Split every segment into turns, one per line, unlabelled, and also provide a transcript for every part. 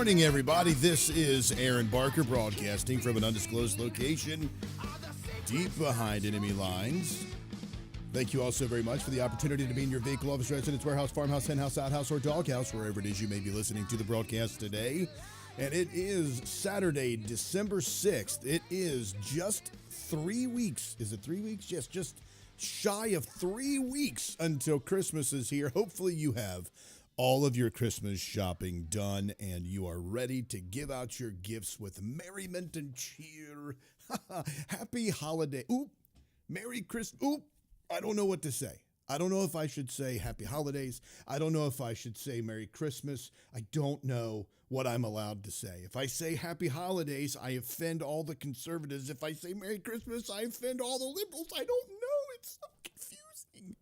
morning, everybody. This is Aaron Barker broadcasting from an undisclosed location deep behind enemy lines. Thank you all so very much for the opportunity to be in your vehicle, office, residence, warehouse, farmhouse, henhouse, outhouse, or doghouse, wherever it is you may be listening to the broadcast today. And it is Saturday, December 6th. It is just 3 weeks. Is it 3 weeks? Yes, just shy of 3 weeks until Christmas is here. Hopefully you have all of your Christmas shopping done and you are ready to give out your gifts with merriment and cheer. Happy holiday. Oop. Merry Christmas. Oop. I don't know what to say. I don't know if I should say happy holidays. I don't know if I should say Merry Christmas. I don't know what I'm allowed to say. If I say happy holidays, I offend all the conservatives. If I say Merry Christmas, I offend all the liberals. I don't know. It's so confusing.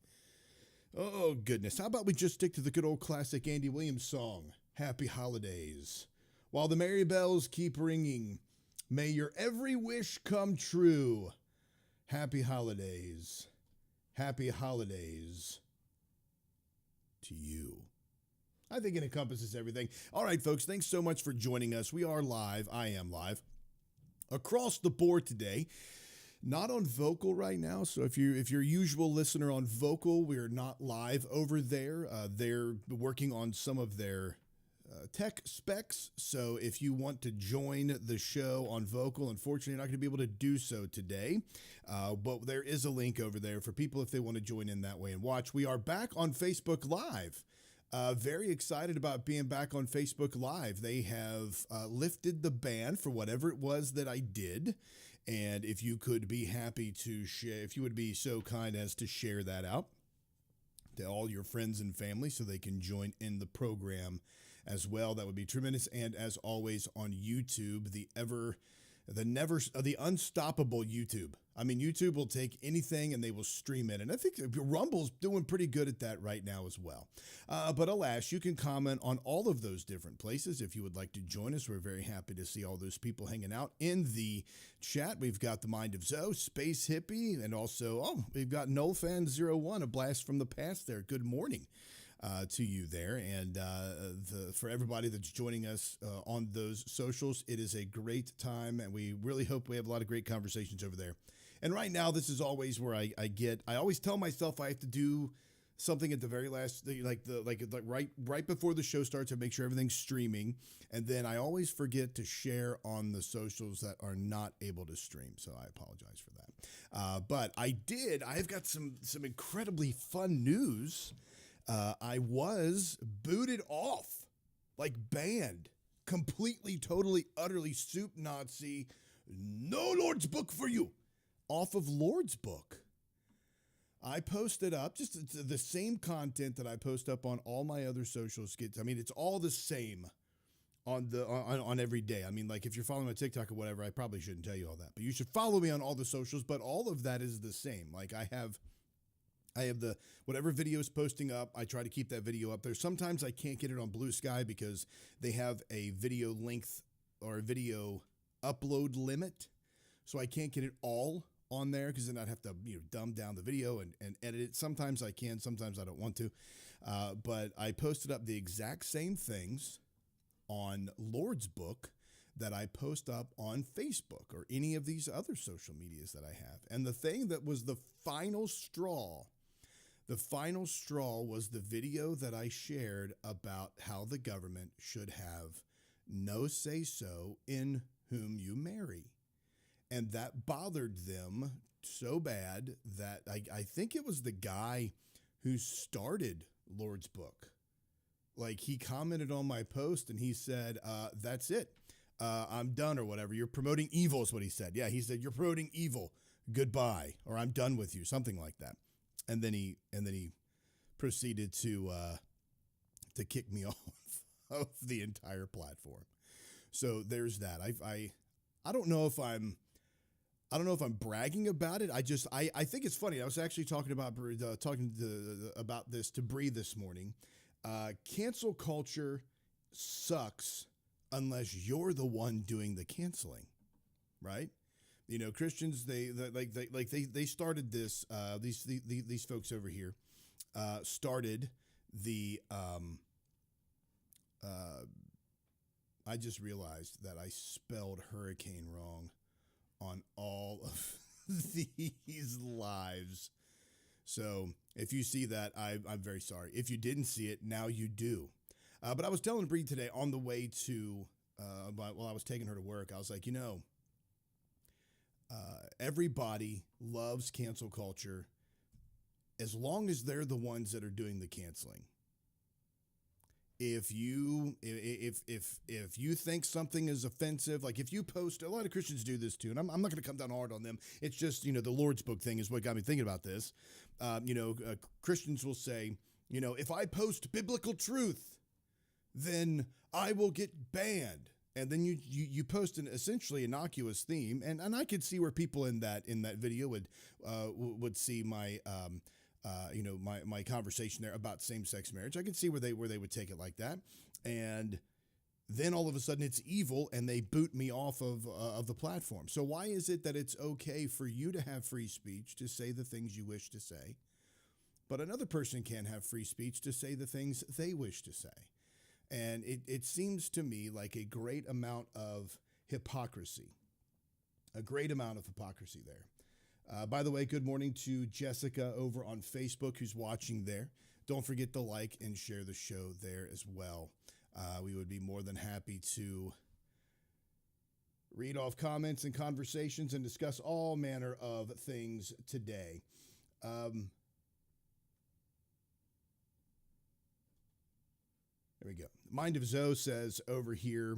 Oh, goodness. How about we just stick to the good old classic Andy Williams song, Happy Holidays. While the merry bells keep ringing, may your every wish come true. Happy holidays. Happy holidays to you. I think it encompasses everything. All right, folks, thanks so much for joining us. We are live. I am live across the board today. Not on Vocal right now, so if you're a usual listener on Vocal, we're not live over there. They're working on some of their tech specs, so if you want to join the show on Vocal, unfortunately, you're not going to be able to do so today, but there is a link over there for people if they want to join in that way and watch. We are back on Facebook Live. Very excited about being back on Facebook Live. They have lifted the ban for whatever it was that I did. And if you could be happy to share, if you would be so kind as to share that out to all your friends and family so they can join in the program as well, that would be tremendous. And as always on YouTube, the unstoppable YouTube. I mean, YouTube will take anything and they will stream it. And I think Rumble's doing pretty good at that right now as well. But alas, you can comment on all of those different places. If you would like to join us, we're very happy to see all those people hanging out in the chat. We've got the Mind of Zoe, Space Hippie, and also, we've got NoFan01, a blast from the past there. Good morning to you there. And for everybody that's joining us on those socials, it is a great time. And we really hope we have a lot of great conversations over there. And right now, this is always where I always tell myself I have to do something at the very last, right before the show starts to make sure everything's streaming. And then I always forget to share on the socials that are not able to stream. So I apologize for that. But I've got some incredibly fun news. I was booted off, banned, completely, totally, utterly soup Nazi. No Lord's Book for you. Off of Lord's Book. I posted up just the same content that I post up on all my other social skits. I mean, it's all the same on every day. I mean, if you're following my TikTok or whatever, I probably shouldn't tell you all that, but you should follow me on all the socials. But all of that is the same. I have the whatever video is posting up. I try to keep that video up there. Sometimes I can't get it on Blue Sky because they have a video length or a video upload limit. So I can't get it all on there because then I'd have to dumb down the video and edit it. Sometimes I can, sometimes I don't want to. But I posted up the exact same things on Lord's Book that I post up on Facebook or any of these other social medias that I have. And the thing that was the final straw was the video that I shared about how the government should have no say-so in whom you marry. And that bothered them so bad that I think it was the guy who started Lord's Book. He commented on my post and he said, that's it. I'm done or whatever. You're promoting evil is what he said. Yeah, he said, you're promoting evil. Goodbye. Or I'm done with you. Something like that. And then he proceeded to kick me off of the entire platform. So there's that. I don't know if I'm bragging about it. I think it's funny. I was actually talking about this to Bree this morning. Cancel culture sucks unless you're the one doing the canceling, right? Christians they started this. These folks over here started the I just realized that I spelled hurricane wrong on all of these lives. So if you see that, I'm very sorry. If you didn't see it, now you do. But I was telling Bree today on the way to, while I was taking her to work, I was like, everybody loves cancel culture as long as they're the ones that are doing the canceling. If you think something is offensive, like if you post, a lot of Christians do this too, and I'm not going to come down hard on them. It's just, the Lord's Book thing is what got me thinking about this. Christians will say, if I post biblical truth, then I will get banned. And then you post an essentially innocuous theme, and I could see where people in that video would see my my conversation there about same-sex marriage. I could see where they would take it like that, and then all of a sudden it's evil, and they boot me off of the platform. So why is it that it's okay for you to have free speech to say the things you wish to say, but another person can't have free speech to say the things they wish to say? And it seems to me like a great amount of hypocrisy, there. By the way, good morning to Jessica over on Facebook who's watching there. Don't forget to like and share the show there as well. We would be more than happy to read off comments and conversations and discuss all manner of things today. There we go. Mind of Zoe says over here,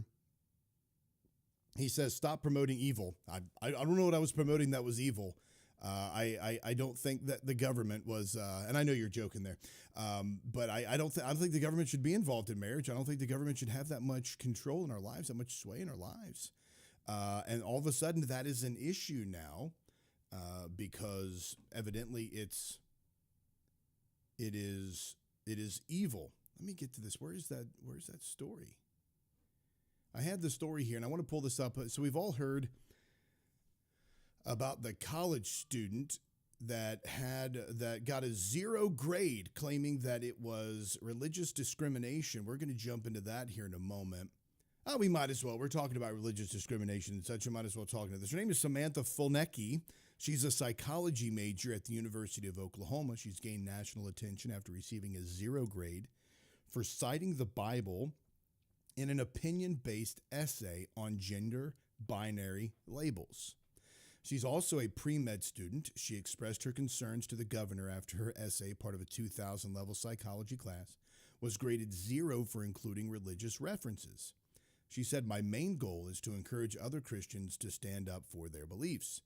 he says, stop promoting evil. I don't know what I was promoting that was evil. I don't think that the government was, and I know you're joking there, but I don't think the government should be involved in marriage. I don't think the government should have that much control in our lives, that much sway in our lives. And all of a sudden that is an issue now, because evidently it is evil. Let me get to this. Where's that story? I had the story here, and I want to pull this up. So we've all heard about the college student that got a 0 grade, claiming that it was religious discrimination. We're going to jump into that here in a moment. Oh, we might as well. We're talking about religious discrimination and such. We might as well talk about this. Her name is Samantha Fulnecki. She's a psychology major at the University of Oklahoma. She's gained national attention after receiving a 0 grade for citing the Bible in an opinion-based essay on gender binary labels. She's also a pre-med student. She expressed her concerns to the governor after her essay, part of a 2000-level psychology class, was graded 0 for including religious references. She said, "My main goal is to encourage other Christians to stand up for their beliefs."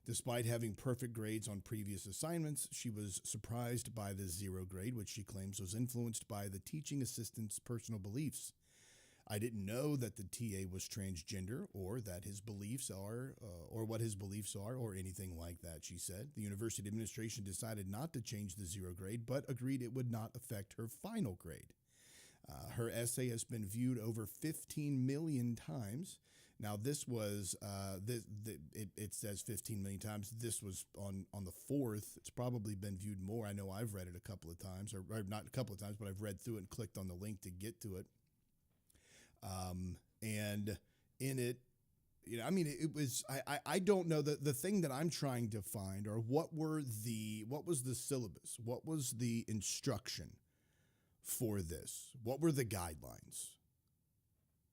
Despite having perfect grades on previous assignments, she was surprised by the 0 grade, which she claims was influenced by the teaching assistant's personal beliefs. "I didn't know that the TA was transgender or that his beliefs are, or what his beliefs are, or anything like that," she said. The university administration decided not to change the 0 grade, but agreed it would not affect her final grade. Her essay has been viewed over 15 million times. Now, this was, it says 15 million times. This was on the 4th. It's probably been viewed more. I know I've read it a couple of times, or not a couple of times, but I've read through it and clicked on the link to get to it. And in it, it was, I don't know, the thing that I'm trying to find, or what was the syllabus? What was the instruction for this? What were the guidelines?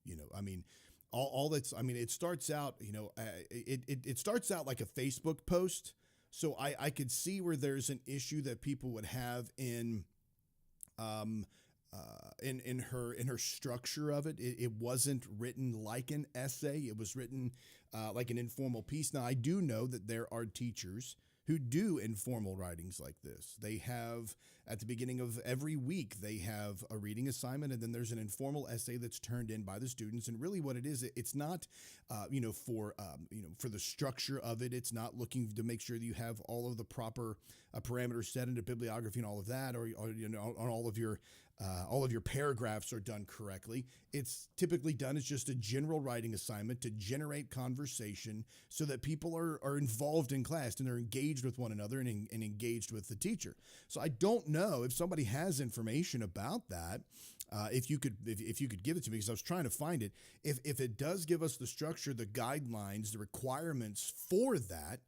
It starts out, it starts out like a Facebook post. So I could see where there's an issue that people would have in her structure of it. It wasn't written like an essay. It was written like an informal piece. Now, I do know that there are teachers who do informal writings like this. They have, at the beginning of every week, they have a reading assignment, and then there's an informal essay that's turned in by the students. And really what it is, it's not, for the structure of it. It's not looking to make sure that you have all of the proper parameters set into bibliography and all of that, or all of your paragraphs are done correctly. It's typically done as just a general writing assignment to generate conversation so that people are involved in class and they're engaged with one another and engaged with the teacher. So I don't know if somebody has information about that. If you could give it to me, because I was trying to find it. If it does give us the structure, the guidelines, the requirements for that,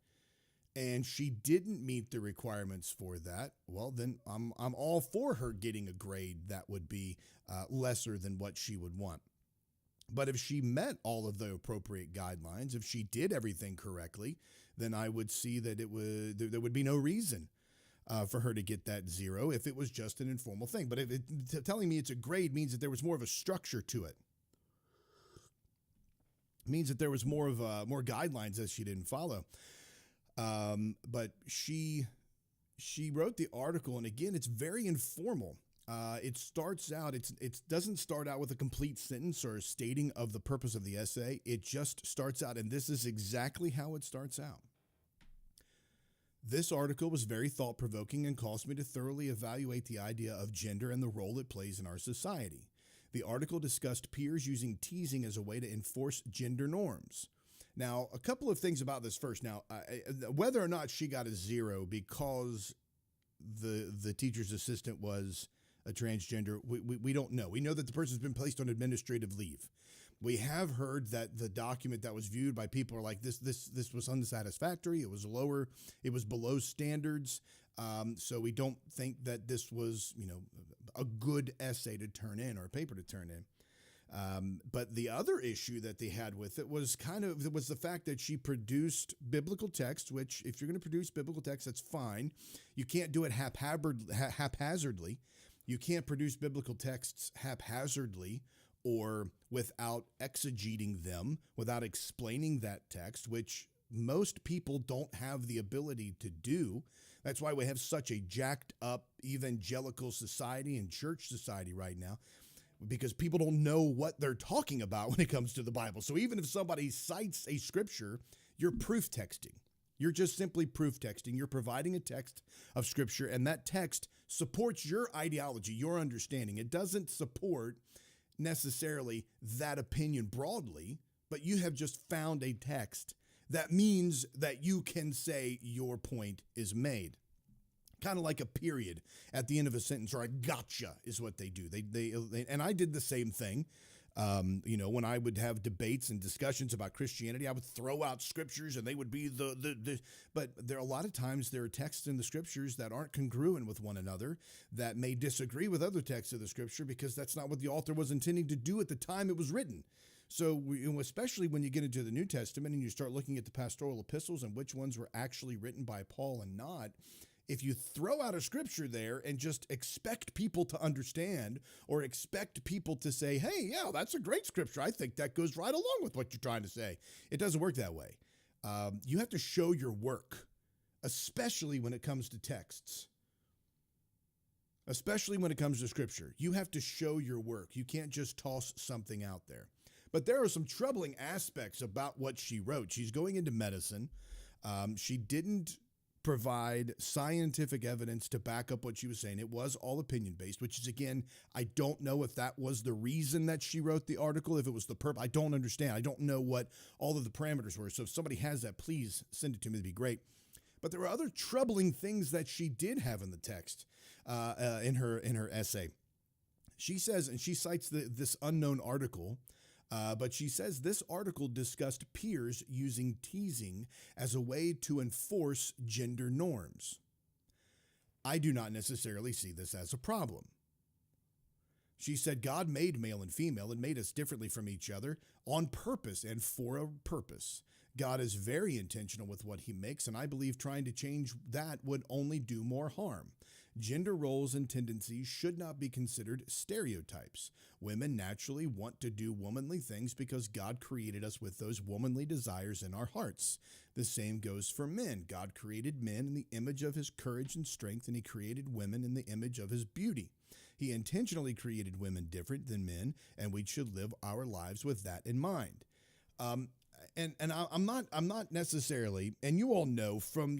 and she didn't meet the requirements for that, well, then I'm all for her getting a grade that would be lesser than what she would want. But if she met all of the appropriate guidelines, if she did everything correctly, then I would see that there would be no reason for her to get that 0 if it was just an informal thing. But telling me it's a grade means that there was more of a structure to it. It means that there was more guidelines that she didn't follow. But she wrote the article, and again, it's very informal. It starts out, it doesn't start out with a complete sentence or a stating of the purpose of the essay. It just starts out, and this is exactly how it starts out. This article was very thought-provoking and caused me to thoroughly evaluate the idea of gender and the role it plays in our society. The article discussed peers using teasing as a way to enforce gender norms. Now, a couple of things about this first. Now, whether or not she got a 0 because the teacher's assistant was a transgender, we don't know. We know that the person's been placed on administrative leave. We have heard that the document that was viewed by people are like, this was unsatisfactory. It was lower. It was below standards. So we don't think that this was, a good essay to turn in or a paper to turn in. But the other issue that they had with it was the fact that she produced biblical text, which if you're going to produce biblical text, that's fine. You can't do it haphazardly. You can't produce biblical texts haphazardly or without exegeting them, without explaining that text, which most people don't have the ability to do. That's why we have such a jacked up evangelical society and church society right now, because people don't know what they're talking about when it comes to the Bible. So even if somebody cites a scripture, you're proof texting. You're just simply proof texting. You're providing a text of scripture, and that text supports your ideology, your understanding. It doesn't support necessarily that opinion broadly, but you have just found a text that means that you can say your point is made. Kind of like a period at the end of a sentence, or a gotcha is what they do. They and I did the same thing. When I would have debates and discussions about Christianity, I would throw out scriptures, and they would be but there are a lot of times there are texts in the scriptures that aren't congruent with one another, that may disagree with other texts of the scripture, because that's not what the author was intending to do at the time it was written. So especially when you get into the New Testament and you start looking at the pastoral epistles and which ones were actually written by Paul and not, if you throw out a scripture there and just expect people to understand, or expect people to say, hey, yeah, that's a great scripture, I think that goes right along with what you're trying to say, it doesn't work that way. You have to show your work, especially when it comes to texts. Especially when it comes to scripture. You have to show your work. You can't just toss something out there. But there are some troubling aspects about what she wrote. She's going into medicine. She didn't provide scientific evidence to back up what she was saying. It was all opinion-based, which is, again, I don't know if that was the reason that she wrote the article, if it was the purpose. I don't understand. I don't know what all of the parameters were. So if somebody has that, please send it to me. It'd be great. But there were other troubling things that she did have in the text, in her essay. She says, and she cites this unknown article, but she says this article discussed peers using teasing as a way to enforce gender norms. I do not necessarily see this as a problem. She said God made male and female and made us differently from each other on purpose and for a purpose. God is very intentional with what he makes, and I believe trying to change that would only do more harm. Gender roles and tendencies should not be considered stereotypes. Women naturally want to do womanly things because God created us with those womanly desires in our hearts. The same goes for men. God created men in the image of his courage and strength, and he created women in the image of his beauty. He intentionally created women different than men, and we should live our lives with that in mind. And I'm not necessarily, and you all know from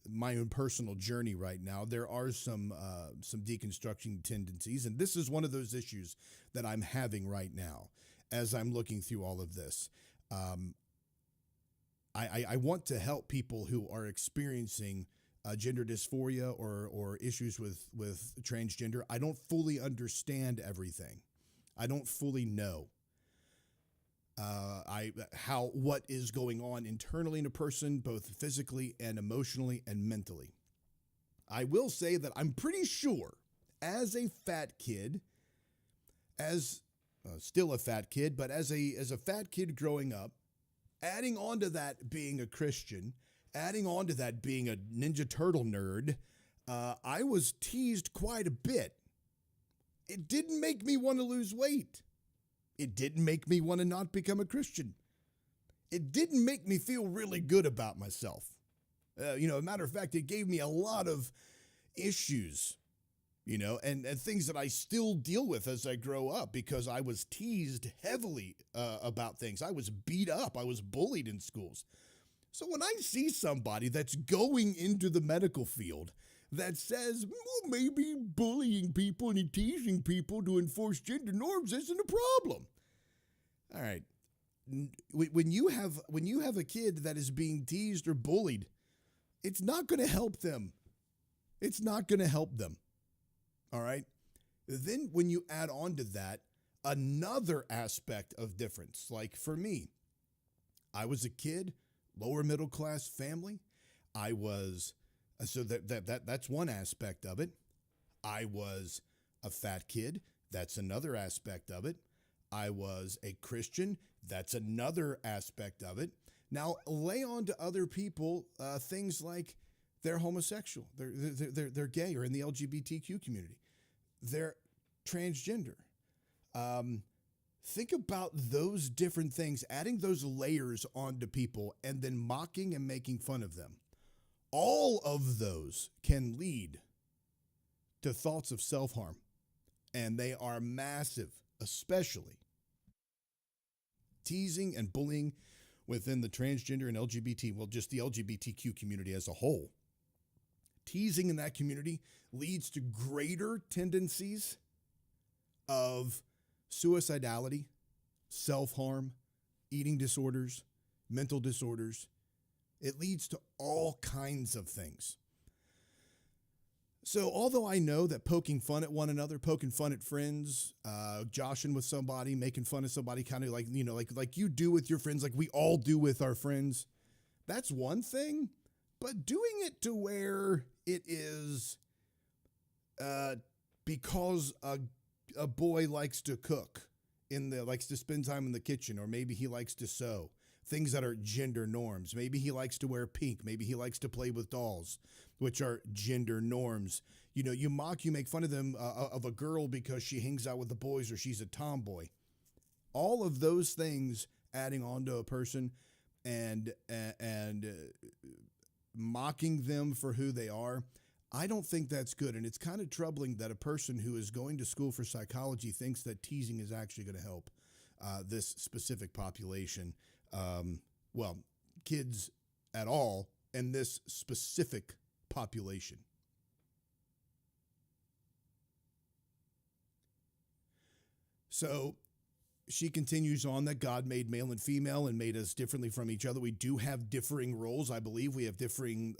my own personal journey right now, there are some deconstruction tendencies, and this is one of those issues that I'm having right now as I'm looking through all of this. I want to help people who are experiencing gender dysphoria or issues with transgender. I don't fully understand everything. I don't fully know what is going on internally in a person, both physically and emotionally and mentally. I will say that I'm pretty sure, as a fat kid, as still a fat kid, but as a fat kid growing up, adding on to that being a Christian, adding on to that being a Ninja Turtle nerd, I was teased quite a bit. It didn't make me want to lose weight. It didn't make me want to not become a Christian. It didn't make me feel really good about myself. As a matter of fact, it gave me a lot of issues, and things that I still deal with as I grow up because I was teased heavily about things. I was beat up. I was bullied in schools. So when I see somebody that's going into the medical field that says, well, maybe bullying people and teasing people to enforce gender norms isn't a problem. All right. When you have a kid that is being teased or bullied, it's not going to help them. It's not going to help them. All right. Then when you add on to that another aspect of difference, like for me, I was a kid, lower middle class family. I was so that's one aspect of it. I was a fat kid. That's another aspect of it. I was a Christian. That's another aspect of it. Now lay on to other people things like they're homosexual, they're gay, or in the LGBTQ community, they're transgender. Think about those different things, adding those layers onto people and then mocking and making fun of them. All of those can lead to thoughts of self-harm, and they are massive, especially teasing and bullying within the transgender and just the LGBTQ community as a whole. Teasing in that community leads to greater tendencies of suicidality, self-harm, eating disorders, mental disorders. It leads to all kinds of things. So although I know that poking fun at one another, poking fun at friends, joshing with somebody, making fun of somebody, kind of like you do with your friends, like we all do with our friends, that's one thing. But doing it to where it is because a boy likes to cook, likes to spend time in the kitchen, or maybe he likes to sew, things that are gender norms. Maybe he likes to wear pink. Maybe he likes to play with dolls, which are gender norms. You mock, you make fun of them, of a girl because she hangs out with the boys or she's a tomboy. All of those things adding on to a person and mocking them for who they are, I don't think that's good. And it's kind of troubling that a person who is going to school for psychology thinks that teasing is actually going to help this specific population. Kids at all, and this specific population. So she continues on that God made male and female and made us differently from each other. We do have differing roles. I believe we have differing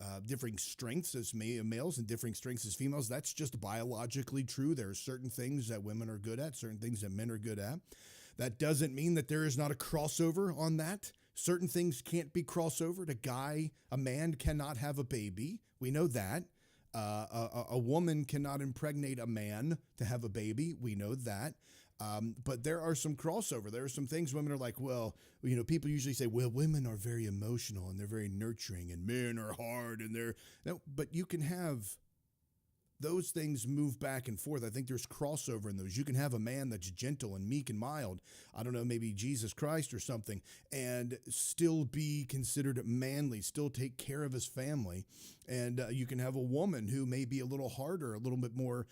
strengths as males and differing strengths as females. That's just biologically true. There are certain things that women are good at, certain things that men are good at. That doesn't mean that there is not a crossover on that. Certain things can't be crossover. A man cannot have a baby. We know that. A woman cannot impregnate a man to have a baby. We know that. But there are some crossover. There are some things women are like, people usually say, well, women are very emotional and they're very nurturing and men are hard and but you can have those things move back and forth. I think there's crossover in those. You can have a man that's gentle and meek and mild. I don't know, maybe Jesus Christ or something, and still be considered manly, still take care of his family. And you can have a woman who may be a little harder, a little bit more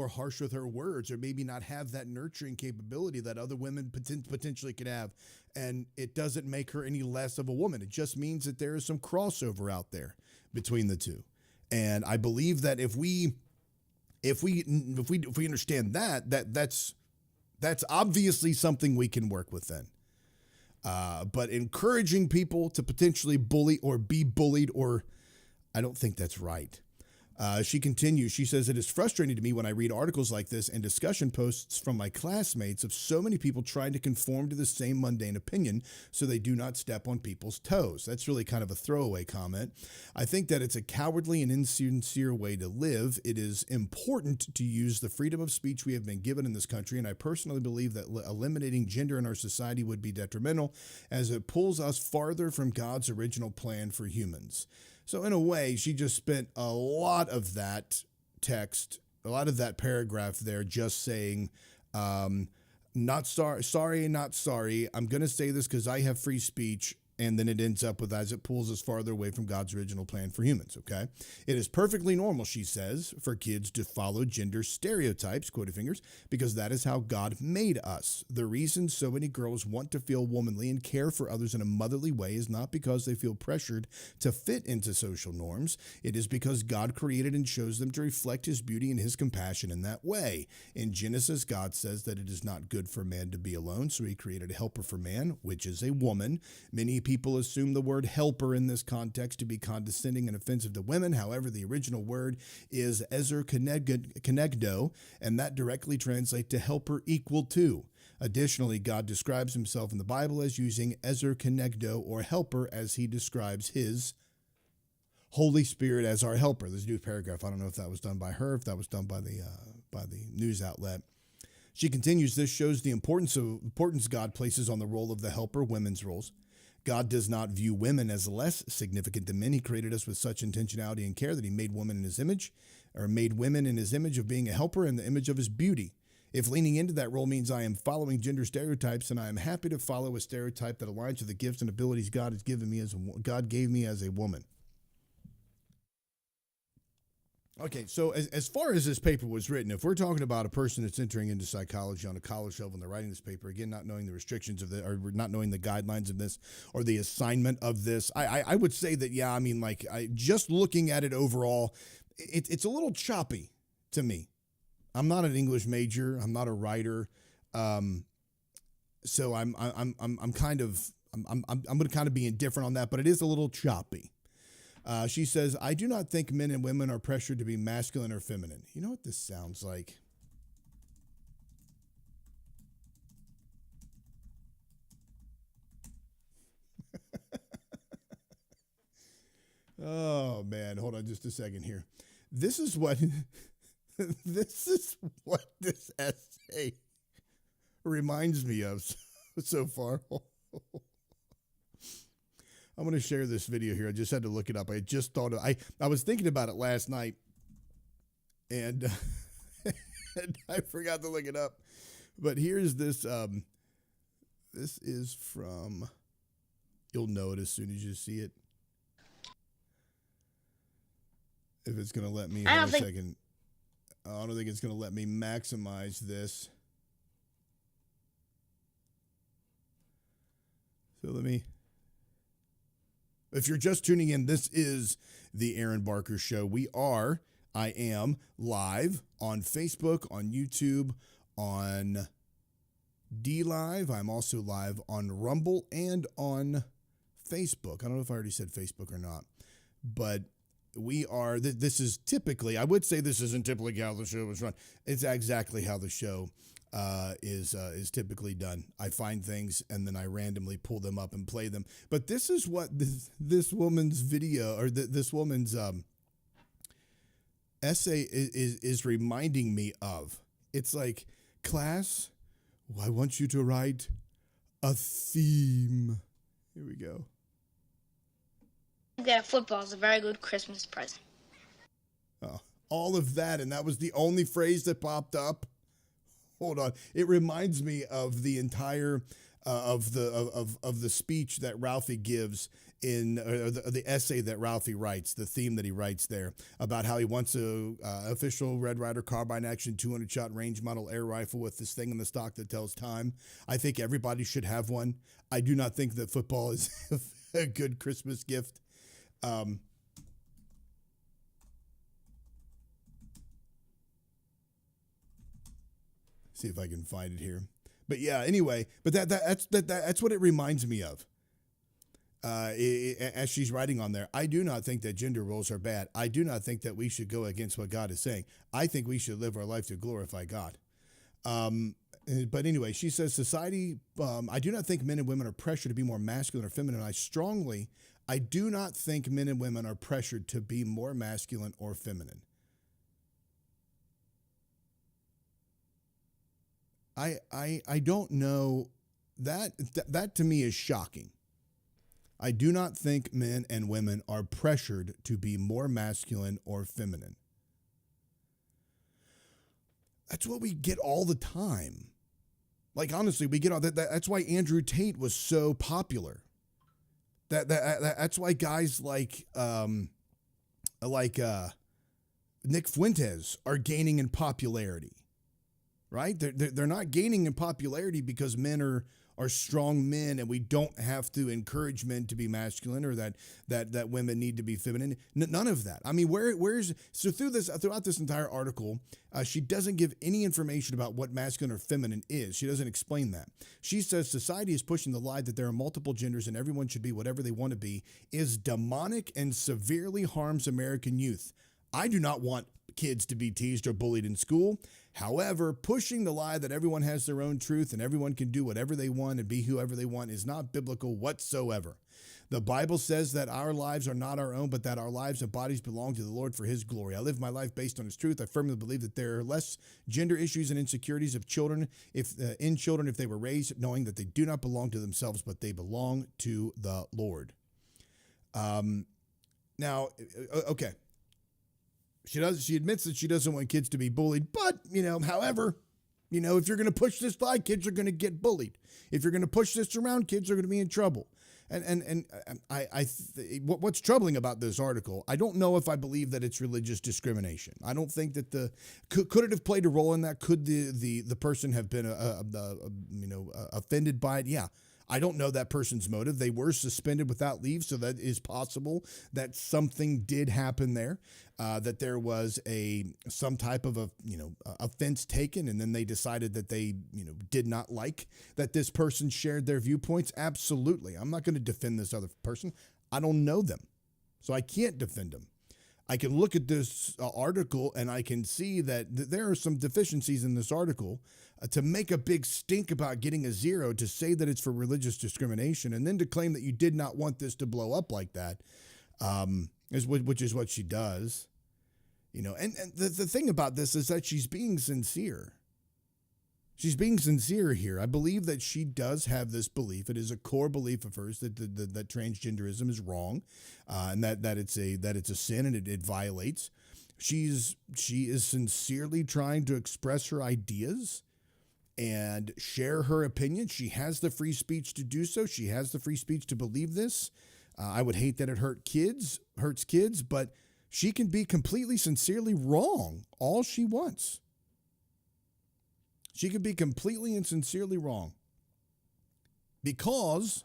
harsh with her words, or maybe not have that nurturing capability that other women potentially could have. And it doesn't make her any less of a woman. It just means that there is some crossover out there between the two. And I believe that if we understand that's obviously something we can work with then. But encouraging people to potentially bully or be bullied, or I don't think that's right. She continues. She says, it is frustrating to me when I read articles like this and discussion posts from my classmates of so many people trying to conform to the same mundane opinion so they do not step on people's toes. That's really kind of a throwaway comment. I think that it's a cowardly and insincere way to live. It is important to use the freedom of speech we have been given in this country, and I personally believe that eliminating gender in our society would be detrimental as it pulls us farther from God's original plan for humans. So in a way, she just spent a lot of that text, a lot of that paragraph there just saying, not sorry, not sorry. I'm going to say this because I have free speech. And then it ends up with, as it pulls us farther away from God's original plan for humans, okay? It is perfectly normal, she says, for kids to follow gender stereotypes, quoted fingers, because that is how God made us. The reason so many girls want to feel womanly and care for others in a motherly way is not because they feel pressured to fit into social norms. It is because God created and chose them to reflect his beauty and his compassion in that way. In Genesis, God says that it is not good for man to be alone, so he created a helper for man, which is a woman. Many people assume the word helper in this context to be condescending and offensive to women. However, the original word is ezer kenegdo, and that directly translates to helper equal to. Additionally, God describes himself in the Bible as using ezer kenegdo, or helper, as he describes his Holy Spirit as our helper. This new paragraph, I don't know if that was done by her, if that was done by the news outlet. She continues, this shows the importance God places on the role of the helper, women's roles. God does not view women as less significant than men. He created us with such intentionality and care that he made women in his image, or made women in his image of being a helper in the image of his beauty. If leaning into that role means I am following gender stereotypes, then I am happy to follow a stereotype that aligns with the gifts and abilities God gave me as a woman. Okay, so as far as this paper was written, if we're talking about a person that's entering into psychology on a college level and they're writing this paper, again, not knowing the restrictions of or not knowing the guidelines of this or the assignment of this, I would say that, yeah, I mean, like, just looking at it overall, it's a little choppy to me. I'm not an English major. I'm not a writer. So I'm going to kind of be indifferent on that, but it is a little choppy. She says, I do not think men and women are pressured to be masculine or feminine. You know what this sounds like? Oh, man. Hold on just a second here. This is what this essay reminds me of so far. I'm going to share this video here. I just had to look it up. I just thought I was thinking about it last night, and, and I forgot to look it up. But here's this. This is from. You'll know it as soon as you see it. If it's going to let me. Hold on a second. I don't think it's going to let me maximize this. So let me. If you're just tuning in, this is the Aaron Barker Show. I am live on Facebook, on YouTube, on DLive. I'm also live on Rumble and on Facebook. I don't know if I already said Facebook or not, but we are, this is typically, I would say this isn't typically how the show is run. It's exactly how the show is typically done. I find things and then I randomly pull them up and play them. But this is what this woman's video, or this woman's essay is reminding me of. It's like, class, I want you to write a theme. Here we go.
That football is a very good Christmas present.
Oh, all of that, and that was the only phrase that popped up. Hold on, it reminds me of the entire of the speech that Ralphie gives in the essay that Ralphie writes, the theme that he writes there about how he wants a official Red Ryder carbine action 200-shot range model air rifle with this thing in the stock that tells time. I think everybody should have one. I do not think that football is a good Christmas gift. See if I can find it here. But yeah, anyway, but that's what it reminds me of. as she's writing on there, I do not think that gender roles are bad. I do not think that we should go against what God is saying. I think we should live our life to glorify God. But anyway, she says, society, I do not think men and women are pressured to be more masculine or feminine. I do not think men and women are pressured to be more masculine or feminine. I don't know. That to me is shocking. I do not think men and women are pressured to be more masculine or feminine. That's what we get all the time. Like, honestly, we get all that. That's why Andrew Tate was so popular. That's why guys like Nick Fuentes are gaining in popularity, right? They're not gaining in popularity because men are strong men and we don't have to encourage men to be masculine or that women need to be feminine. None of that. I mean, throughout this entire article, she doesn't give any information about what masculine or feminine is. She doesn't explain that. She says society is pushing the lie that there are multiple genders and everyone should be whatever they want to be is demonic and severely harms American youth. I do not want kids to be teased or bullied in school. However, pushing the lie that everyone has their own truth and everyone can do whatever they want and be whoever they want is not biblical whatsoever. The Bible says that our lives are not our own, but that our lives and bodies belong to the Lord for his glory. I live my life based on his truth. I firmly believe that there are less gender issues and insecurities of children if they were raised knowing that they do not belong to themselves, but they belong to the Lord. Now, okay. She admits that she doesn't want kids to be bullied, but, however, if you're going to push this lie, kids are going to get bullied. If you're going to push this around, kids are going to be in trouble. And what's troubling about this article, I don't know if I believe that it's religious discrimination. I don't think that could it have played a role in that? Could the person have been offended by it? Yeah. I don't know that person's motive. They were suspended without leave, so that is possible that something did happen there, that there was some type of offense taken, and then they decided that they did not like that this person shared their viewpoints. Absolutely, I'm not going to defend this other person. I don't know them, so I can't defend them. I can look at this article and I can see that there are some deficiencies in this article. To make a big stink about getting a 0, to say that it's for religious discrimination, and then to claim that you did not want this to blow up like that, which is what she does. And the thing about this is that she's being sincere. She's being sincere here. I believe that she does have this belief. It is a core belief of hers that that transgenderism is wrong, and that it's a sin and it violates. She is sincerely trying to express her ideas and share her opinion. She has the free speech to do so. She has the free speech to believe this. I would hate that it hurts kids, but she can be completely sincerely wrong all she wants. She could be completely and sincerely wrong because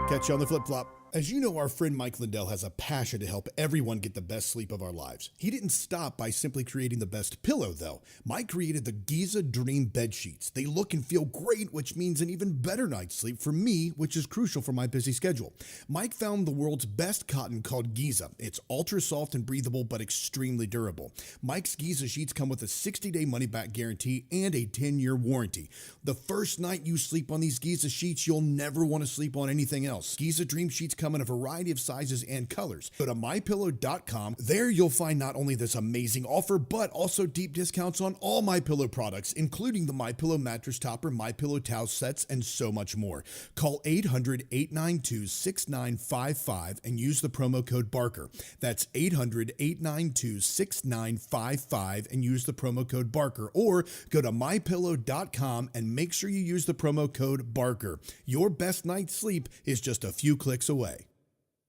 catch you on the flip-flop. As you know, our friend Mike Lindell has a passion to help everyone get the best sleep of our lives. He didn't stop by simply creating the best pillow, though. Mike created the Giza Dream Bed Sheets. They look and feel great, which means an even better night's sleep for me, which is crucial for my busy schedule. Mike found the world's best cotton called Giza. It's ultra soft and breathable, but extremely durable. Mike's Giza sheets come with a 60-day money-back guarantee and a 10-year warranty. The first night you sleep on these Giza sheets, you'll never want to sleep on anything else. Giza Dream Sheets come in a variety of sizes and colors. Go to mypillow.com. There you'll find not only this amazing offer, but also deep discounts on all MyPillow products, including the MyPillow mattress topper, MyPillow towel sets, and so much more. Call 800-892-6955 and use the promo code Barker. That's 800-892-6955 and use the promo code Barker, or go to mypillow.com and make sure you use the promo code Barker. Your best night's sleep is just a few clicks away.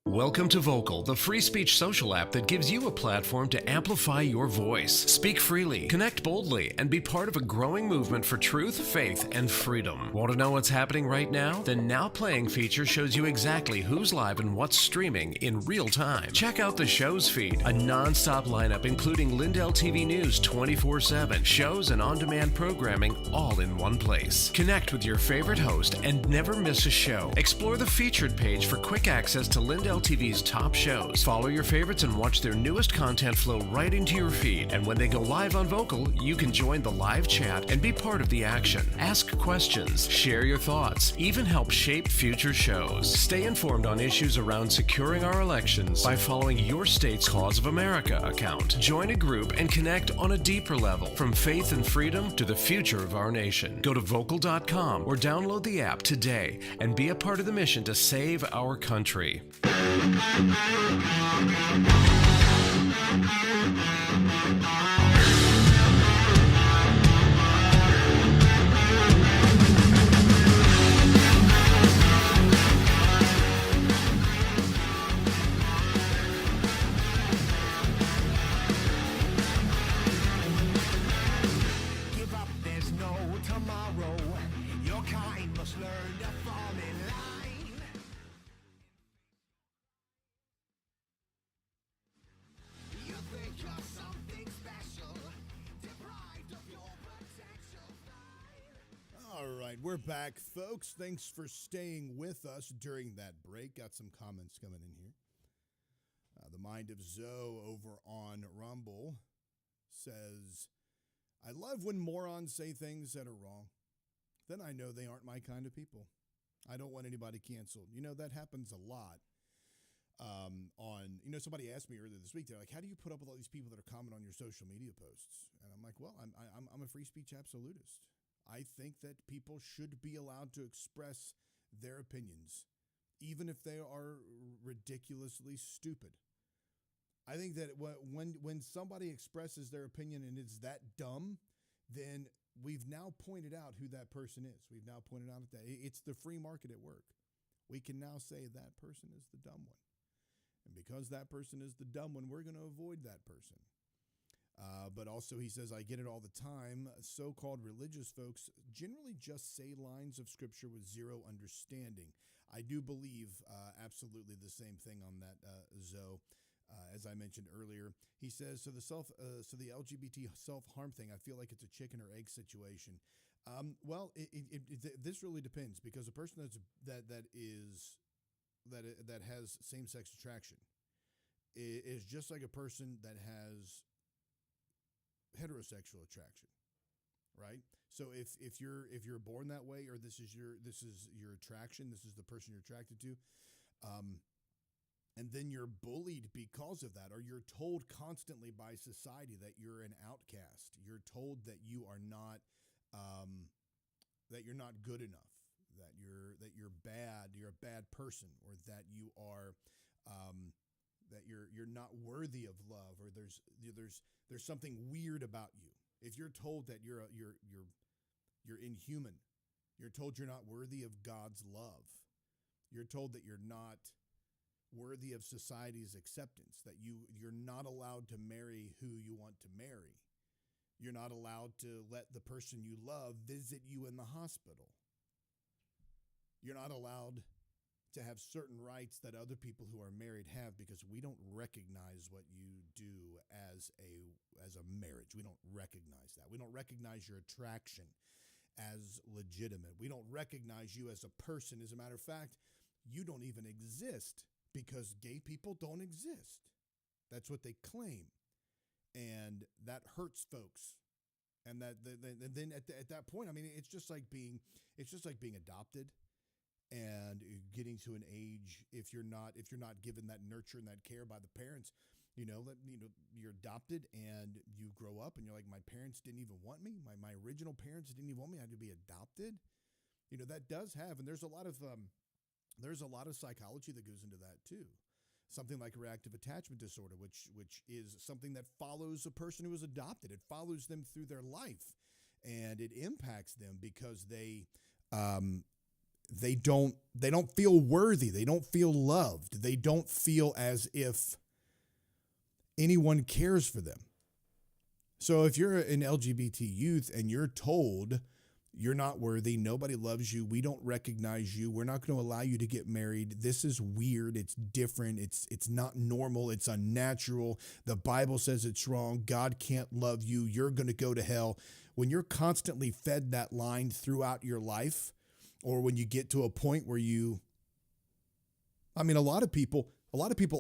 Welcome to Vocal, the free speech social app that gives you a platform to amplify your voice. Speak freely, connect boldly, and be part of a growing movement for truth, faith, and freedom. Want to know what's happening right now? The Now Playing feature shows you exactly who's live and what's streaming in real time. Check out the show's feed, a non-stop lineup including Lindell TV News 24/7, shows and on-demand programming all in one place. Connect with your favorite host and never miss a show. Explore the featured page for quick access to Lindell TV's top shows. Follow your favorites and watch their newest content flow right into your feed. And when they go live on Vocal, you can join the live chat and be part of the action. Ask questions, share your thoughts, even help shape future shows. Stay informed on issues around securing our elections by following your state's Cause of America account. Join a group and connect on a deeper level, from faith and freedom to the future of our nation. Go to vocal.com or download the app today and be a part of the mission to save our country.
Give up, there's no tomorrow. Your kind must learn to fall in line. You think you're something special, deprived of your potential.
All right, we're back, folks. Thanks for staying with us during that break. Got some comments coming in here. The Mind of Zoe over on Rumble says, I love when morons say things that are wrong. Then I know they aren't my kind of people. I don't want anybody canceled. You know, that happens a lot. Somebody asked me earlier this week, they're like, how do you put up with all these people that are commenting on your social media posts? And I'm like, well, I'm a free speech absolutist. I think that people should be allowed to express their opinions, even if they are ridiculously stupid. I think that when somebody expresses their opinion and it's that dumb, then we've now pointed out who that person is. We've now pointed out that it's the free market at work. We can now say that person is the dumb one. And because that person is the dumb one, we're going to avoid that person. But also he says, I get it all the time. So-called religious folks generally just say lines of scripture with zero understanding. I do believe absolutely the same thing on that, Zoe. As I mentioned earlier, he says, so the LGBT self-harm thing, I feel like it's a chicken or egg situation. This really depends, because a person that has same-sex attraction is just like a person that has heterosexual attraction, right? So if you're born that way, or this is your attraction, this is the person you're attracted to, and then you're bullied because of that, or you're told constantly by society that you're an outcast. You're told that you are not, that you're not good enough, that you're bad, you're a bad person, or that you are, that you're not worthy of love, or there's something weird about you. If you're told that you're inhuman, you're told you're not worthy of God's love, you're told that you're not worthy of society's acceptance, that you're not allowed to marry who you want to marry. You're not allowed to let the person you love visit you in the hospital. You're not allowed to have certain rights that other people who are married have, because we don't recognize what you do as a marriage. We don't recognize that. We don't recognize your attraction as legitimate. We don't recognize you as a person. As a matter of fact, you don't even exist, because gay people don't exist. That's what they claim. And that hurts folks. And then at that point, I mean, it's just like being adopted and getting to an age, if you're not given that nurture and that care by the parents, you're adopted and you grow up and you're like, my parents didn't even want me. My original parents didn't even want me. I had to be adopted. That does have, and there's a lot of psychology that goes into that too. Something like reactive attachment disorder, which is something that follows a person who is adopted. It follows them through their life, and it impacts them because they they don't feel worthy. They don't feel loved. They don't feel as if anyone cares for them. So if you're an LGBT youth and you're told you're not worthy, nobody loves you, we don't recognize you, we're not going to allow you to get married, this is weird, it's different, it's not normal, it's unnatural, the Bible says it's wrong, God can't love you, you're going to go to hell. When you're constantly fed that line throughout your life, or when you get to a point where a lot of people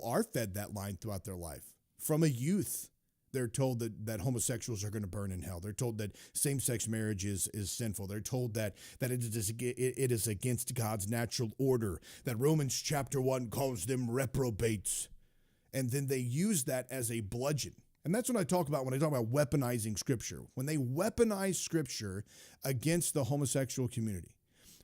are fed that line throughout their life. From a youth, they're told that homosexuals are going to burn in hell. They're told that same-sex marriage is sinful. They're told that it is against God's natural order, that Romans chapter 1 calls them reprobates. And then they use that as a bludgeon. And that's what I talk about when I talk about weaponizing Scripture. When they weaponize Scripture against the homosexual community.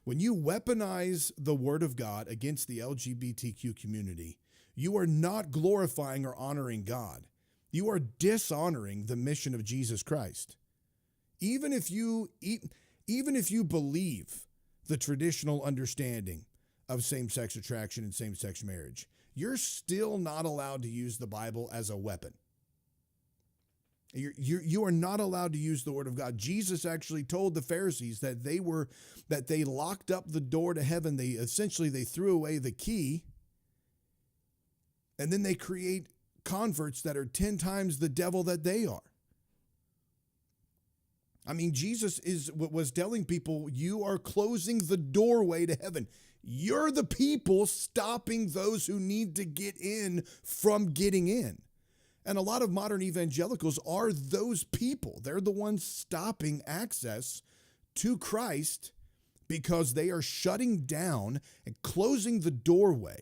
When you weaponize the Word of God against the LGBTQ community, you are not glorifying or honoring God. You are dishonoring the mission of Jesus Christ. Even if you believe the traditional understanding of same-sex attraction and same-sex marriage, you're still not allowed to use the Bible as a weapon. You are not allowed to use the Word of God. Jesus actually told the Pharisees that they locked up the door to heaven. They threw away the key, and then they create converts that are 10 times the devil that they are. I mean, Jesus was telling people, you are closing the doorway to heaven. You're the people stopping those who need to get in from getting in. And a lot of modern evangelicals are those people. They're the ones stopping access to Christ because they are shutting down and closing the doorway.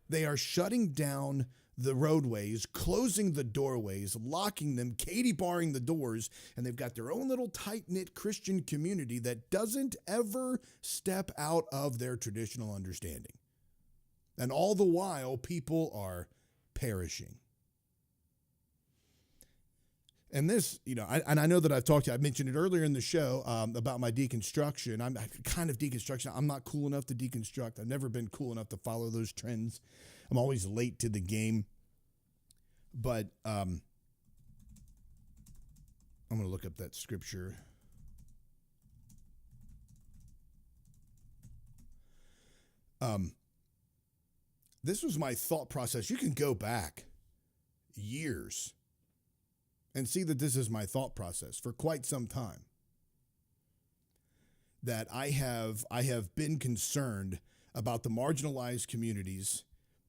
They are shutting down the roadways, closing the doorways, locking them, Katie barring the doors, and they've got their own little tight-knit Christian community that doesn't ever step out of their traditional understanding. And all the while, people are perishing. And this, I know that I mentioned it earlier in the show about my deconstruction. I'm kind of deconstruction. I'm not cool enough to deconstruct. I've never been cool enough to follow those trends. I'm always late to the game. But I'm going to look up that scripture. This was my thought process. You can go back years and see that this is my thought process for quite some time. That I have been concerned about the marginalized communities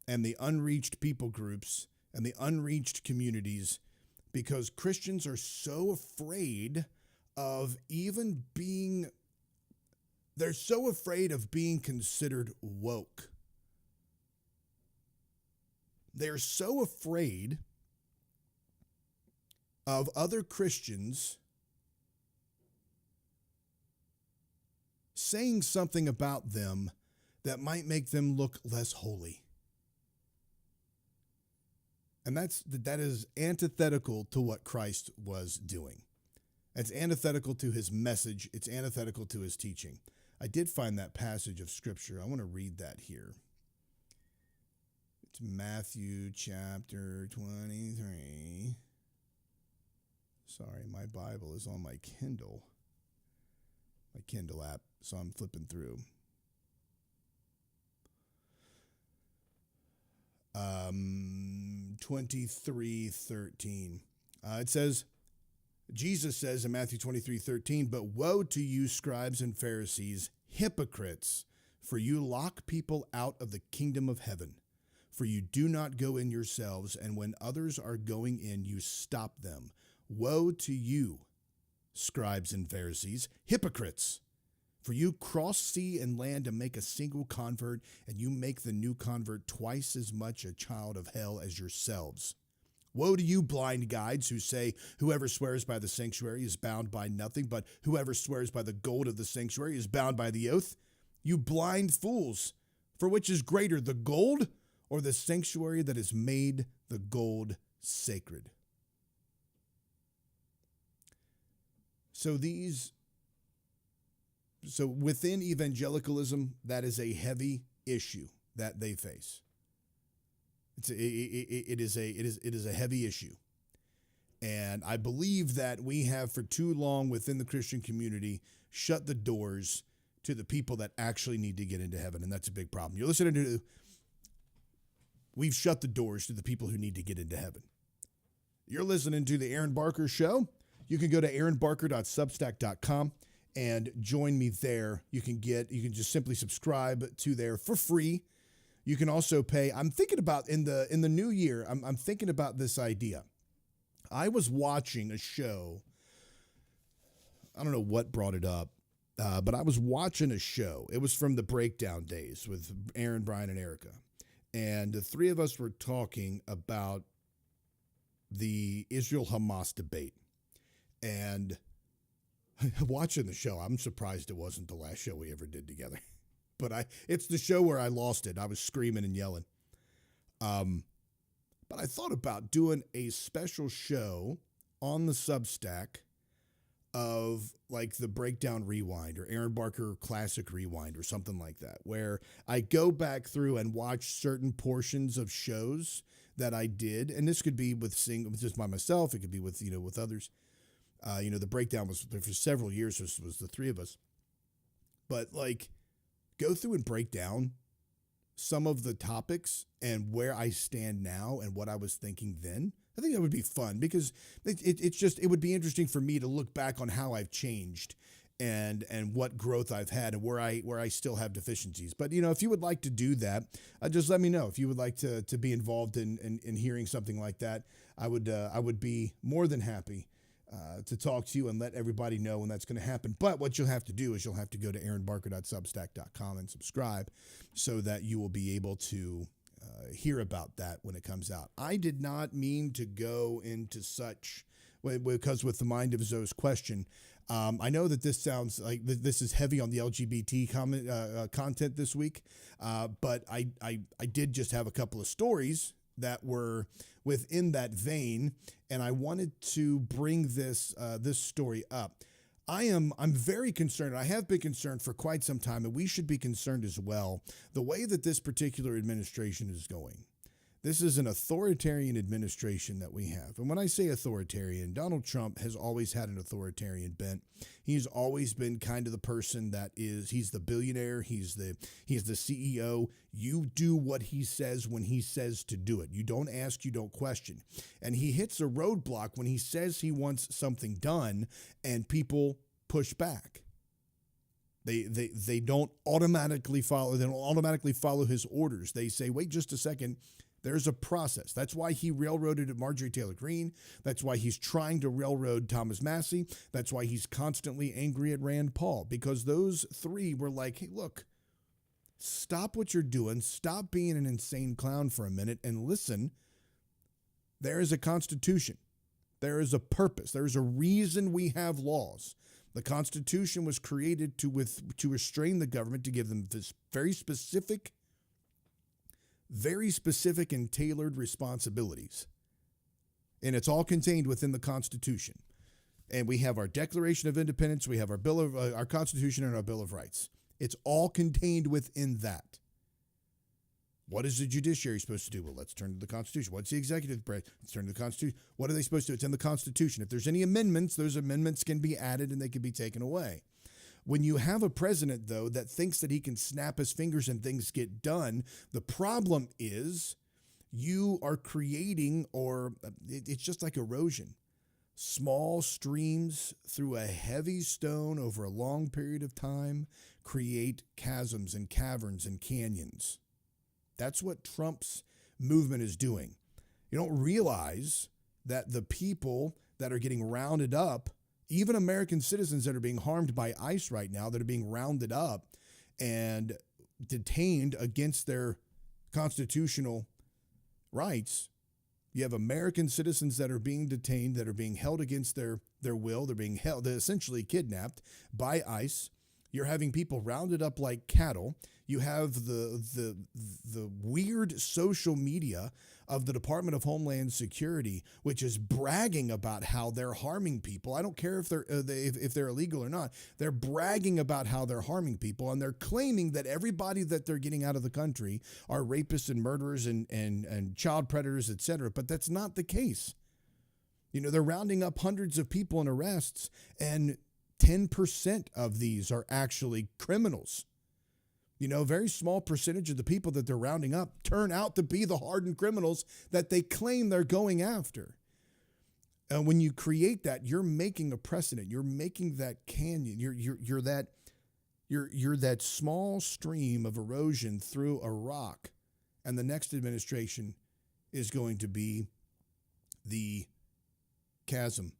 and the unreached people groups and the unreached communities because Christians are so afraid of they're so afraid of being considered woke. They're so afraid of other Christians saying something about them that might make them look less holy. And that is antithetical to what Christ was doing. It's antithetical to his message. It's antithetical to his teaching. I did find that passage of Scripture. I want to read that here. It's Matthew chapter 23. Sorry, my Bible is on my Kindle app, so I'm flipping through. 23:13. It says, Jesus says in Matthew 23:13, "But woe to you, scribes and Pharisees, hypocrites, for you lock people out of the kingdom of heaven. For you do not go in yourselves, and when others are going in, you stop them. Woe to you, scribes and Pharisees, hypocrites! For you cross sea and land to make a single convert, and you make the new convert twice as much a child of hell as yourselves. Woe to you, blind guides, who say, whoever swears by the sanctuary is bound by nothing, but whoever swears by the gold of the sanctuary is bound by the oath. You blind fools, for which is greater, the gold or the sanctuary that has made the gold sacred?" So these So within evangelicalism, that is a heavy issue that they face. It is a heavy issue. And I believe that we have for too long within the Christian community shut the doors to the people that actually need to get into heaven. And that's a big problem. You're listening to, we've shut the doors to the people who need to get into heaven. You're listening to the Aaron Barker Show. You can go to aaronbarker.substack.com and join me there. You can just simply subscribe to there for free. You can also pay. I'm thinking about in the new year, I'm thinking about this idea. I was watching a show. I don't know what brought it up, but I was watching a show. It was from the Breakdown days with Aaron, Brian, and Erica. And the three of us were talking about the Israel-Hamas debate. And watching the show, I'm surprised it wasn't the last show we ever did together. But it's the show where I lost it. I was screaming and yelling. But I thought about doing a special show on the Substack of like the Breakdown Rewind or Aaron Barker Classic Rewind or something like that, where I go back through and watch certain portions of shows that I did. And this could be with just by myself. It could be with, with others. The Breakdown was for several years was the three of us. But like go through and break down some of the topics and where I stand now and what I was thinking then. I think that would be fun because it would be interesting for me to look back on how I've changed and what growth I've had and where I still have deficiencies. But, if you would like to do that, just let me know. If you would like to be involved in hearing something like that, I would be more than happy to talk to you and let everybody know when that's going to happen. But what you'll have to do is you'll have to go to aaronbarker.substack.com and subscribe so that you will be able to hear about that when it comes out. I did not mean to go into such, because with the mind of Zoe's question, I know that this sounds like this is heavy on the LGBT content this week, but I did just have a couple of stories that were within that vein, and I wanted to bring this story up. I'm very concerned. I have been concerned for quite some time, and we should be concerned as well. The way that this particular administration is going. This is an authoritarian administration that we have. And when I say authoritarian, Donald Trump has always had an authoritarian bent. He's always been kind of the person he's the billionaire. He's the CEO. You do what he says when he says to do it. You don't ask, you don't question. And he hits a roadblock when he says he wants something done and people push back. They don't automatically follow. They don't automatically follow his orders. They say, wait just a second. There's a process. That's why he railroaded Marjorie Taylor Greene. That's why he's trying to railroad Thomas Massie. That's why he's constantly angry at Rand Paul, because those three were like, hey, look, stop what you're doing. Stop being an insane clown for a minute and listen. There is a constitution. There is a purpose. There is a reason we have laws. The Constitution was created to restrain the government, to give them this very specific and tailored responsibilities. And it's all contained within the Constitution. And we have our Declaration of Independence, we have our our Constitution and our Bill of Rights. It's all contained within that. What is the judiciary supposed to do? Well, let's turn to the Constitution. What's the executive branch? Let's turn to the Constitution. What are they supposed to do? It's in the Constitution. If there's any amendments, those amendments can be added and they can be taken away. When you have a president, though, that thinks that he can snap his fingers and things get done, the problem is you are creating, or it's just like erosion. Small streams through a heavy stone over a long period of time create chasms and caverns and canyons. That's what Trump's movement is doing. You don't realize that the people that are getting rounded up, even American citizens that are being harmed by ICE right now, that are being rounded up and detained against their constitutional rights. You have American citizens that are being detained, that are being held against their will. They're being held, they're essentially kidnapped by ICE. You're having people rounded up like cattle. You have the weird social media of the Department of Homeland Security, which is bragging about how they're harming people. I don't care if they're illegal or not. They're bragging about how they're harming people, and they're claiming that everybody that they're getting out of the country are rapists and murderers and child predators, etc. But that's not the case. You know, they're rounding up hundreds of people in arrests, and 10% of these are actually criminals. You know, a very small percentage of the people that they're rounding up turn out to be the hardened criminals that they claim they're going after. And when you create that, you're making a precedent. You're making that canyon. You're that small stream of erosion through a rock. And the next administration is going to be the chasm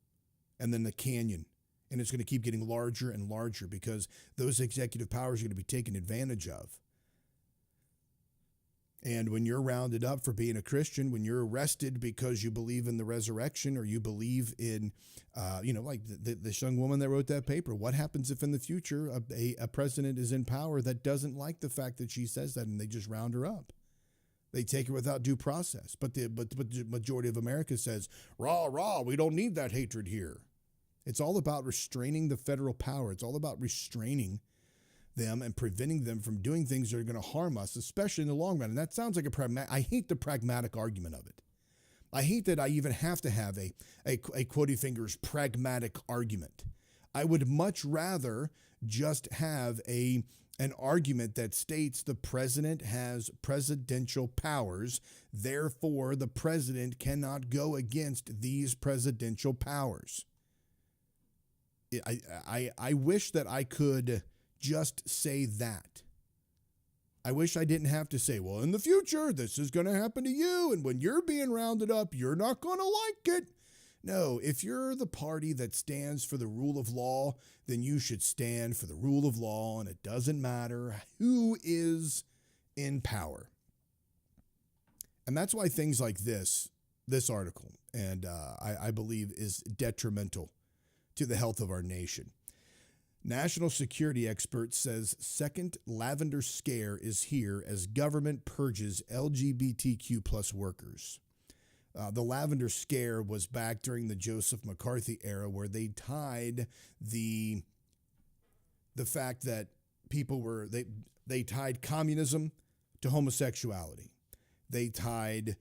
and then the canyon. And it's going to keep getting larger and larger because those executive powers are going to be taken advantage of. And when you're rounded up for being a Christian, when you're arrested because you believe in the resurrection or you believe in, like this young woman that wrote that paper, what happens if in the future a president is in power that doesn't like the fact that she says that and they just round her up? They take her without due process. But the majority of America says, rah, we don't need that hatred here. It's all about restraining the federal power. It's all about restraining them and preventing them from doing things that are going to harm us, especially in the long run. And that sounds like I hate the pragmatic argument of it. I hate that I even have to have a quotey fingers pragmatic argument. I would much rather just have an argument that states the president has presidential powers, therefore the president cannot go against these presidential powers. I wish that I could just say that. I wish I didn't have to say, well, in the future, this is going to happen to you, and when you're being rounded up, you're not going to like it. No, if you're the party that stands for the rule of law, then you should stand for the rule of law, and it doesn't matter who is in power. And that's why things like this article, and I believe is detrimental to the health of our nation. National security expert says second lavender scare is here as government purges LGBTQ plus workers. The lavender scare was back during the Joseph McCarthy era, where they tied the fact that people were they tied communism to homosexuality. They tied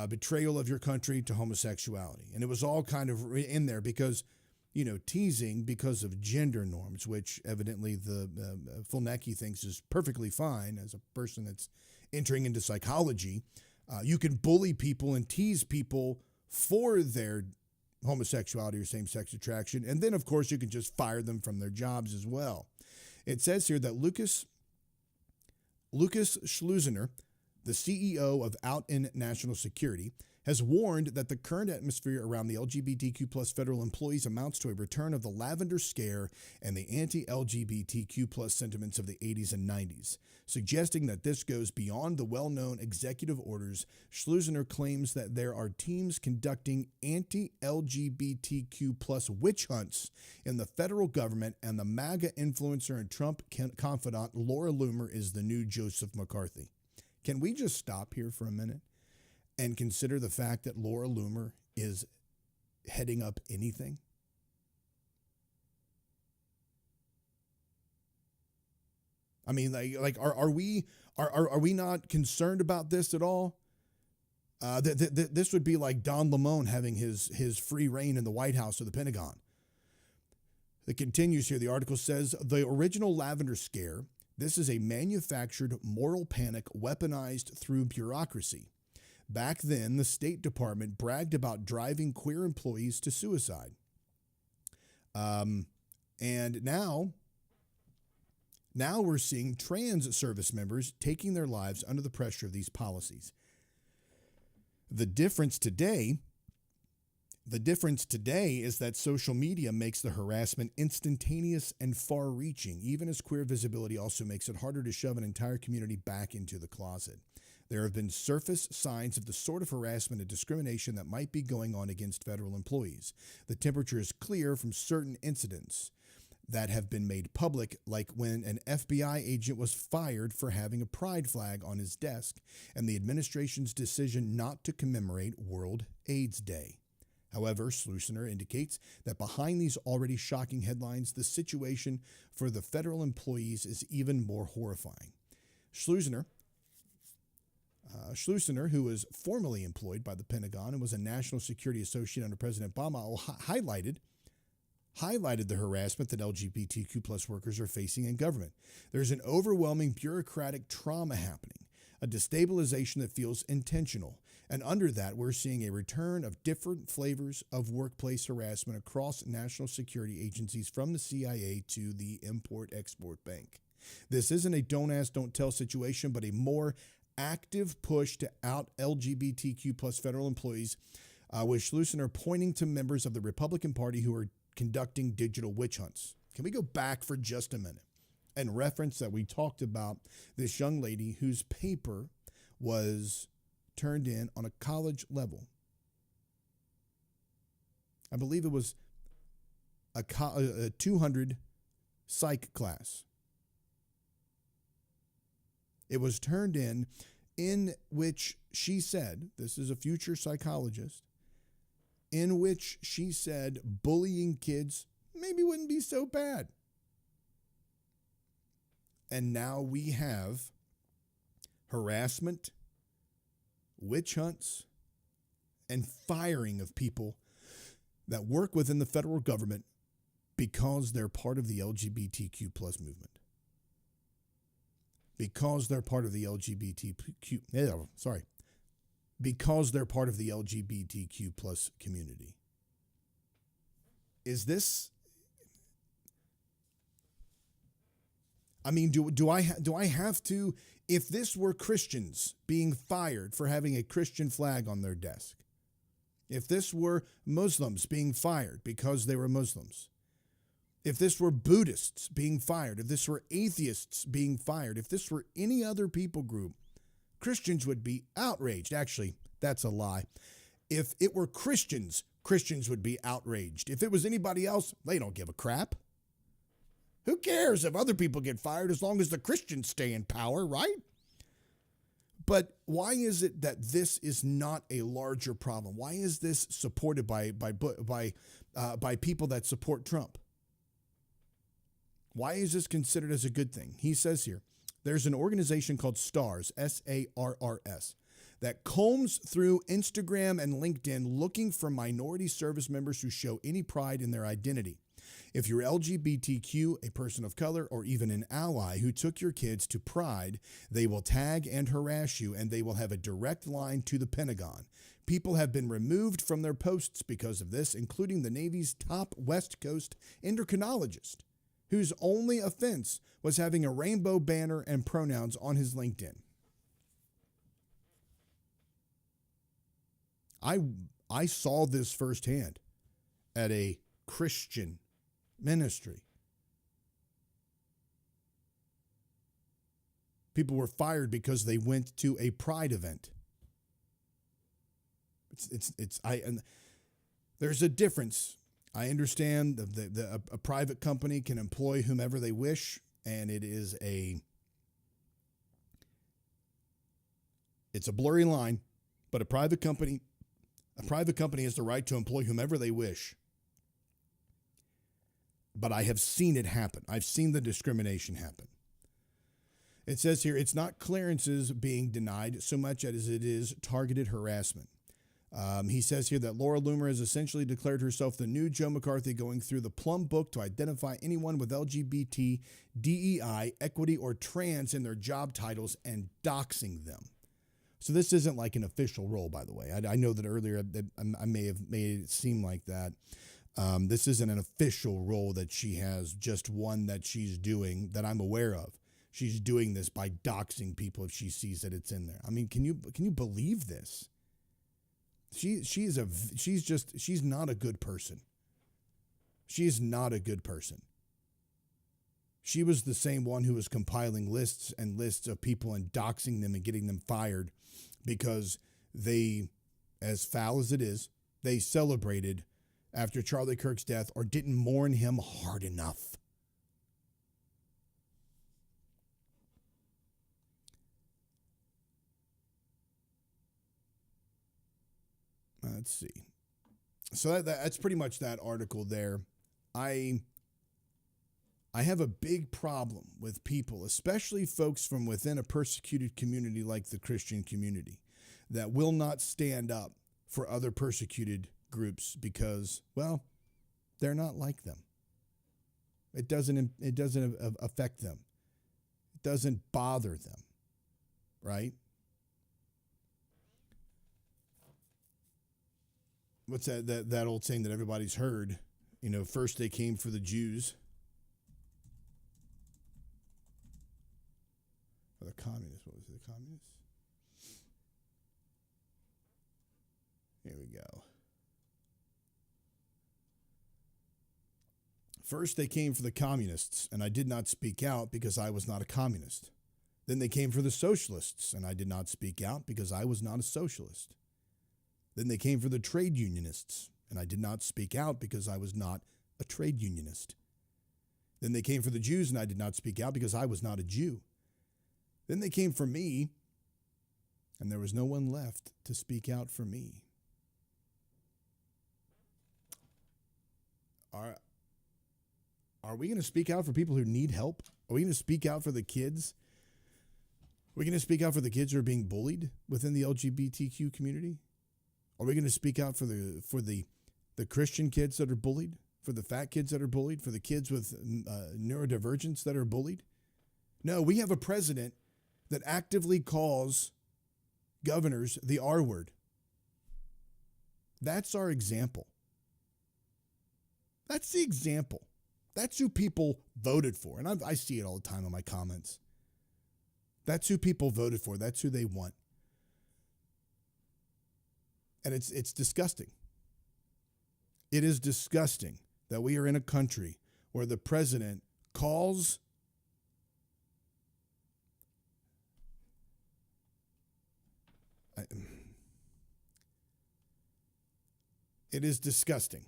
betrayal of your country to homosexuality, and it was all kind of in there because, you know, teasing because of gender norms, which evidently the Fulnecki thinks is perfectly fine as a person that's entering into psychology. You can bully people and tease people for their homosexuality or same-sex attraction, and then, of course, you can just fire them from their jobs as well. It says here that Lucas Schlusener, the CEO of Out in National Security, has warned that the current atmosphere around the LGBTQ plus federal employees amounts to a return of the lavender scare and the anti-LGBTQ plus sentiments of the 80s and 90s. Suggesting that this goes beyond the well-known executive orders, Schlusener claims that there are teams conducting anti-LGBTQ plus witch hunts in the federal government, and the MAGA influencer and Trump confidant Laura Loomer is the new Joseph McCarthy. Can we just stop here for a minute and consider the fact that Laura Loomer is heading up anything? I mean, are we not concerned about this at all? This would be like Don Lemon having his free reign in the White House or the Pentagon. It continues here. The article says the original lavender scare. This is a manufactured moral panic weaponized through bureaucracy. Back then, the State Department bragged about driving queer employees to suicide. And now we're seeing trans service members taking their lives under the pressure of these policies. The difference today is that social media makes the harassment instantaneous and far-reaching, even as queer visibility also makes it harder to shove an entire community back into the closet. There have been surface signs of the sort of harassment and discrimination that might be going on against federal employees. The temperature is clear from certain incidents. that have been made public, like when an FBI agent was fired for having a pride flag on his desk, and the administration's decision not to commemorate World AIDS Day. However, Schleusner indicates that behind these already shocking headlines, the situation for the federal employees is even more horrifying. Schleusner, who was formerly employed by the Pentagon and was a national security associate under President Obama, highlighted the harassment that LGBTQ plus workers are facing in government. There's an overwhelming bureaucratic trauma happening, a destabilization that feels intentional. And under that, we're seeing a return of different flavors of workplace harassment across national security agencies, from the CIA to the Import-Export Bank. This isn't a don't ask, don't tell situation, but a more active push to out LGBTQ plus federal employees, with Schleusner pointing to members of the Republican Party who are conducting digital witch hunts. Can we go back for just a minute and reference that we talked about this young lady whose paper was turned in on a college level? I believe it was a 200 psych class. It was turned in which she said, this is a future psychologist, in which she said bullying kids maybe wouldn't be so bad. And now we have harassment, witch hunts, and firing of people that work within the federal government because they're part of the LGBTQ plus movement. Because they're part of the because they're part of the LGBTQ plus community. Is this, I mean, do I have to, if this were Christians being fired for having a Christian flag on their desk, if this were Muslims being fired because they were Muslims, if this were Buddhists being fired, if this were atheists being fired, if this were any other people group, Christians would be outraged. Actually, that's a lie. If it were Christians, Christians would be outraged. If it was anybody else, they don't give a crap. Who cares if other people get fired as long as the Christians stay in power, right? But why is it that this is not a larger problem? Why is this supported by people that support Trump? Why is this considered as a good thing? He says here, there's an organization called STARS, SARRS, that combs through Instagram and LinkedIn looking for minority service members who show any pride in their identity. If you're LGBTQ, a person of color, or even an ally who took your kids to Pride, they will tag and harass you, and they will have a direct line to the Pentagon. People have been removed from their posts because of this, including the Navy's top West Coast endocrinologist, whose only offense was having a rainbow banner and pronouns on his LinkedIn. I saw this firsthand at a Christian ministry. People were fired because they went to a Pride event. There's a difference. I understand that a private company can employ whomever they wish, and it's a blurry line, but a private company has the right to employ whomever they wish. But I have seen it happen. I've seen the discrimination happen. It says here, it's not clearances being denied so much as it is targeted harassment. He says here that Laura Loomer has essentially declared herself the new Joe McCarthy, going through the Plum Book to identify anyone with LGBT, DEI, equity, or trans in their job titles and doxing them. So this isn't like an official role, by the way. I know that earlier I may have made it seem like that. This isn't an official role that she has, just one that she's doing that I'm aware of. She's doing this by doxing people if she sees that it's in there. I mean, can you believe this? She's not a good person. She is not a good person. She was the same one who was compiling lists and lists of people and doxing them and getting them fired because they, as foul as it is, they celebrated after Charlie Kirk's death or didn't mourn him hard enough. Let's see. So that's pretty much that article there. I have a big problem with people, especially folks from within a persecuted community like the Christian community, that will not stand up for other persecuted groups because, well, they're not like them. It doesn't affect them. It doesn't bother them, right? What's that old saying that everybody's heard? You know, first they came for the Jews. Or the communists. What was it? The communists? Here we go. First they came for the communists, and I did not speak out because I was not a communist. Then they came for the socialists, and I did not speak out because I was not a socialist. Then they came for the trade unionists, and I did not speak out because I was not a trade unionist. Then they came for the Jews, and I did not speak out because I was not a Jew. Then they came for me, and there was no one left to speak out for me. Are we going to speak out for people who need help? Are we going to speak out for the kids? Are we going to speak out for the kids who are being bullied within the LGBTQ community? Are we going to speak out for the Christian kids that are bullied, for the fat kids that are bullied, for the kids with neurodivergence that are bullied? No, we have a president that actively calls governors the R word. That's our example. That's the example. That's who people voted for. And I see it all the time in my comments. That's who people voted for. That's who they want. And it's disgusting. It is disgusting that we are in a country where the president calls it is disgusting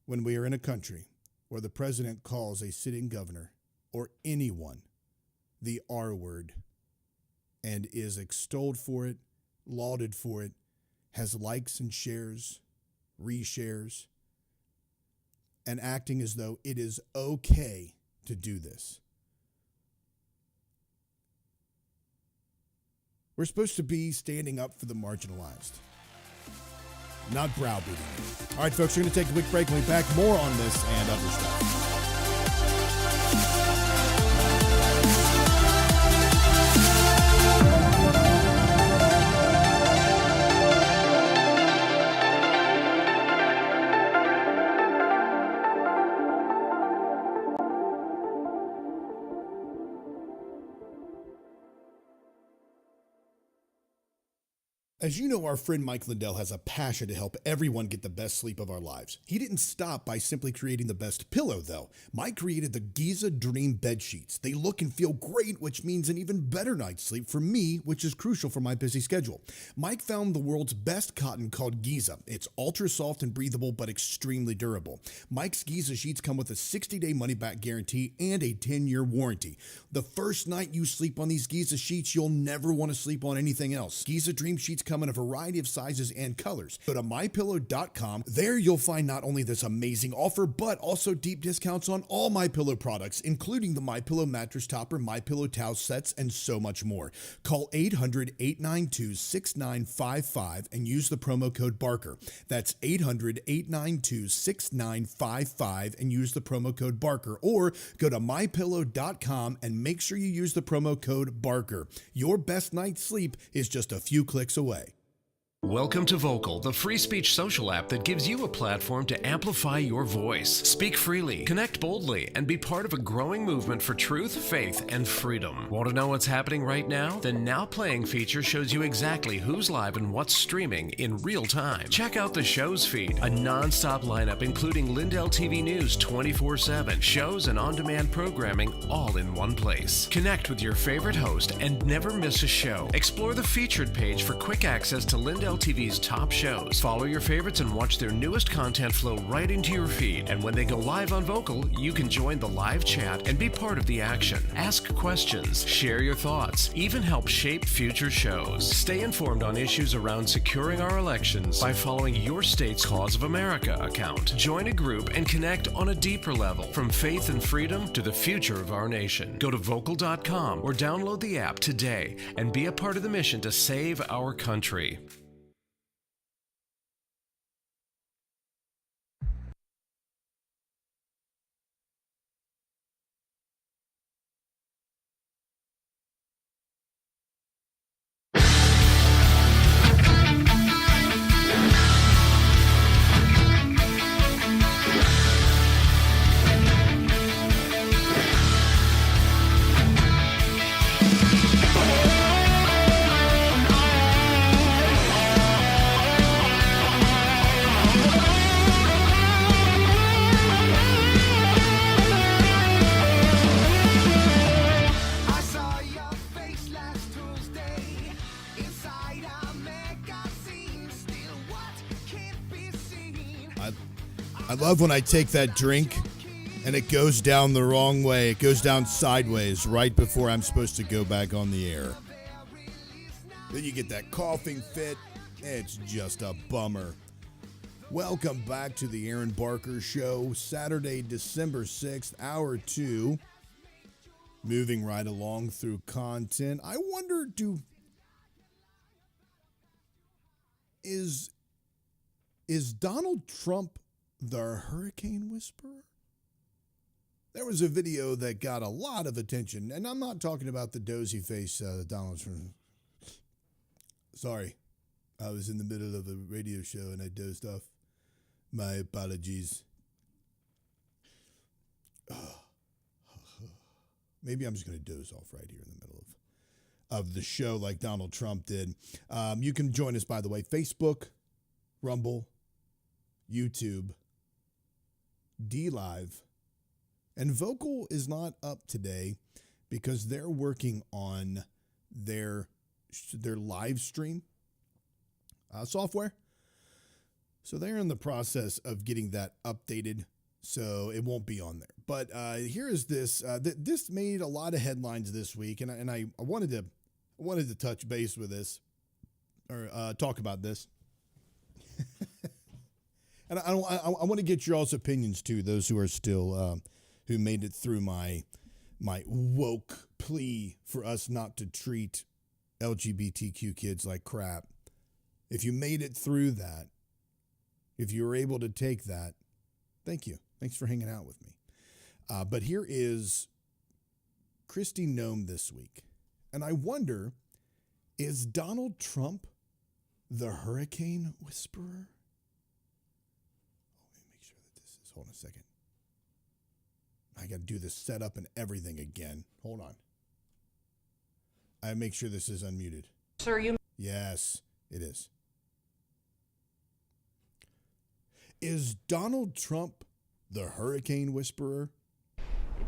when we are in a country where the president calls a sitting governor or anyone the R word and is extolled for it, lauded for it, has likes and shares, reshares, and acting as though it is okay to do this. We're supposed to be standing up for the marginalized, not browbeating them. All right, folks, we're going to take a quick break. We'll be back more on this and other stuff. As you know, our friend Mike Lindell has a passion to help everyone get the best sleep of our lives. He didn't stop by simply creating the best pillow, though. Mike created the Giza Dream Bed Sheets. They look and feel great, which means an even better night's sleep for me, which is crucial for my busy schedule. Mike found the world's best cotton called Giza. It's ultra soft and breathable, but extremely durable. Mike's Giza Sheets come with a 60-day money-back guarantee and a 10-year warranty. The first night you sleep on these Giza Sheets, you'll never want to sleep on anything else. Giza Dream Sheets come in a variety of sizes and colors. Go to mypillow.com. There you'll find not only this amazing offer, but also deep discounts on all MyPillow products, including the MyPillow mattress topper, MyPillow towel sets, and so much more. Call 800-892-6955 and use the promo code Barker. That's 800-892-6955 and use the promo code Barker. Or go to mypillow.com and make sure you use the promo code Barker. Your best night's sleep is just a few clicks away.
Welcome to Vocal, the free speech social app that gives you a platform to amplify your voice. Speak freely, connect boldly, and be part of a growing movement for truth, faith, and freedom. Want to know what's happening right now? The Now Playing feature shows you exactly who's live and what's streaming in real time. Check out the show's feed, a non-stop lineup including Lindell TV News 24/7, shows and on-demand programming all in one place. Connect with your favorite host and never miss a show. Explore the featured page for quick access to Lindell Lifestyle TV's top shows. Follow your favorites and watch their newest content flow right into your feed. And when they go live on Vocal, you can join the live chat and be part of the action. Ask questions, share your thoughts, even help shape future shows. Stay informed on issues around securing our elections by following your state's Cause of America account. Join a group and connect on a deeper level, from faith and freedom to the future of our nation. Go to vocal.com or download the app today and be a part of the mission to save our country.
I saw your face last Tuesday inside a magazine. Still, what can't be seen?
I love when I take that drink and it goes down the wrong way. It goes down sideways right before I'm supposed to go back on the air. Then you get that coughing fit. It's just a bummer. Welcome back to the Aaron Barker Show, Saturday, December 6th, hour 2. Moving right along through content. I wonder, is Donald Trump the hurricane whisperer? There was a video that got a lot of attention, and I'm not talking about the dozy face Donald Trump. Sorry, I was in the middle of a radio show and I dozed off. My apologies. Maybe I'm just going to doze off right here in the middle of the show like Donald Trump did. You can join us, by the way, Facebook, Rumble, YouTube, D-Live, and Vocal is not up today because they're working on their live stream software. So they're in the process of getting that updated, so it won't be on there. But here is this. This made a lot of headlines this week, and I wanted to touch base with this or talk about this. And I want to get your all's opinions too. Those who are still who made it through my woke plea for us not to treat LGBTQ kids like crap. If you made it through that, if you were able to take that, thank you. Thanks for hanging out with me. But here is Kristi Noem this week. And I wonder, is Donald Trump the hurricane whisperer? Let me make sure that this is, hold on a second. I got to do this setup and everything again. Hold on. I make sure this is unmuted.
Sir, you...
Yes, it is. Is Donald Trump the hurricane whisperer?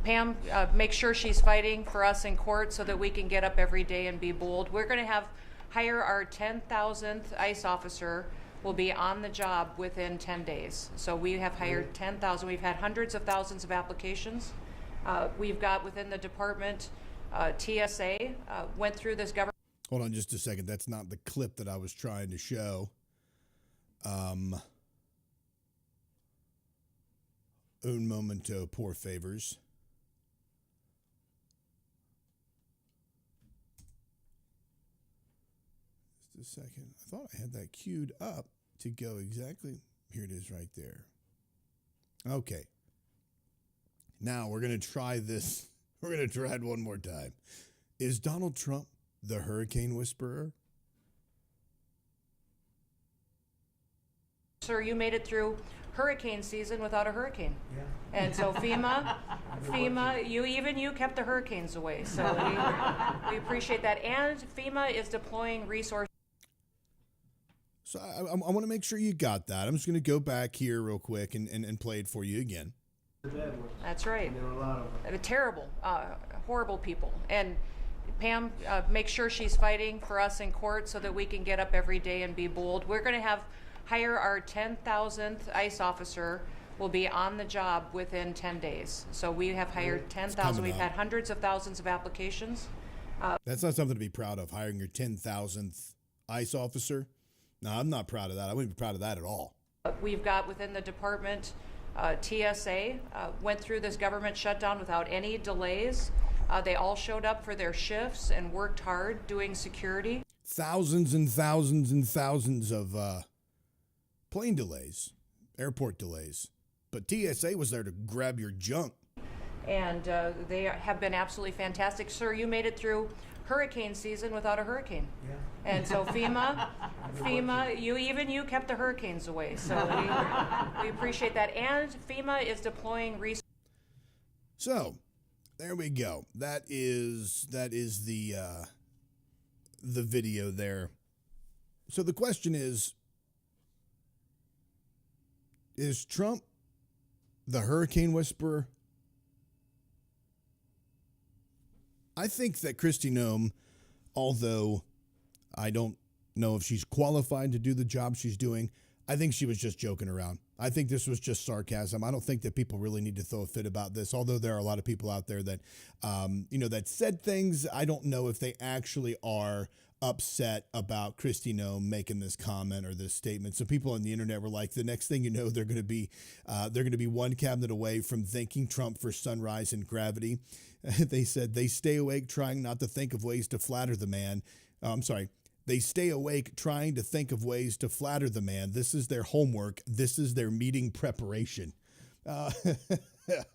Pam, make sure she's fighting for us in court so that we can get up every day and be bold. We're going to hire our 10,000th ICE officer. Will be on the job within 10 days. So we have hired 10,000. We've had hundreds of thousands of applications. We've got within the department, TSA went through this government.
Hold on just a second. That's not the clip that I was trying to show. Un momento, por favors. Just a second. I thought I had that queued up to go exactly. Here it is right there. Okay. Now we're going to try this. We're going to try it one more time. Is Donald Trump the hurricane whisperer?
Sir, you made it through hurricane season without a hurricane. Yeah. And so FEMA, you kept the hurricanes away. So we appreciate that. And FEMA is deploying resources.
So I want to make sure you got that. I'm just going to go back here real quick and play it for you again.
That's right.
There were a lot of them.
Terrible, horrible people. And Pam, make sure she's fighting for us in court so that we can get up every day and be bold. We're going to hire our 10,000th ICE officer. Will be on the job within 10 days. So we have hired 10,000. We've had hundreds of thousands of applications.
That's not something to be proud of, hiring your 10,000th ICE officer. No, I'm not proud of that. I wouldn't be proud of that at all.
We've got within the department, TSA went through this government shutdown without any delays. They all showed up for their shifts and worked hard doing security.
Thousands and thousands and thousands of plane delays, airport delays. But TSA was there to grab your junk.
And they have been absolutely fantastic. Sir, you made it through hurricane season without a hurricane. Yeah. And so FEMA, you kept the hurricanes away. So we appreciate that. And FEMA is deploying resources.
So there we go. That is the video there. So the question is Trump the hurricane whisperer? I think that Kristi Noem, although I don't know if she's qualified to do the job she's doing, I think she was just joking around. I think this was just sarcasm. I don't think that people really need to throw a fit about this, although there are a lot of people out there that, that said things. I don't know if they actually are upset about Kristi Noem making this comment or this statement. So people on the internet were like, the next thing you know, they're going to be one cabinet away from thanking Trump for sunrise and gravity. They said they stay awake trying not to think of ways to flatter the man. They stay awake trying to think of ways to flatter the man. This is their homework. This is their meeting preparation.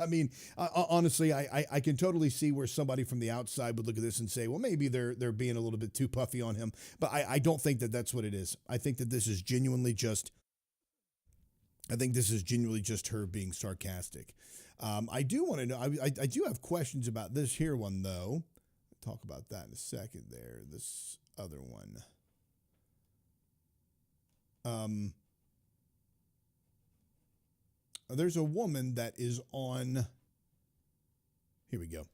I mean, honestly, I can totally see where somebody from the outside would look at this and say, well, maybe they're being a little bit too puffy on him. But I don't think that that's what it is. I think that this is genuinely just her being sarcastic. I do want to know, I do have questions about this here one, though. I'll talk about that in a second there. This other one. There's a woman that is on, here we go.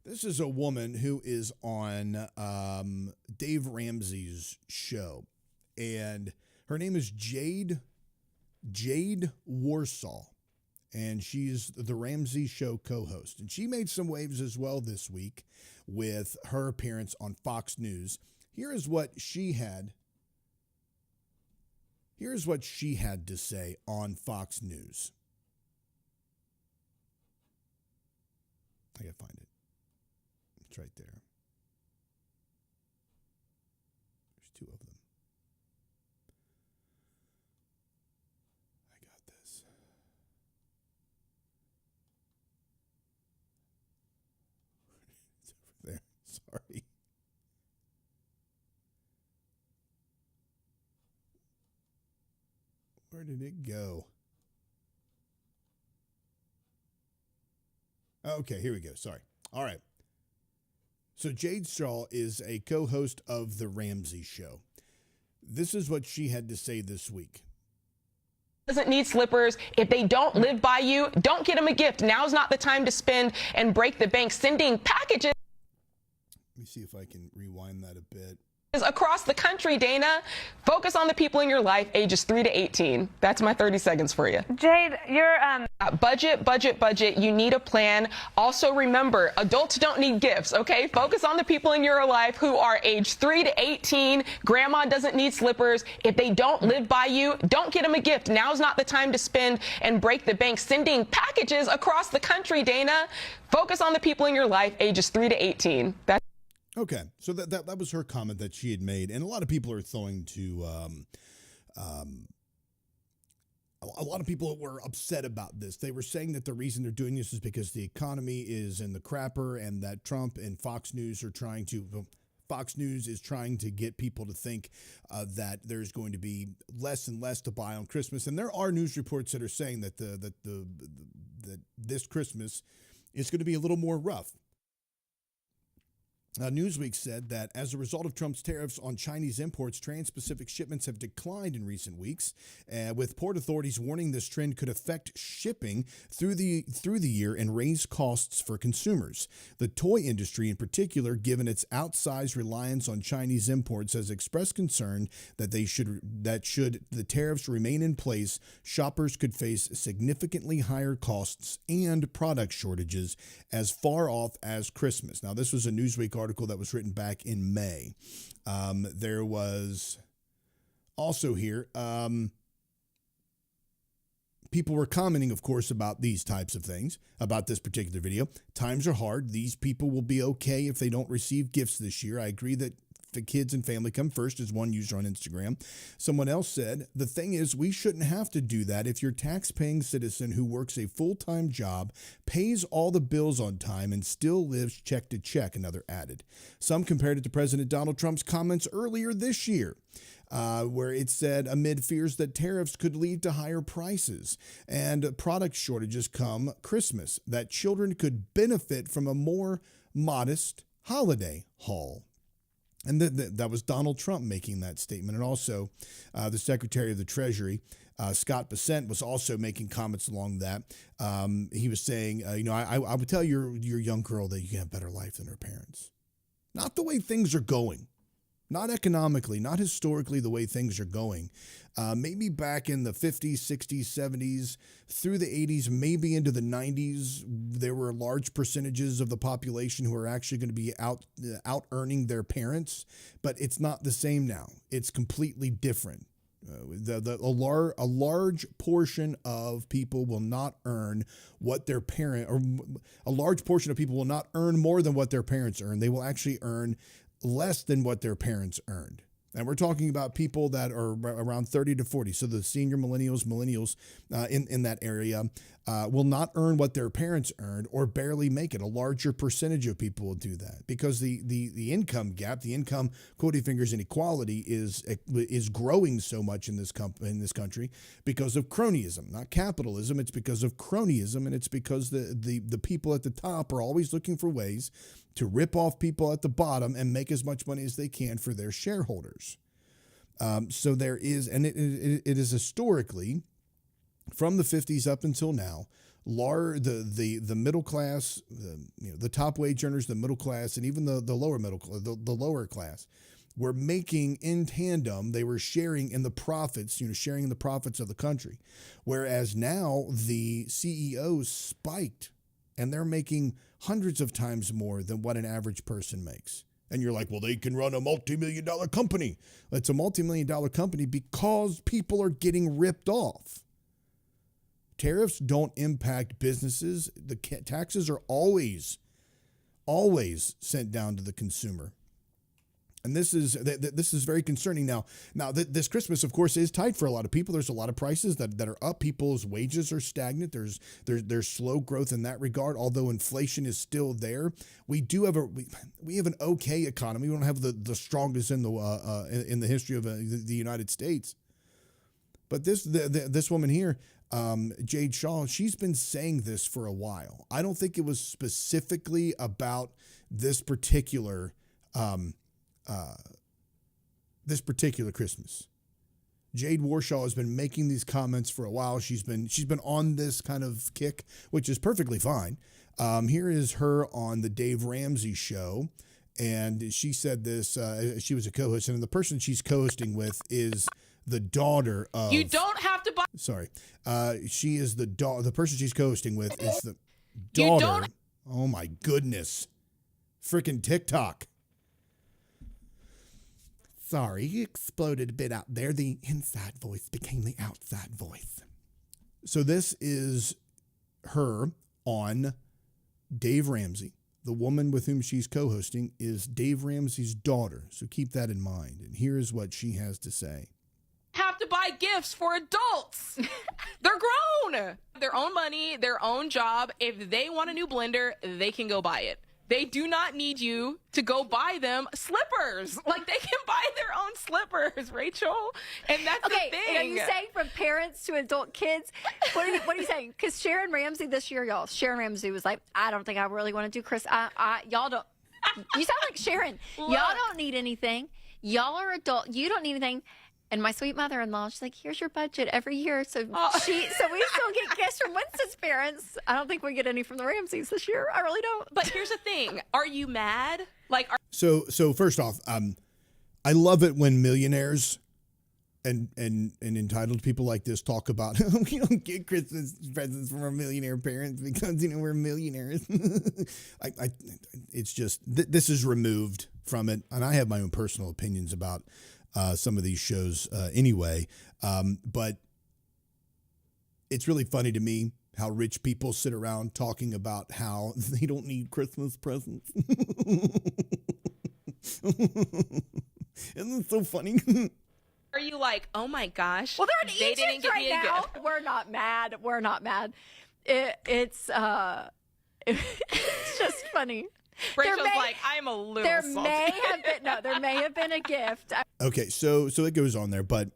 This is a woman who is on Dave Ramsey's show, and her name is Jade Warsaw, and she's the Ramsey Show co-host, and she made some waves as well this week with her appearance on Fox News. Here is what she had to say on Fox News. I gotta find it. It's right there. There's two of them. I got this. It's over there. Sorry. Where did it go? Okay, here we go. Sorry. All right. So Jade Straw is a co-host of The Ramsey Show. This is what she had to say this week.
Doesn't need slippers. If they don't live by you, don't get them a gift. Now's not the time to spend and break the bank sending packages.
Let me see if I can rewind that a bit.
Across the country, Dana. Focus on the people in your life, ages 3 to 18. That's my 30 seconds for you.
Jade, you're
budget. You need a plan. Also remember, adults don't need gifts, okay? Focus on the people in your life who are age 3 to 18. Grandma doesn't need slippers. If they don't live by you, don't get them a gift. Now's not the time to spend and break the bank sending packages across the country, Dana. Focus on the people in your life, ages 3 to 18.
Okay, so that was her comment that she had made, and a lot of people are throwing to, a lot of people were upset about this. They were saying that the reason they're doing this is because the economy is in the crapper, and that Trump and Fox News is trying to get people to think that there's going to be less and less to buy on Christmas, and there are news reports that are saying that that this Christmas is going to be a little more rough. Newsweek said that as a result of Trump's tariffs on Chinese imports, trans-Pacific shipments have declined in recent weeks, with port authorities warning this trend could affect shipping through the year and raise costs for consumers. The toy industry, in particular, given its outsized reliance on Chinese imports, has expressed concern that should the tariffs remain in place, shoppers could face significantly higher costs and product shortages as far off as Christmas. Now, this was a Newsweek article that was written back in May. There was also here, people were commenting, of course, about these types of things, about this particular video. Times are hard. These people will be okay if they don't receive gifts this year. I agree that the kids and family come first, as one user on Instagram. Someone else said, the thing is, we shouldn't have to do that if your tax-paying citizen who works a full-time job, pays all the bills on time, and still lives check to check, another added. Some compared it to President Donald Trump's comments earlier this year, where it said, amid fears that tariffs could lead to higher prices and product shortages come Christmas, that children could benefit from a more modest holiday haul. And that was Donald Trump making that statement. And also the Secretary of the Treasury, Scott Bessent, was also making comments along that. He was saying, I would tell your young girl that you can have a better life than her parents. Not the way things are going. Not economically, not historically the way things are going. Maybe back in the 50s, 60s, 70s, through the 80s, maybe into the 90s, there were large percentages of the population who are actually going to be out earning their parents. But it's not the same now. It's completely different. A large portion of people will not earn what their parent, or a large portion of people will not earn more than what their parents earn. They will actually earn less than what their parents earned. And we're talking about people that are around 30 to 40. So the senior millennials in that area will not earn what their parents earned or barely make it. A larger percentage of people will do that because the income gap, the income quoting fingers inequality is growing so much in this country because of cronyism, not capitalism. It's because of cronyism, and it's because the people at the top are always looking for ways to rip off people at the bottom and make as much money as they can for their shareholders. So there is, and it is historically, from the 50s up until now, the middle class, the top wage earners, the middle class, and even the lower class were making in tandem. They were sharing in the profits, sharing in the profits of the country. Whereas now the CEOs spiked, and they're making hundreds of times more than what an average person makes. And you're like, well, they can run a multi-million-dollar company. It's a multi-million-dollar company because people are getting ripped off. Tariffs don't impact businesses. The taxes are always sent down to the consumer. And this is very concerning. Now this Christmas, of course, is tight for a lot of people. There's a lot of prices that are up. People's wages are stagnant. There's slow growth in that regard. Although inflation is still there, we have an okay economy. We don't have the strongest in the history of the United States. But this woman here, Jade Shaw, she's been saying this for a while. I don't think it was specifically about this particular Christmas. Jade Warshaw has been making these comments for a while. She's been on this kind of kick, which is perfectly fine. Here is her on the Dave Ramsey show, and she said this. She was a co-host, and the person she's co-hosting with is the daughter of.
You don't have to buy.
Sorry, she is the the person she's co-hosting with is the daughter. Oh my goodness, freaking TikTok. Sorry, he exploded a bit out there. The inside voice became the outside voice. So this is her on Dave Ramsey. The woman with whom she's co-hosting is Dave Ramsey's daughter. So keep that in mind. And here is what she has to say.
Have to buy gifts for adults. They're grown. Their own money, their own job. If they want a new blender, they can go buy it. They do not need you to go buy them slippers. Like, they can buy their own slippers, Rachel. And that's the thing.
Are you saying from parents to adult kids? What are you saying? Because Sharon Ramsey this year, y'all, Sharon Ramsey was like, I don't think I really want to do Chris. Y'all don't. You sound like Sharon. Y'all don't need anything. Y'all are adult. You don't need anything. And my sweet mother-in-law, she's like, here's your budget every year. So so we still get gifts from Winston's parents. I don't think we get any from the Ramseys this year. I really don't.
But here's the thing. Are you mad? Like,
So first off, I love it when millionaires and entitled people like this talk about we don't get Christmas presents from our millionaire parents because we're millionaires. It's just this is removed from it, and I have my own personal opinions about some of these shows anyway. But it's really funny to me how rich people sit around talking about how they don't need Christmas presents. Isn't it so funny?
are you like, oh my gosh?
Well, they're in
they
Egypt
didn't get
right
me a
now.
gift.
We're not mad. We're not mad. It's just funny.
Rachel's like, I'm a little
There
salty.
there may have been a gift.
Okay, so it goes on there, but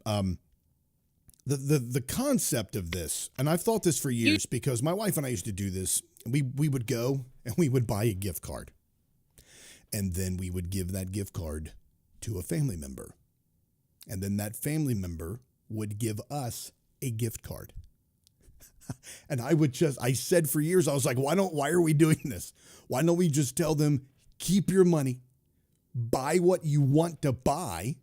the concept of this, and I've thought this for years because my wife and I used to do this. We would go and we would buy a gift card, and then we would give that gift card to a family member, and then that family member would give us a gift card. And I said for years, I was like, why are we doing this? Why don't we just tell them, keep your money, buy what you want to buy,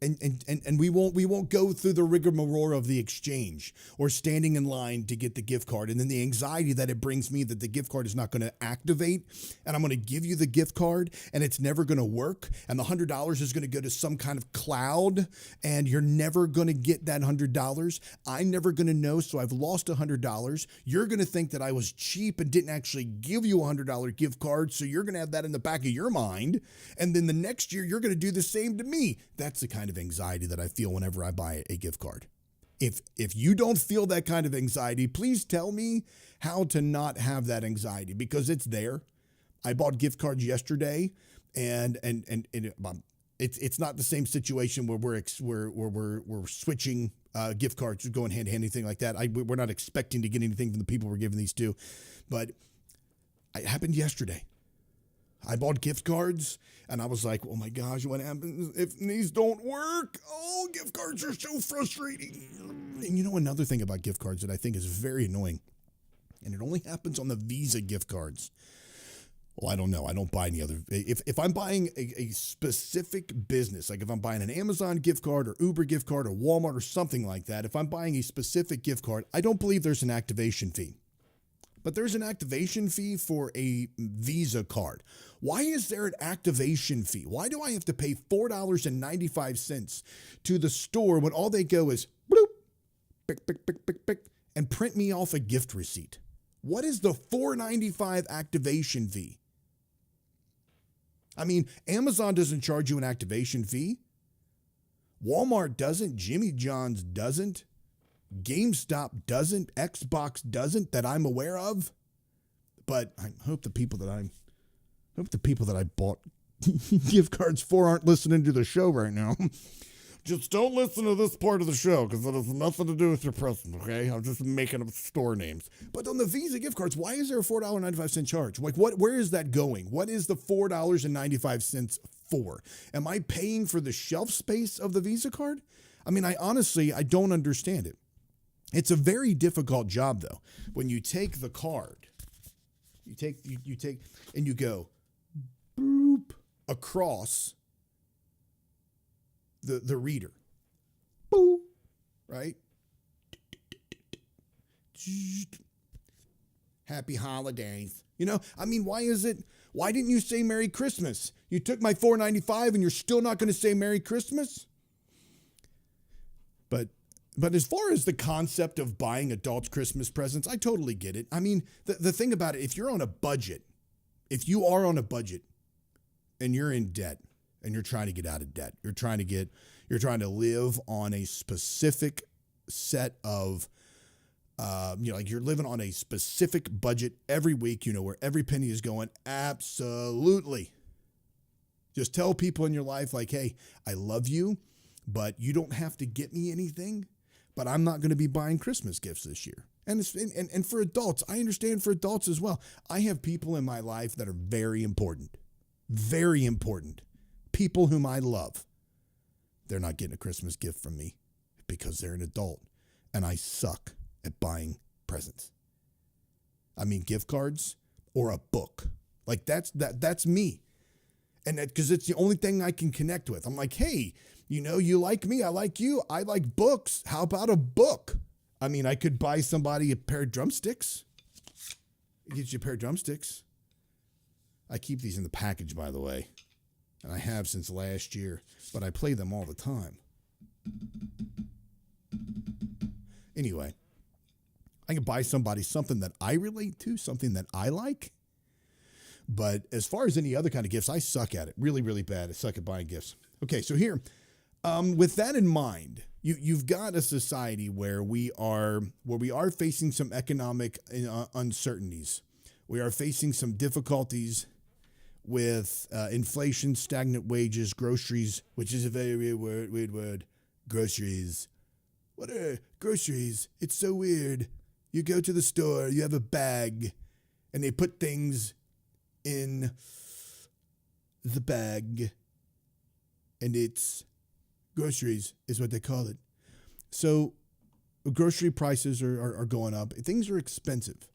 and we won't go through the rigmarole of the exchange or standing in line to get the gift card. And then the anxiety that it brings me that the gift card is not going to activate, and I'm going to give you the gift card and it's never going to work. And the $100 is going to go to some kind of cloud and you're never going to get that $100. I'm never going to know. So I've lost $100. You're going to think that I was cheap and didn't actually give you a $100 gift card. So you're going to have that in the back of your mind. And then the next year you're going to do the same to me. That's the kind of anxiety that I feel whenever I buy a gift card. If you don't feel that kind of anxiety, please tell me how to not have that anxiety, because it's there. I bought gift cards yesterday, and it's not the same situation where we're switching gift cards, going hand in hand, anything like that. We're not expecting to get anything from the people we're giving these to, but it happened yesterday. I bought gift cards, and I was like, oh my gosh, what happens if these don't work? Oh, gift cards are so frustrating. And you know another thing about gift cards that I think is very annoying, and it only happens on the Visa gift cards. Well, I don't know. I don't buy any other. If I'm buying a specific business, like if I'm buying an Amazon gift card or Uber gift card or Walmart or something like that, if I'm buying a specific gift card, I don't believe there's an activation fee. But there's an activation fee for a Visa card. Why is there an activation fee? Why do I have to pay $4.95 to the store when all they go is bloop, pick, pick, pick, pick, pick, and print me off a gift receipt? What is the $4.95 activation fee? I mean, Amazon doesn't charge you an activation fee. Walmart doesn't. Jimmy John's doesn't. GameStop doesn't, Xbox doesn't, that I'm aware of. But I hope the people that I bought gift cards for aren't listening to the show right now. Just don't listen to this part of the show because it has nothing to do with your present, okay? I'm just making up store names. But on the Visa gift cards, why is there a $4.95 charge? Like, where is that going? What is the $4.95 for? Am I paying for the shelf space of the Visa card? I mean, I don't understand it. It's a very difficult job, though. When you take the card, you take and you go boop across the reader, boop, right? Happy holidays. You know, I mean, why didn't you say Merry Christmas? You took my $4.95 and you're still not going to say Merry Christmas? But as far as the concept of buying adults Christmas presents, I totally get it. I mean, the thing about it, if you are on a budget and you're in debt and you're trying to get out of debt, you're trying to live on a specific set of, like you're living on a specific budget every week, you know, where every penny is going, absolutely. Just tell people in your life like, hey, I love you, but you don't have to get me anything. But I'm not going to be buying Christmas gifts this year. And for adults, I understand for adults as well. I have people in my life that are very important. Very important. People whom I love. They're not getting a Christmas gift from me because they're an adult and I suck at buying presents. I mean, gift cards or a book. Like that's me. And because it's the only thing I can connect with. I'm like, hey, you like me, I like you. I like books. How about a book? I mean, I could buy somebody a pair of drumsticks. Get you a pair of drumsticks. I keep these in the package, by the way. And I have since last year, but I play them all the time. Anyway, I can buy somebody something that I relate to, something that I like. But as far as any other kind of gifts, I suck at it. Really, really bad. I suck at buying gifts. Okay, so here, with that in mind, you've got a society where we are facing some economic uncertainties. We are facing some difficulties with inflation, stagnant wages, groceries, which is a very weird word. Groceries. What are groceries? It's so weird. You go to the store, you have a bag, and they put things in the bag, and it's groceries is what they call it. So grocery prices are going up. Things are expensive.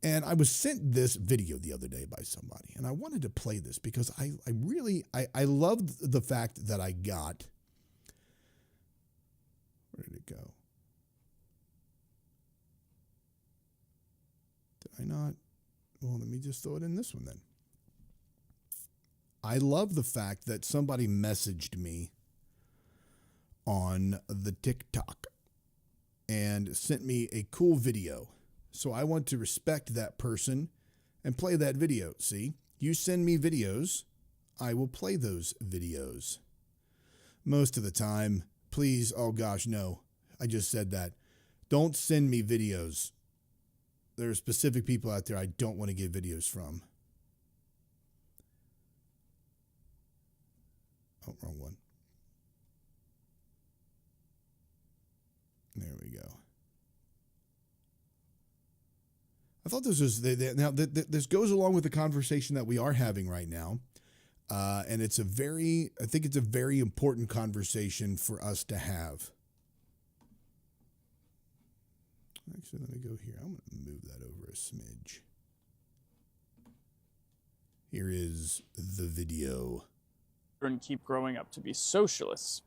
And I was sent this video the other day by somebody, and I wanted to play this because I loved the fact that I got. Where did it go? Did I not? Well, let me just throw it in this one then. I love the fact that somebody messaged me on the TikTok and sent me a cool video. So I want to respect that person and play that video. See, you send me videos, I will play those videos. Most of the time, please, oh gosh, no, I just said that. Don't send me videos. There are specific people out there I don't want to get videos from. Oh, wrong one. There we go. I thought this was now. This goes along with the conversation that we are having right now, and I think it's a very important conversation for us to have. Actually, let me go here. I'm going to move that over a smidge. Here is the video.
Children keep growing up to be socialists.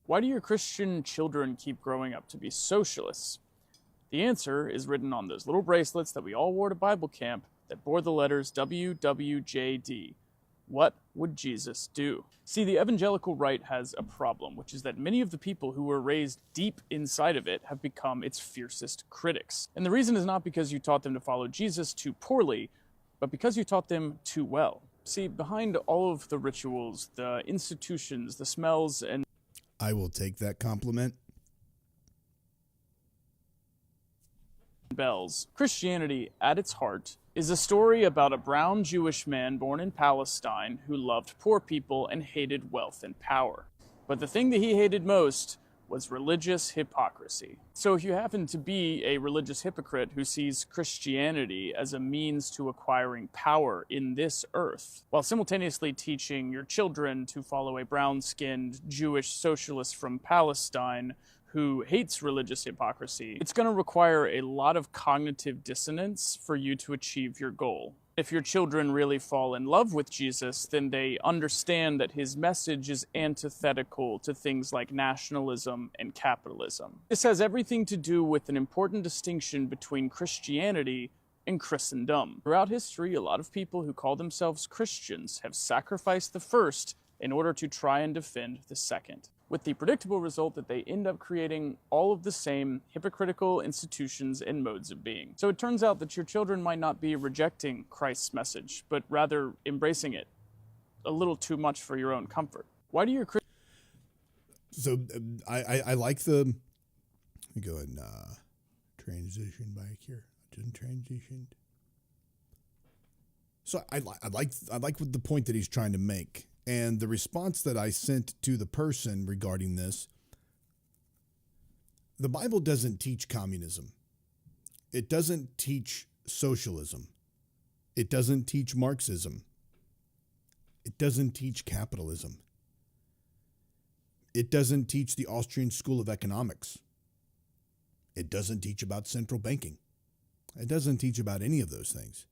Why do your Christian children keep growing up to be socialists? The answer is written on those little bracelets that we all wore to Bible camp that bore the letters WWJD. What would Jesus do? See, the evangelical right has a problem, which is that many of the people who were raised deep inside of it have become its fiercest critics. And the reason is not because you taught them to follow Jesus too poorly, but because you taught them too well. See, behind all of the rituals, the institutions, the smells, and
I will take that compliment.
bells, Christianity, at its heart, is a story about a brown Jewish man born in Palestine who loved poor people and hated wealth and power. But the thing that he hated most was religious hypocrisy. So if you happen to be a religious hypocrite who sees Christianity as a means to acquiring power in this earth, while simultaneously teaching your children to follow a brown-skinned Jewish socialist from Palestine who hates religious hypocrisy, it's going to require a lot of cognitive dissonance for you to achieve your goal. If your children really fall in love with Jesus, then they understand that his message is antithetical to things like nationalism and capitalism. This has everything to do with an important distinction between Christianity and Christendom. Throughout history, a lot of people who call themselves Christians have sacrificed the first in order to try and defend the second, with the predictable result that they end up creating all of the same hypocritical institutions and modes of being. So it turns out that your children might not be rejecting Christ's message, but rather embracing it a little too much for your own comfort. Why do your
So I like the. Let me go ahead and transition back here. I didn't transition. So I like what the point that he's trying to make. And the response that I sent to the person regarding this, the Bible doesn't teach communism. It doesn't teach socialism. It doesn't teach Marxism. It doesn't teach capitalism. It doesn't teach the Austrian School of Economics. It doesn't teach about central banking. It doesn't teach about any of those things.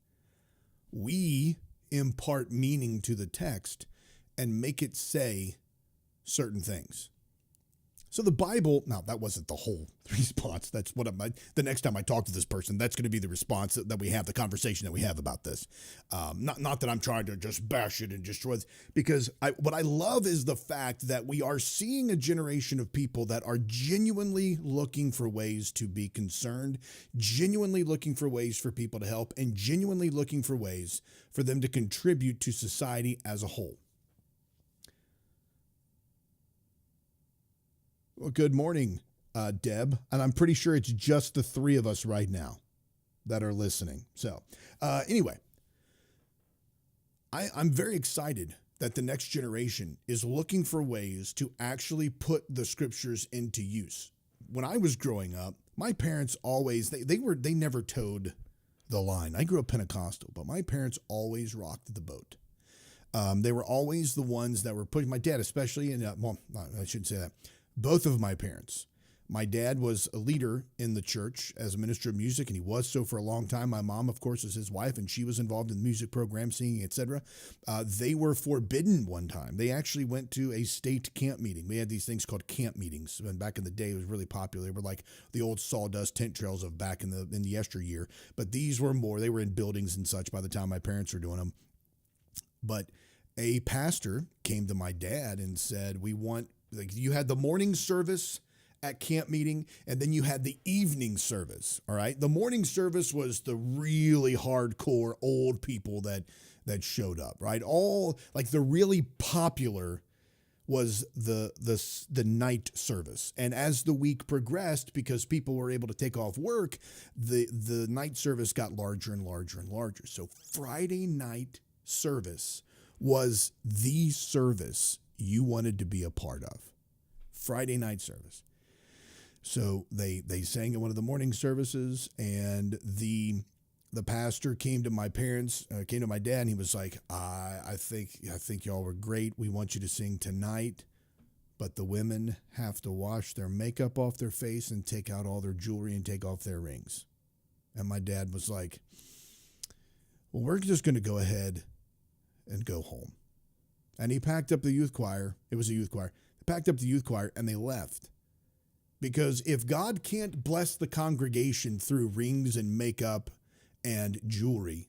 We impart meaning to the text and make it say certain things. So the Bible, now that wasn't the whole response. That's what the next time I talk to this person, that's going to be the response that we have, the conversation that we have about this. Not that I'm trying to just bash it and destroy it, because what I love is the fact that we are seeing a generation of people that are genuinely looking for ways to be concerned, genuinely looking for ways for people to help, and genuinely looking for ways for them to contribute to society as a whole. Well, good morning, Deb. And I'm pretty sure it's just the three of us right now that are listening. So anyway, I'm very excited that the next generation is looking for ways to actually put the scriptures into use. When I was growing up, my parents always, they never towed the line. I grew up Pentecostal, but my parents always rocked the boat. They were always the ones that were pushing, my dad especially, and well, I shouldn't say that. Both of my parents. My dad was a leader in the church as a minister of music, and he was so for a long time. My mom, of course, is his wife, and she was involved in the music program, singing, etc. They were forbidden one time. They actually went to a state camp meeting. We had these things called camp meetings, and back in the day, it was really popular. They were like the old sawdust tent trails of back in the yesteryear. But these were more, they were in buildings and such by the time my parents were doing them. But a pastor came to my dad and said, like, you had the morning service at camp meeting, and then you had the evening service. All right. The morning service was the really hardcore old people that showed up, right? All like the really popular was the night service. And as the week progressed, because people were able to take off work, the night service got larger and larger and larger. So Friday night service was the service you wanted to be a part of. Friday night service. So they sang at one of the morning services, and the pastor came to my parents, came to my dad, and he was like, I think y'all were great. We want you to sing tonight, but the women have to wash their makeup off their face and take out all their jewelry and take off their rings. And my dad was like, well, we're just going to go ahead and go home. And he packed up the youth choir. It was a youth choir. They packed up the youth choir and they left. Because if God can't bless the congregation through rings and makeup and jewelry,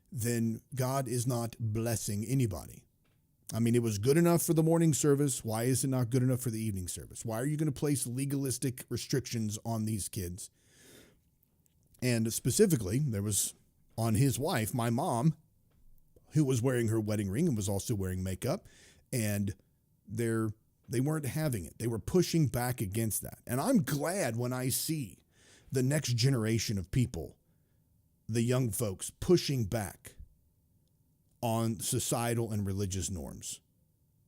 then God is not blessing anybody. I mean, it was good enough for the morning service. Why is it not good enough for the evening service? Why are you going to place legalistic restrictions on these kids? And specifically, there was on his wife, my mom, who was wearing her wedding ring and was also wearing makeup, and they weren't having it. They were pushing back against that. And I'm glad when I see the next generation of people, the young folks, pushing back on societal and religious norms.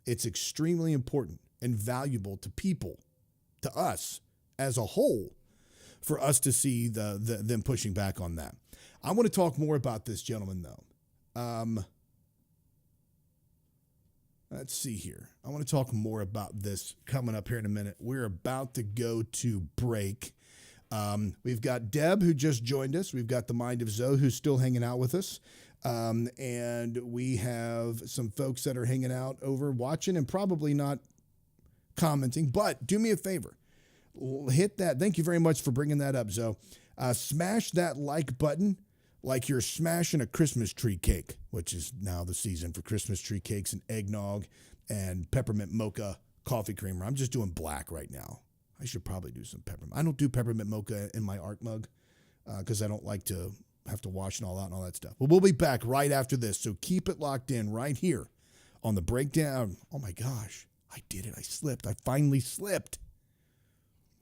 It's extremely important and valuable to people, to us as a whole, for us to see them pushing back on that. I want to talk more about this, gentleman, though. Let's see here. I want to talk more about this coming up here in a minute. We're about to go to break. We've got Deb, who just joined us. We've got the Mind of Zoe, who's still hanging out with us. And we have some folks that are hanging out over watching and probably not commenting. But do me a favor. Hit that. Thank you very much for bringing that up, Zoe. Smash that like button like you're smashing a Christmas tree cake, which is now the season for Christmas tree cakes and eggnog and peppermint mocha coffee creamer. I'm just doing black right now. I should probably do some peppermint. I don't do peppermint mocha in my art mug because I don't like to have to wash and all that and all that stuff. But we'll be back right after this, so keep it locked in right here on the breakdown. Oh my gosh, I did it. I slipped. I finally slipped.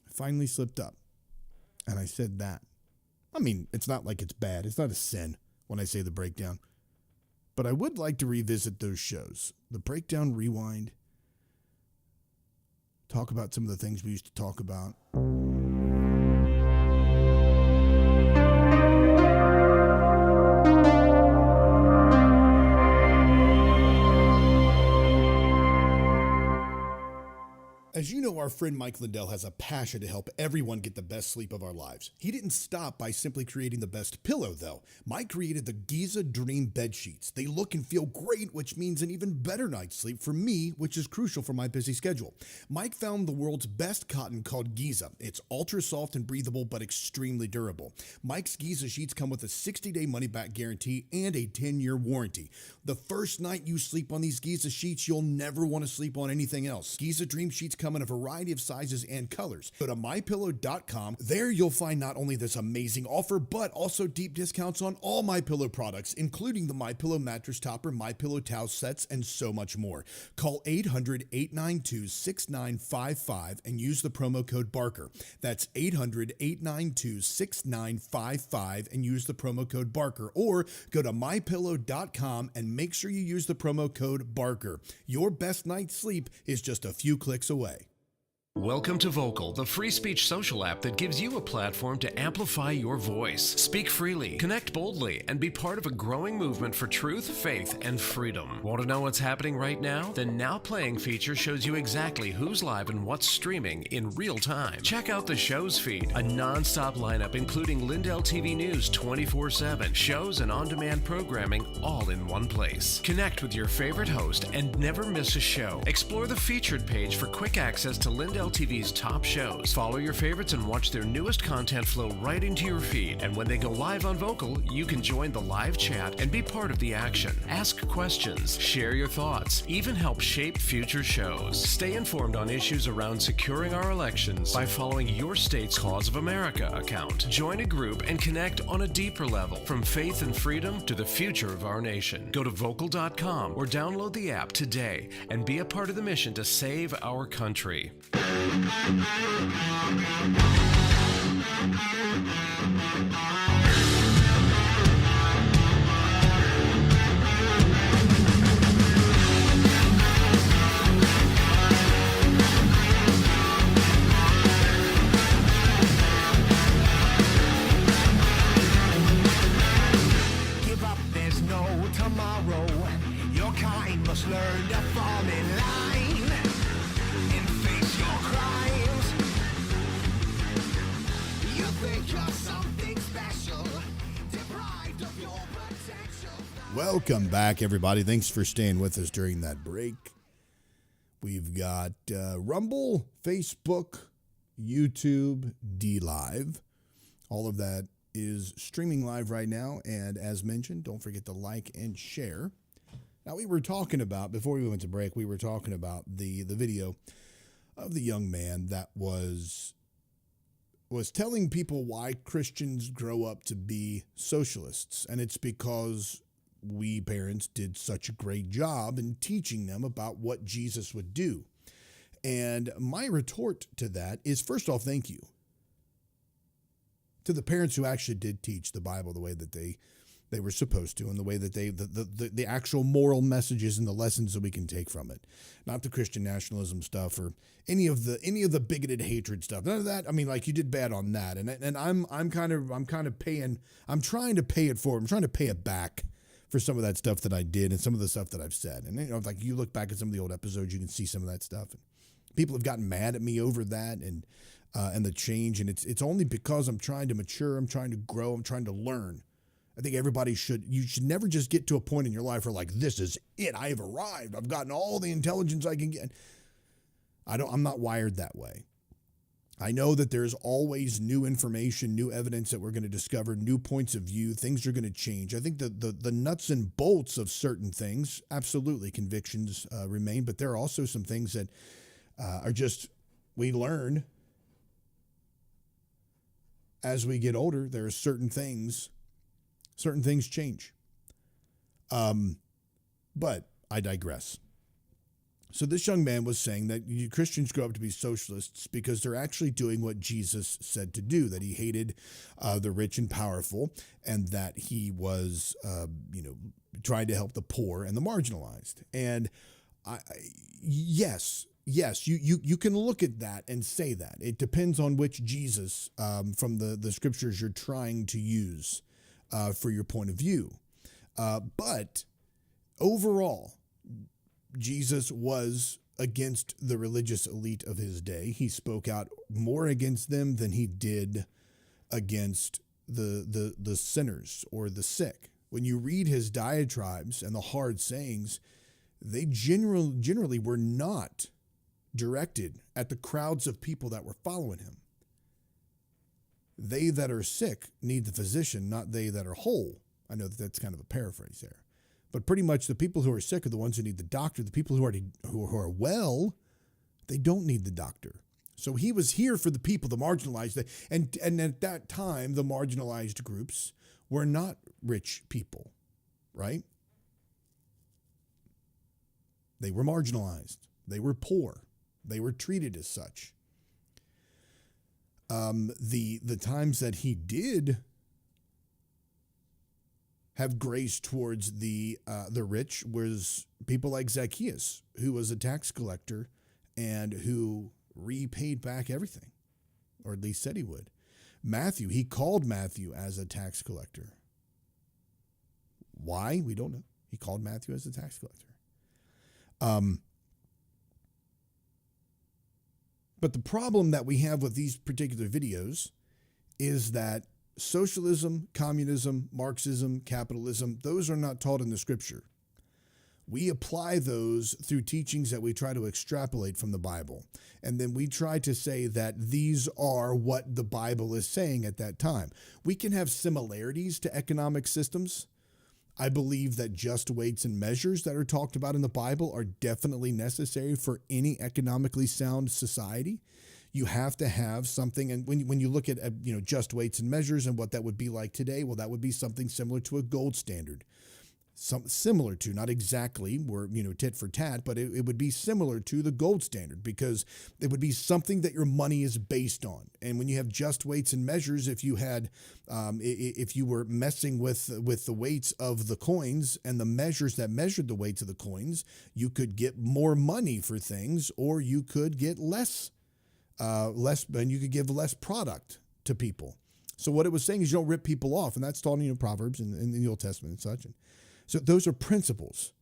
I finally slipped up. And I said that. I mean, it's not like it's bad. It's not a sin when I say the breakdown. But I would like to revisit those shows. The Breakdown Rewind. Talk about some of the things we used to talk about. As you know, our friend Mike Lindell has a passion to help everyone get the best sleep of our lives. He didn't stop by simply creating the best pillow, though. Mike created the Giza Dream Bed Sheets. They look and feel great, which means an even better night's sleep for me, which is crucial for my busy schedule. Mike found the world's best cotton called Giza. It's ultra soft and breathable, but extremely durable. Mike's Giza sheets come with a 60-day money-back guarantee and a 10-year warranty. The first night you sleep on these Giza sheets, you'll never want to sleep on anything else. Giza Dream Sheets come in a variety of sizes and colors. Go to mypillow.com. There you'll find not only this amazing offer, but also deep discounts on all MyPillow products, including the MyPillow mattress topper, MyPillow towel sets, and so much more. Call 800-892-6955 and use the promo code Barker. That's 800-892-6955 and use the promo code Barker. Or go to mypillow.com and make sure you use the promo code Barker. Your best night's sleep is just a few clicks away.
Welcome to Vocal, the free speech social app that gives you a platform to amplify your voice. Speak freely, connect boldly, and be part of a growing movement for truth, faith, and freedom. Want to know what's happening right now? The Now Playing feature shows you exactly who's live and what's streaming in real time. Check out the show's feed, a non-stop lineup including Lindell TV News 24/7, shows and on-demand programming all in one place. Connect with your favorite host and never miss a show. Explore the featured page for quick access to Lindell TV's top shows. Follow your favorites and watch their newest content flow right into your feed. And when they go live on Vocal, you can join the live chat and be part of the action. Ask questions, share your thoughts, even help shape future shows. Stay informed on issues around securing our elections by following your state's Cause of America account. Join a group and connect on a deeper level, from faith and freedom to the future of our nation. Go to vocal.com or download the app today and be a part of the mission to save our country.
Give up, there's no tomorrow. Your kind must learn to fall in line and face your crimes. You think you're something special, deprived of your potential.
Welcome back, everybody. Thanks for staying with us during that break. We've got Rumble, Facebook, YouTube, DLive. All of that is streaming live right now. And as mentioned, don't forget to like and share. Now, we were talking about, before we went to break, we were talking about the video of the young man that was telling people why Christians grow up to be socialists. And it's because we parents did such a great job in teaching them about what Jesus would do. And my retort to that is, first off, thank you to the parents who actually did teach the Bible the way that they were supposed to, and the way that the actual moral messages and the lessons that we can take from it. Not the Christian nationalism stuff or any of the bigoted hatred stuff. None of that. I mean, like, you did bad on that. And I'm trying to pay it forward. I'm trying to pay it back for some of that stuff that I did and some of the stuff that I've said. And, you know, like, you look back at some of the old episodes, you can see some of that stuff. And people have gotten mad at me over that and the change. And it's only because I'm trying to mature. I'm trying to grow. I'm trying to learn. I think you should never just get to a point in your life where, like, this is it. I have arrived. I've gotten all the intelligence I can get. I'm not wired that way. I know that there's always new information, new evidence that we're going to discover, new points of view. Things are going to change. I think the nuts and bolts of certain things, absolutely, convictions remain, but there are also some things that are just, we learn as we get older. There are certain things change. But I digress. So this young man was saying that Christians grow up to be socialists because they're actually doing what Jesus said to do, that he hated the rich and powerful, and that he was, trying to help the poor and the marginalized. And yes, you can look at that and say that. It depends on which Jesus from the scriptures you're trying to use for your point of view. But overall, Jesus was against the religious elite of his day. He spoke out more against them than he did against the sinners or the sick. When you read his diatribes and the hard sayings, they generally were not directed at the crowds of people that were following him. They that are sick need the physician, not they that are whole. I know that that's kind of a paraphrase there. But pretty much the people who are sick are the ones who need the doctor. The people who are well, they don't need the doctor. So he was here for the people, the marginalized. And at that time, the marginalized groups were not rich people, right? They were marginalized. They were poor. They were treated as such. The times that he did have grace towards the rich was people like Zacchaeus, who was a tax collector and who repaid back everything, or at least said he would. Matthew, he called Matthew as a tax collector. Why? We don't know. He called Matthew as a tax collector. But the problem that we have with these particular videos is that socialism, communism, Marxism, capitalism, those are not taught in the scripture. We apply those through teachings that we try to extrapolate from the Bible. And then we try to say that these are what the Bible is saying at that time. We can have similarities to economic systems. I believe that just weights and measures that are talked about in the Bible are definitely necessary for any economically sound society. You have to have something, and when you look at just weights and measures and what that would be like today, well, that would be something similar to a gold standard. Similar to, not exactly where, tit for tat, but it would be similar to the gold standard because it would be something that your money is based on. And when you have just weights and measures, if you had, if you were messing with the weights of the coins and the measures that measured the weights of the coins, you could get more money for things, or you could get less, and you could give less product to people. So what it was saying is you don't rip people off, and that's taught in Proverbs and in the Old Testament and such. So those are principles.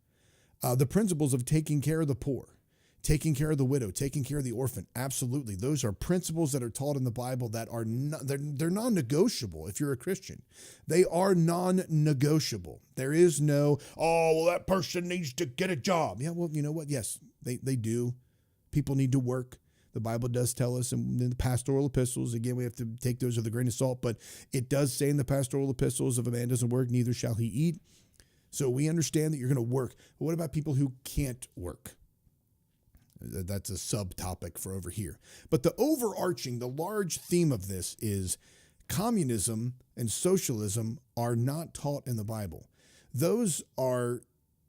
The principles of taking care of the poor, taking care of the widow, taking care of the orphan. Absolutely. Those are principles that are taught in the Bible that are they're non-negotiable if you're a Christian. They are non-negotiable. There is no, that person needs to get a job. Yeah, well, you know what? Yes, they do. People need to work. The Bible does tell us in the pastoral epistles, again, we have to take those with a grain of salt, but it does say in the pastoral epistles, if a man doesn't work, neither shall he eat. So we understand that you're going to work. But what about people who can't work? That's a subtopic for over here. But the large theme of this is communism and socialism are not taught in the Bible. Those are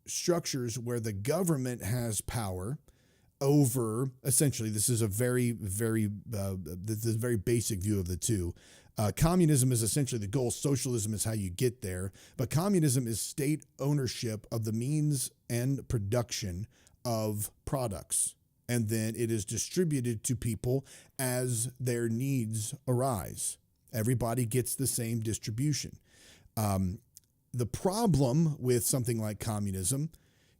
structures where the government has power over, essentially, this is a very basic view of the two. Communism is essentially the goal. Socialism is how you get there. But communism is state ownership of the means and production of products. And then it is distributed to people as their needs arise. Everybody gets the same distribution. The problem with something like communism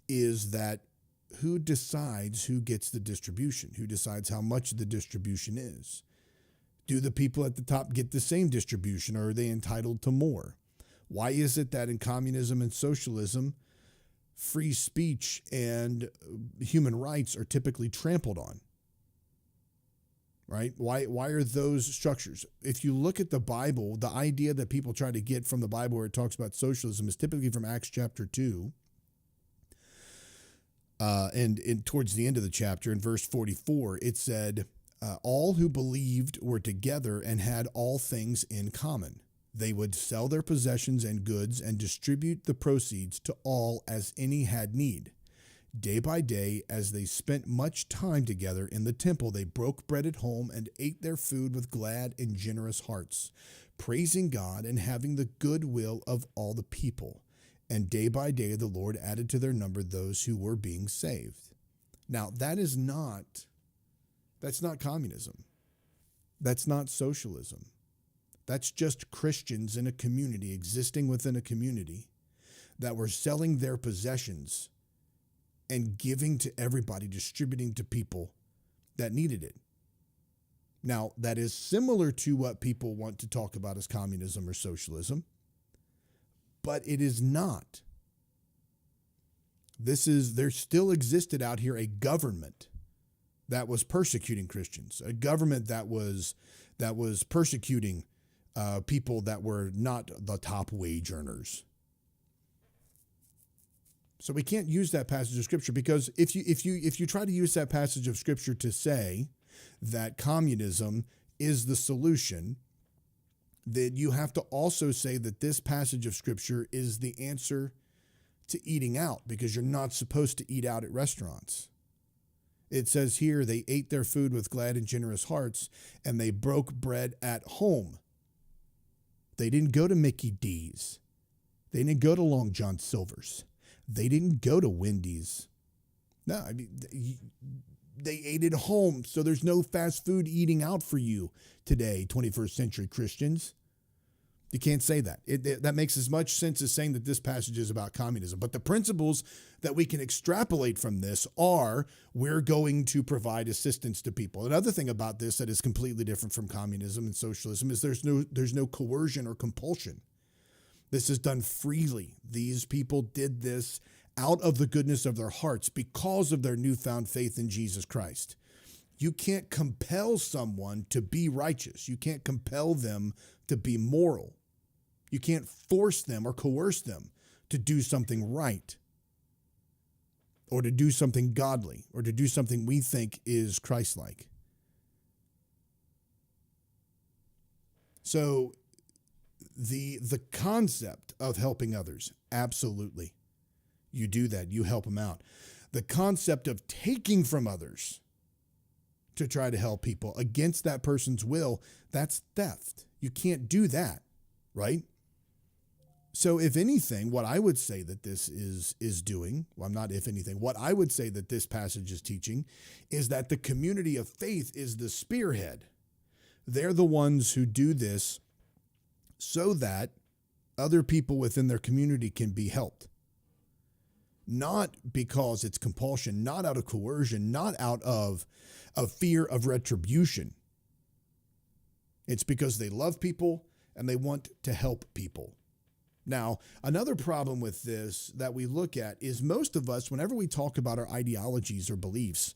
is that who decides who gets the distribution? Who decides how much the distribution is? Do the people at the top get the same distribution, or are they entitled to more? Why is it that in communism and socialism, free speech and human rights are typically trampled on? Right? Why are those structures? If you look at the Bible, the idea that people try to get from the Bible where it talks about socialism is typically from Acts chapter 2. And towards the end of the chapter, in verse 44, it said, all who believed were together and had all things in common. They would sell their possessions and goods and distribute the proceeds to all as any had need. Day by day, as they spent much time together in the temple, they broke bread at home and ate their food with glad and generous hearts, praising God and having the goodwill of all the people. And day by day, the Lord added to their number those who were being saved. Now, that's not communism. That's not socialism. That's just Christians in a community, existing within a community, that were selling their possessions and giving to everybody, distributing to people that needed it. Now, that is similar to what people want to talk about as communism or socialism, but it is not. There still existed out here a government that was persecuting Christians, a government that was persecuting people that were not the top wage earners. So we can't use that passage of scripture, because if you try to use that passage of scripture to say that communism is the solution, then you have to also say that this passage of scripture is the answer to eating out, because you're not supposed to eat out at restaurants. It says here they ate their food with glad and generous hearts, and they broke bread at home. They didn't go to Mickey D's. They didn't go to Long John Silver's. They didn't go to Wendy's. No, I mean, they ate at home. So there's no fast food eating out for you today, 21st century Christians. You can't say that. That makes as much sense as saying that this passage is about communism. But the principles that we can extrapolate from this are we're going to provide assistance to people. Another thing about this that is completely different from communism and socialism is there's no coercion or compulsion. This is done freely. These people did this out of the goodness of their hearts because of their newfound faith in Jesus Christ. You can't compel someone to be righteous. You can't compel them to be moral. You can't force them or coerce them to do something right, or to do something godly, or to do something we think is Christ-like. So the concept of helping others, absolutely. You do that. You help them out. The concept of taking from others to try to help people against that person's will, that's theft. You can't do that, right? So if anything, what I would say that this is doing, well, not if anything, what I would say that this passage is teaching is that the community of faith is the spearhead. They're the ones who do this so that other people within their community can be helped. Not because it's compulsion, not out of coercion, not out of a fear of retribution. It's because they love people and they want to help people. Now, another problem with this that we look at is most of us, whenever we talk about our ideologies or beliefs,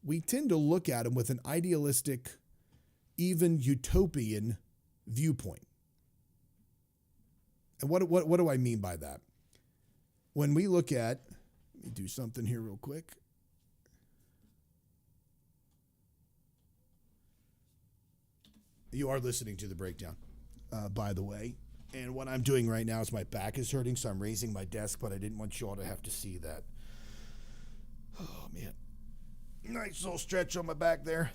we tend to look at them with an idealistic, even utopian viewpoint. And what do I mean by that? When we look at, let me do something here real quick. You are listening to The Breakdown, by the way. And what I'm doing right now is my back is hurting, so I'm raising my desk, but I didn't want you all to have to see that. Oh, man. Nice little stretch on my back there.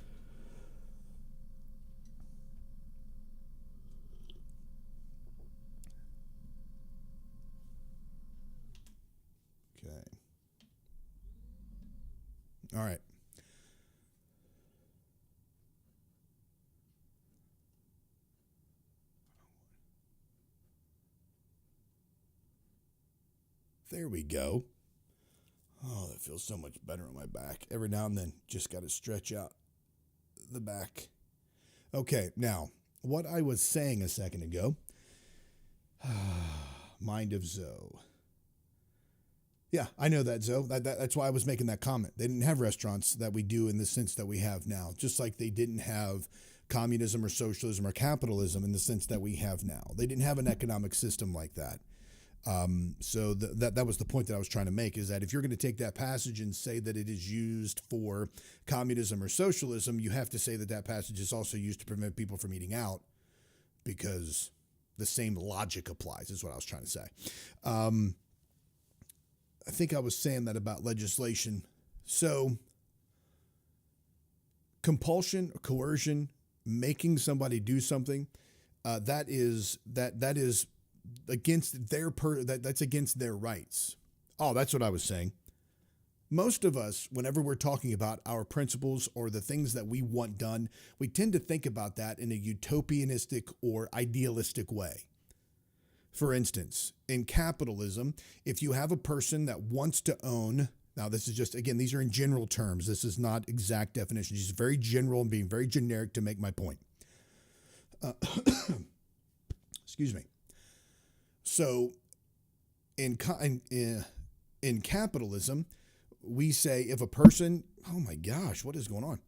Okay. All right. There we go. Oh, that feels so much better on my back. Every now and then, just got to stretch out the back. Okay, now, what I was saying a second ago, Mind of Zoe. Yeah, I know that, Zoe. That's why I was making that comment. They didn't have restaurants that we do in the sense that we have now, just like they didn't have communism or socialism or capitalism in the sense that we have now. They didn't have an economic system like that. So that was the point that I was trying to make, is that if you're going to take that passage and say that it is used for communism or socialism, you have to say that that passage is also used to prevent people from eating out, because the same logic applies, is what I was trying to say. I think I was saying that about legislation. So compulsion, coercion, making somebody do something, that is against that's against their rights. Oh, that's what I was saying. Most of us, whenever we're talking about our principles or the things that we want done, we tend to think about that in a utopianistic or idealistic way. For instance, in capitalism, if you have a person that wants to own, now this is just, again, these are in general terms. This is not exact definitions. These are very general and being very generic to make my point. Excuse me. So in capitalism, we say if a person, oh my gosh, what is going on?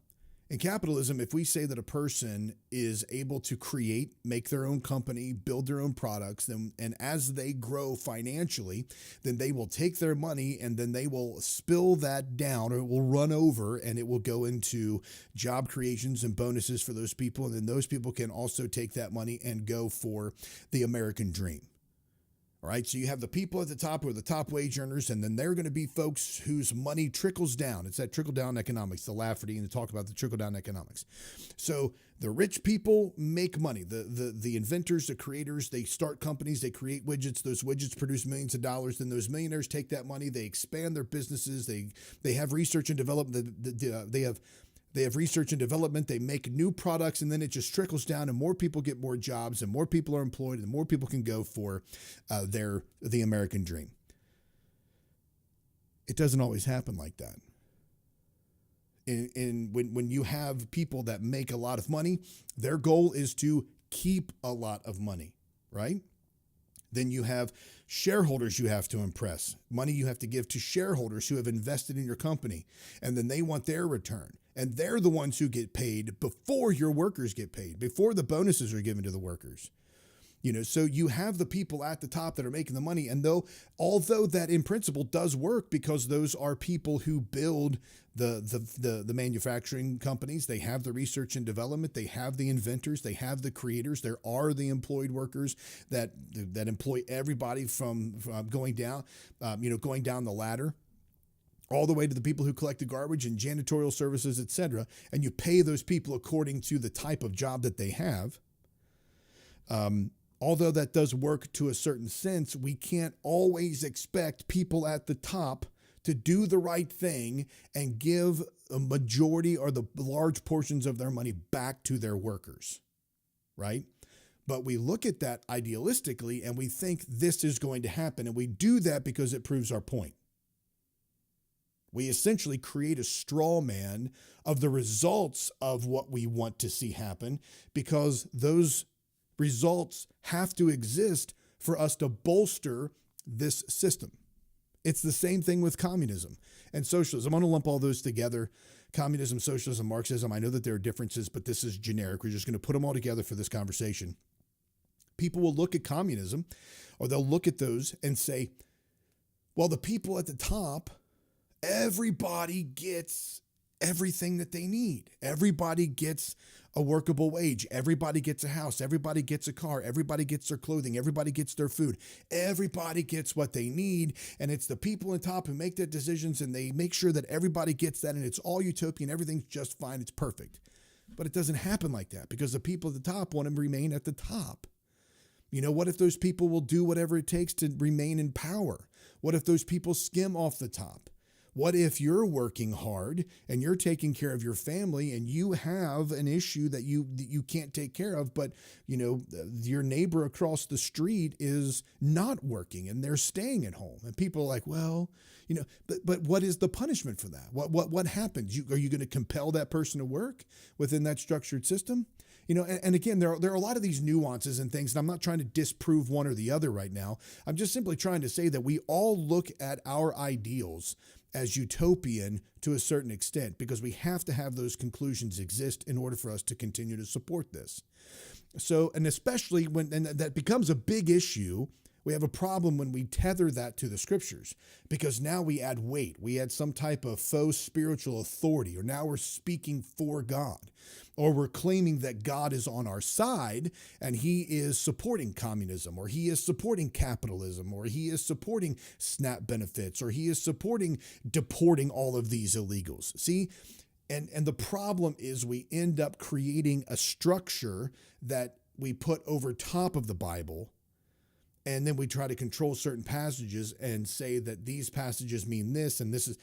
In capitalism, if we say that a person is able to create, make their own company, build their own products, then, and as they grow financially, then they will take their money and then they will spill that down, or it will run over, and it will go into job creations and bonuses for those people. And then those people can also take that money and go for the American dream. All right, so you have the people at the top who are the top wage earners, and then they're going to be folks whose money trickles down. It's that trickle-down economics, the Lafferty, and the talk about the trickle-down economics. So the rich people make money. The inventors, the creators, they start companies, they create widgets. Those widgets produce millions of dollars. Then those millionaires take that money, they expand their businesses. They have research and development. They have research and development. They make new products, and then it just trickles down, and more people get more jobs, and more people are employed, and more people can go for the American dream. It doesn't always happen like that. When you have people that make a lot of money, their goal is to keep a lot of money, right? Then you have shareholders you have to impress. Money you have to give to shareholders who have invested in your company, and then they want their return. And they're the ones who get paid before your workers get paid, before the bonuses are given to the workers. So you have the people at the top that are making the money. And although that in principle does work, because those are people who build the manufacturing companies, they have the research and development, they have the inventors, they have the creators, there are the employed workers that employ everybody from going down the ladder, all the way to the people who collect the garbage and janitorial services, etc. And you pay those people according to the type of job that they have. Although that does work to a certain sense, we can't always expect people at the top to do the right thing and give a majority or the large portions of their money back to their workers, right? But we look at that idealistically and we think this is going to happen. And we do that because it proves our point. We essentially create a straw man of the results of what we want to see happen, because those results have to exist for us to bolster this system. It's the same thing with communism and socialism. I'm going to lump all those together. Communism, socialism, Marxism. I know that there are differences, but this is generic. We're just going to put them all together for this conversation. People will look at communism, or they'll look at those and say, well, the people at the top, everybody gets everything that they need. Everybody gets a workable wage. Everybody gets a house. Everybody gets a car. Everybody gets their clothing. Everybody gets their food. Everybody gets what they need. And it's the people on top who make the decisions, and they make sure that everybody gets that, and it's all utopian. Everything's just fine. It's perfect. But it doesn't happen like that, because the people at the top want to remain at the top. What if those people will do whatever it takes to remain in power? What if those people skim off the top? What if you're working hard and you're taking care of your family, and you have an issue that you can't take care of, but your neighbor across the street is not working and they're staying at home, and people are like, well, but what is the punishment for that? What happens? Are you going to compel that person to work within that structured system? And again, there are a lot of these nuances and things, and I'm not trying to disprove one or the other right now. I'm just simply trying to say that we all look at our ideals as utopian to a certain extent, because we have to have those conclusions exist in order for us to continue to support this. So, and especially when that becomes a big issue, we have a problem when we tether that to the scriptures, because now we add weight. We add some type of faux spiritual authority, or now we're speaking for God, or we're claiming that God is on our side and he is supporting communism, or he is supporting capitalism, or he is supporting SNAP benefits, or he is supporting deporting all of these illegals. See? And the problem is we end up creating a structure that we put over top of the Bible, and then we try to control certain passages and say that these passages mean this, and this is,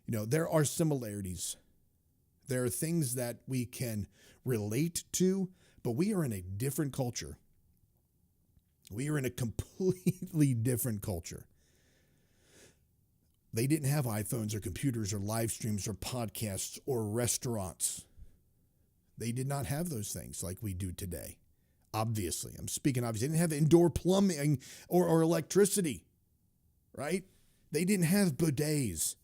there are similarities. There are things that we can relate to, but we are in a different culture. We are in a completely different culture. They didn't have iPhones or computers or live streams or podcasts or restaurants. They did not have those things like we do today. Obviously, I'm speaking obviously. They didn't have indoor plumbing or electricity, right? They didn't have bidets.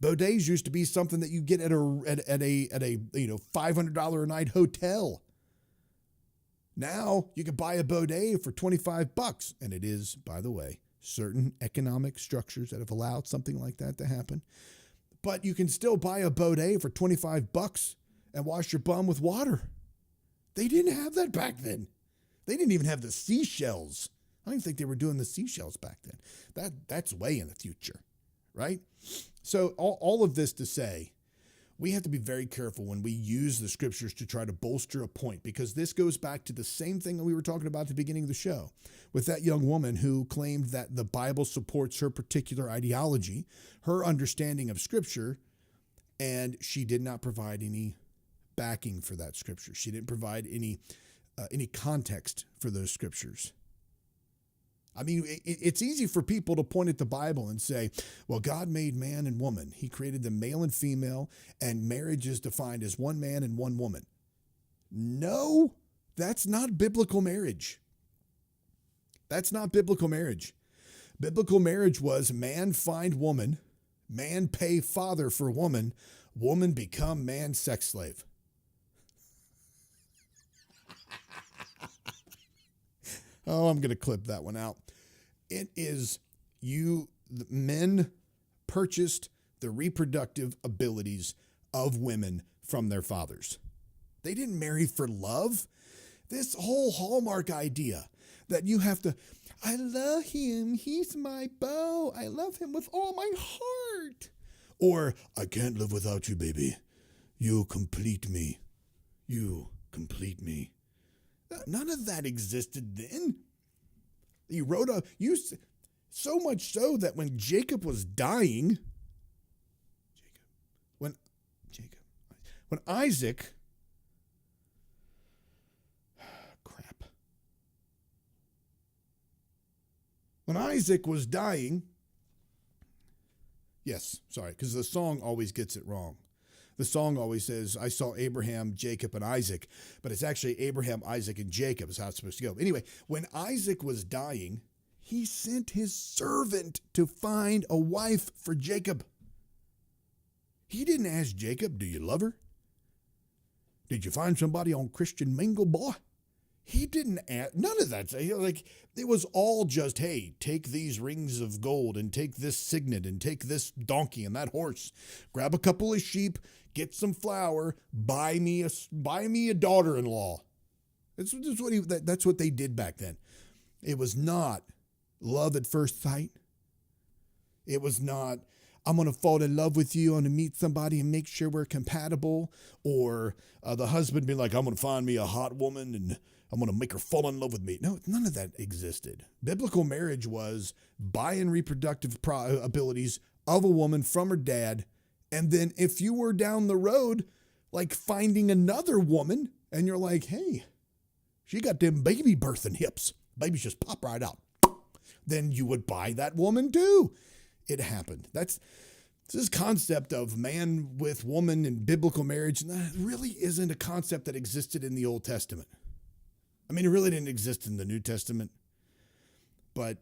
Bidets used to be something that you get at a $500 a night hotel. Now you can buy a bidet for $25, and it is, by the way, certain economic structures that have allowed something like that to happen. But you can still buy a bidet for $25 and wash your bum with water. They didn't have that back then. They didn't even have the seashells. I don't even think they were doing the seashells back then. That's way in the future, right? So all of this to say, we have to be very careful when we use the scriptures to try to bolster a point, because this goes back to the same thing that we were talking about at the beginning of the show with that young woman who claimed that the Bible supports her particular ideology, her understanding of scripture, and she did not provide any backing for that scripture. She didn't provide any context for those scriptures. I mean, it's easy for people to point at the Bible and say, well, God made man and woman. He created them male and female, and marriage is defined as one man and one woman. No, that's not biblical marriage. That's not biblical marriage. Biblical marriage was man find woman, man pay father for woman, woman become man's sex slave. Oh, I'm going to clip that one out. It is men purchased the reproductive abilities of women from their fathers. They didn't marry for love. This whole Hallmark idea that you have to, I love him, he's my beau, I love him with all my heart. Or, I can't live without you, baby. You complete me. You complete me. None of that existed then. So much so that when Jacob was dying, when Isaac, when Isaac was dying, yes, sorry, because the song always gets it wrong. The song always says, I saw Abraham, Jacob, and Isaac, but it's actually Abraham, Isaac, and Jacob is how it's supposed to go. Anyway, when Isaac was dying, he sent his servant to find a wife for Jacob. He didn't ask Jacob, do you love her? Did you find somebody on Christian Mingle, boy? He didn't ask, none of that. Like, it was all just, hey, take these rings of gold and take this signet and take this donkey and that horse. Grab a couple of sheep, get some flour, buy me a daughter-in-law. That's what they did back then. It was not love at first sight. It was not, I'm going to fall in love with you, I'm going to meet somebody and make sure we're compatible. Or the husband being like, I'm going to find me a hot woman and I'm going to make her fall in love with me. No, none of that existed. Biblical marriage was buying reproductive abilities of a woman from her dad. And then if you were down the road, like finding another woman and you're like, hey, she got them baby birthing hips. Babies just pop right out. Then you would buy that woman too. It happened. This concept of man with woman and biblical marriage really isn't a concept that existed in the Old Testament. I mean, it really didn't exist in the New Testament. But,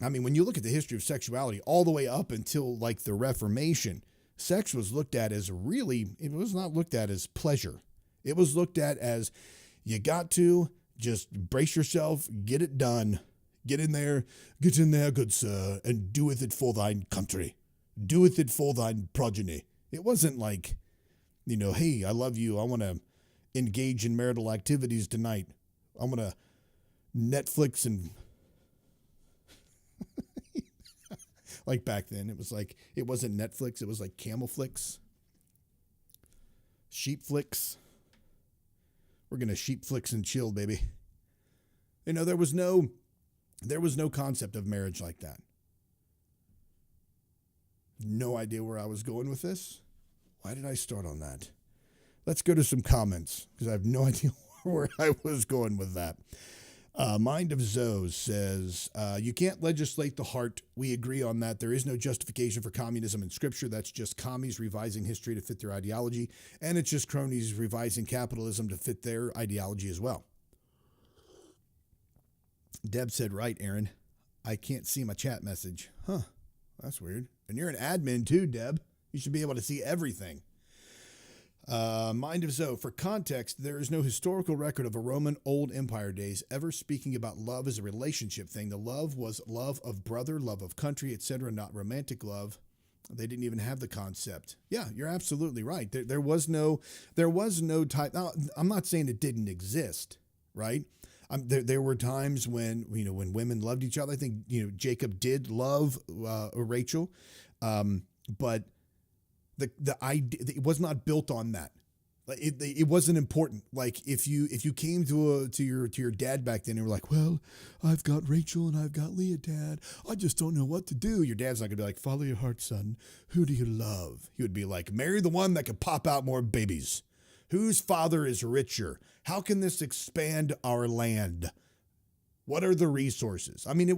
I mean, when you look at the history of sexuality all the way up until like the Reformation, sex was looked at as it was not looked at as pleasure. It was looked at as you got to just brace yourself, get it done, get in there, good sir, and doeth it for thine country. Doeth it for thine progeny. It wasn't like, hey, I love you, I want to engage in marital activities tonight. I'm going to Netflix and like back then, it was like, it wasn't Netflix. It was like Camel Flicks, Sheep Flicks. We're going to sheep flicks and chill, baby. There was no concept of marriage like that. No idea where I was going with this. Why did I start on that? Let's go to some comments because I have no idea where I was going with that. Mind of Zoe says, you can't legislate the heart. We agree on that. There is no justification for communism in Scripture. That's just commies revising history to fit their ideology. And it's just cronies revising capitalism to fit their ideology as well. Deb said, right, Aaron. I can't see my chat message. Huh, that's weird. And you're an admin too, Deb. You should be able to see everything. Mind of Zoe, for context, there is no historical record of a Roman Old Empire days ever speaking about love as a relationship thing. The love was love of brother, love of country, etc., not romantic love. They didn't even have the concept. Yeah, you're absolutely right. There was no type. Now, I'm not saying it didn't exist, right? There were times when when women loved each other. I think Jacob did love Rachel, but the idea, it was not built on that. It wasn't important. Like if you came to your dad back then and were like, well, I've got Rachel and I've got Leah, Dad. I just don't know what to do. Your dad's not gonna be like, follow your heart, son. Who do you love? He would be like, marry the one that can pop out more babies. Whose father is richer? How can this expand our land? What are the resources? I mean,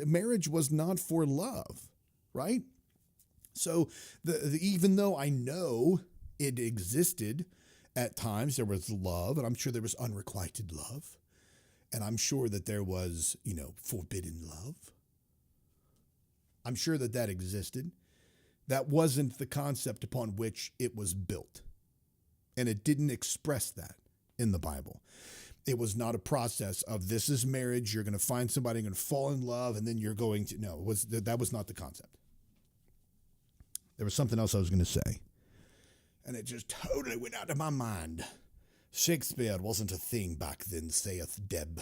marriage was not for love, right? So even though I know it existed at times, there was love, and I'm sure there was unrequited love, and I'm sure that there was, forbidden love. I'm sure that existed. That wasn't the concept upon which it was built. And it didn't express that in the Bible. It was not a process of this is marriage. You're going to find somebody, you're going to fall in love, and then you're going to, no, that was not the concept. There was something else I was going to say, and it just totally went out of my mind. Shakespeare wasn't a thing back then, saith Deb.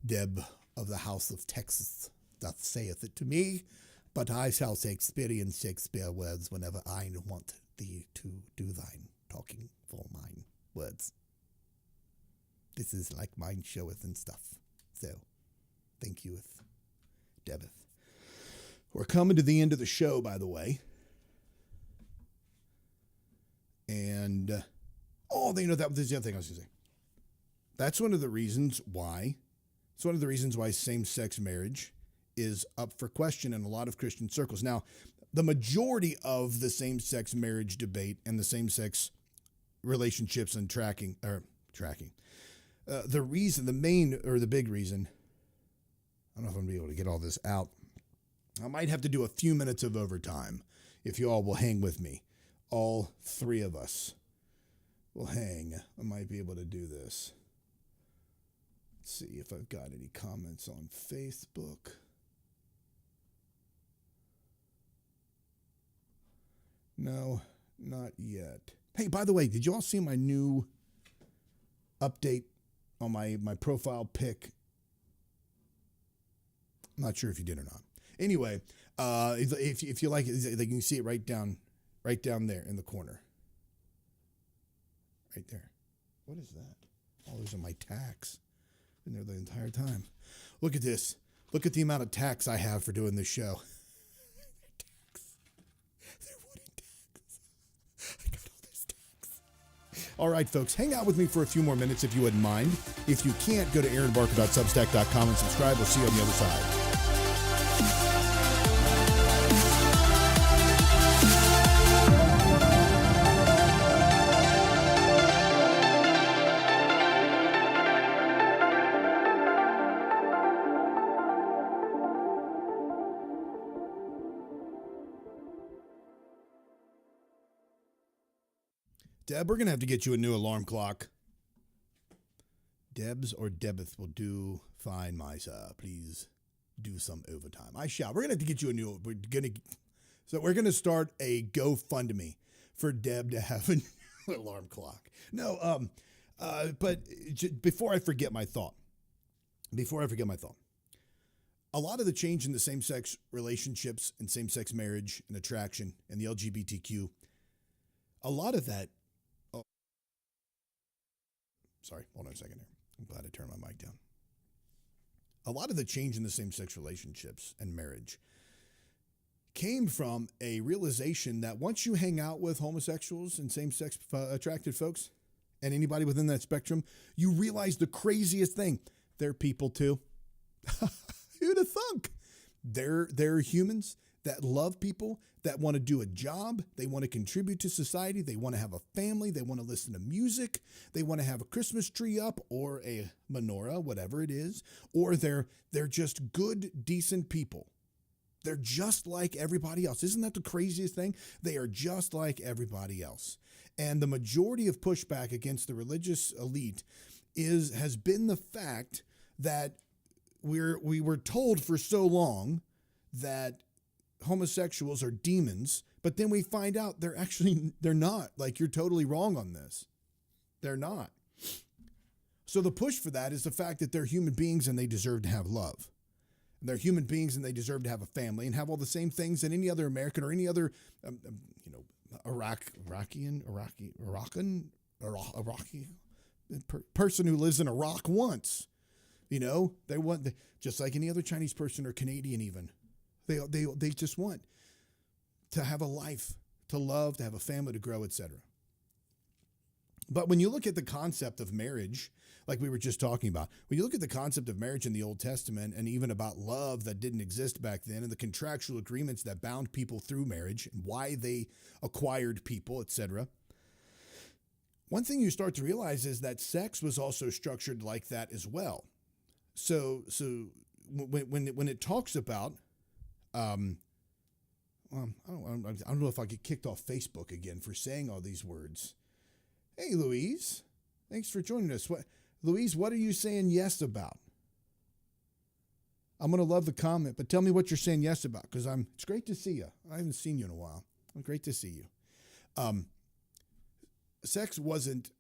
Deb of the house of Texas doth saith it to me, but I shall say experience Shakespeare words whenever I want thee to do thine talking for mine words. This is like mine showeth and stuff. So, thank you, Debeth. We're coming to the end of the show, by the way. And, that was the other thing I was going to say. That's one of the reasons why, same-sex marriage is up for question in a lot of Christian circles. Now, the majority of the same-sex marriage debate and the same-sex relationships and tracking, the big reason, I don't know if I'm going to be able to get all this out. I might have to do a few minutes of overtime if you all will hang with me. All three of us will hang. I might be able to do this. Let's see if I've got any comments on Facebook. No, not yet. Hey, by the way, did you all see my new update on my profile pic? I'm not sure if you did or not. Anyway, if you like it, you can see it right down there in the corner. Right there. What is that? Oh, those are my tacks. Been there the entire time. Look at this. Look at the amount of tacks I have for doing this show. They're wooden tacks. I got all these tacks. All right, folks, hang out with me for a few more minutes if you wouldn't mind. If you can't, go to aaronbarker.substack.com and subscribe. We'll see you on the other side. Deb, we're going to have to get you a new alarm clock. Debs or Debeth will do fine, Misa. Please do some overtime. I shall. We're going to have to get you a new... We're going to start a GoFundMe for Deb to have a new alarm clock. No, but before I forget my thought, a lot of the change in the same-sex relationships and same-sex marriage and attraction and the LGBTQ, a lot of that... Sorry, hold on a second here. I'm glad I turned my mic down. A lot of the change in the same-sex relationships and marriage came from a realization that once you hang out with homosexuals and same-sex attracted folks and anybody within that spectrum, you realize the craziest thing. they're people too. Who'd have thunk? They're humans that love people, that want to do a job. They want to contribute to society. They want to have a family. They want to listen to music. They want to have a Christmas tree up or a menorah, whatever it is. Or they're just good, decent people. They're just like everybody else. Isn't that the craziest thing? They are just like everybody else. And the majority of pushback against the religious elite has been the fact that we were told for so long that homosexuals are demons, but then we find out they're not. Like, you're totally wrong on this. They're not. So the push for that is the fact that they're human beings and they deserve to have love. And they're human beings and they deserve to have a family and have all the same things that any other American or any other, Iraqi person who lives in Iraq wants. They want, just like any other Chinese person or Canadian even. They just want to have a life, to love, to have a family, to grow, etc. But when you look at the concept of marriage, like we were just talking about, when you look at the concept of marriage in the Old Testament and even about love that didn't exist back then and the contractual agreements that bound people through marriage and why they acquired people, etc., one thing you start to realize is that sex was also structured like that as well. So when it talks about, I don't know if I get kicked off Facebook again for saying all these words. Hey, Louise, thanks for joining us. Louise, what are you saying yes about? I'm going to love the comment, but tell me what you're saying yes about, because it's great to see you. I haven't seen you in a while. Great to see you. Sex wasn't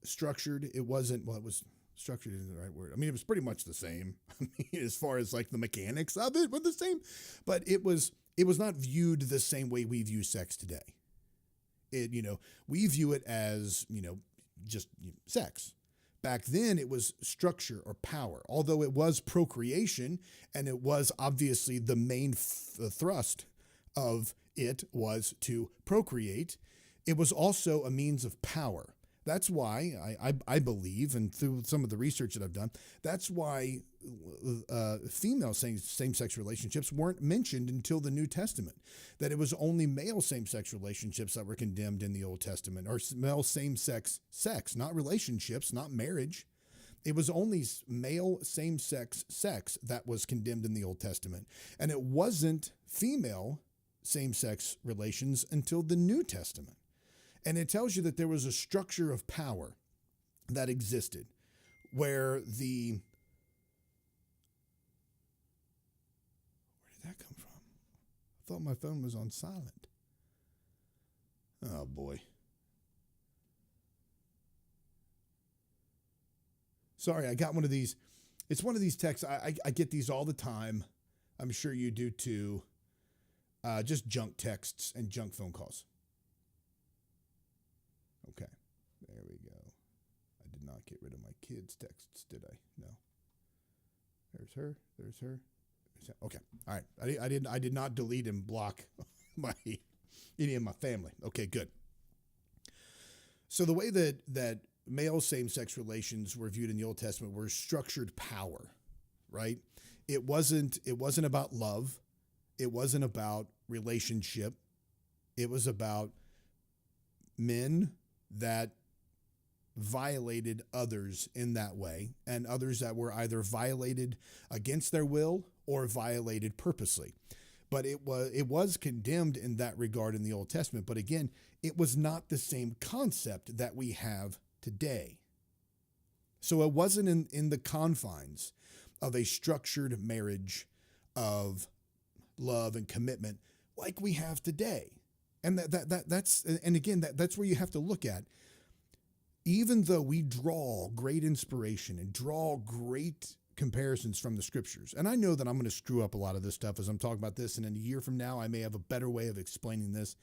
structured. It was structured isn't the right word. I mean, it was pretty much the same. I mean, as far as like the mechanics of it were the same, but it was not viewed the same way we view sex today. We view it as, just sex. Back then it was structure or power, although it was procreation and it was obviously the main thrust of it was to procreate. It was also a means of power. That's why I believe, and through some of the research that I've done, that's why female same-sex relationships weren't mentioned until the New Testament, that it was only male same-sex relationships that were condemned in the Old Testament, or male same-sex sex, not relationships, not marriage. It was only male same-sex sex that was condemned in the Old Testament, and it wasn't female same-sex relations until the New Testament. And it tells you that there was a structure of power that existed where where did that come from? I thought my phone was on silent. Oh boy. Sorry, I got one of these. It's one of these texts. I get these all the time. I'm sure you do too. Just junk texts and junk phone calls. Okay, there we go. I did not get rid of my kids' texts, did I? No. There's her. Okay, all right. I did not delete and block any of my family. Okay, good. So the way that male same-sex relations were viewed in the Old Testament were structured power, right? It wasn't about love. It wasn't about relationship. It was about men that violated others in that way, and others that were either violated against their will or violated purposely. But it was condemned in that regard in the Old Testament. But again, it was not the same concept that we have today. So it wasn't in the confines of a structured marriage of love and commitment like we have today. And that's where you have to look at. Even though we draw great inspiration and draw great comparisons from the scriptures, and I know that I'm going to screw up a lot of this stuff as I'm talking about this, and in a year from now, I may have a better way of explaining this.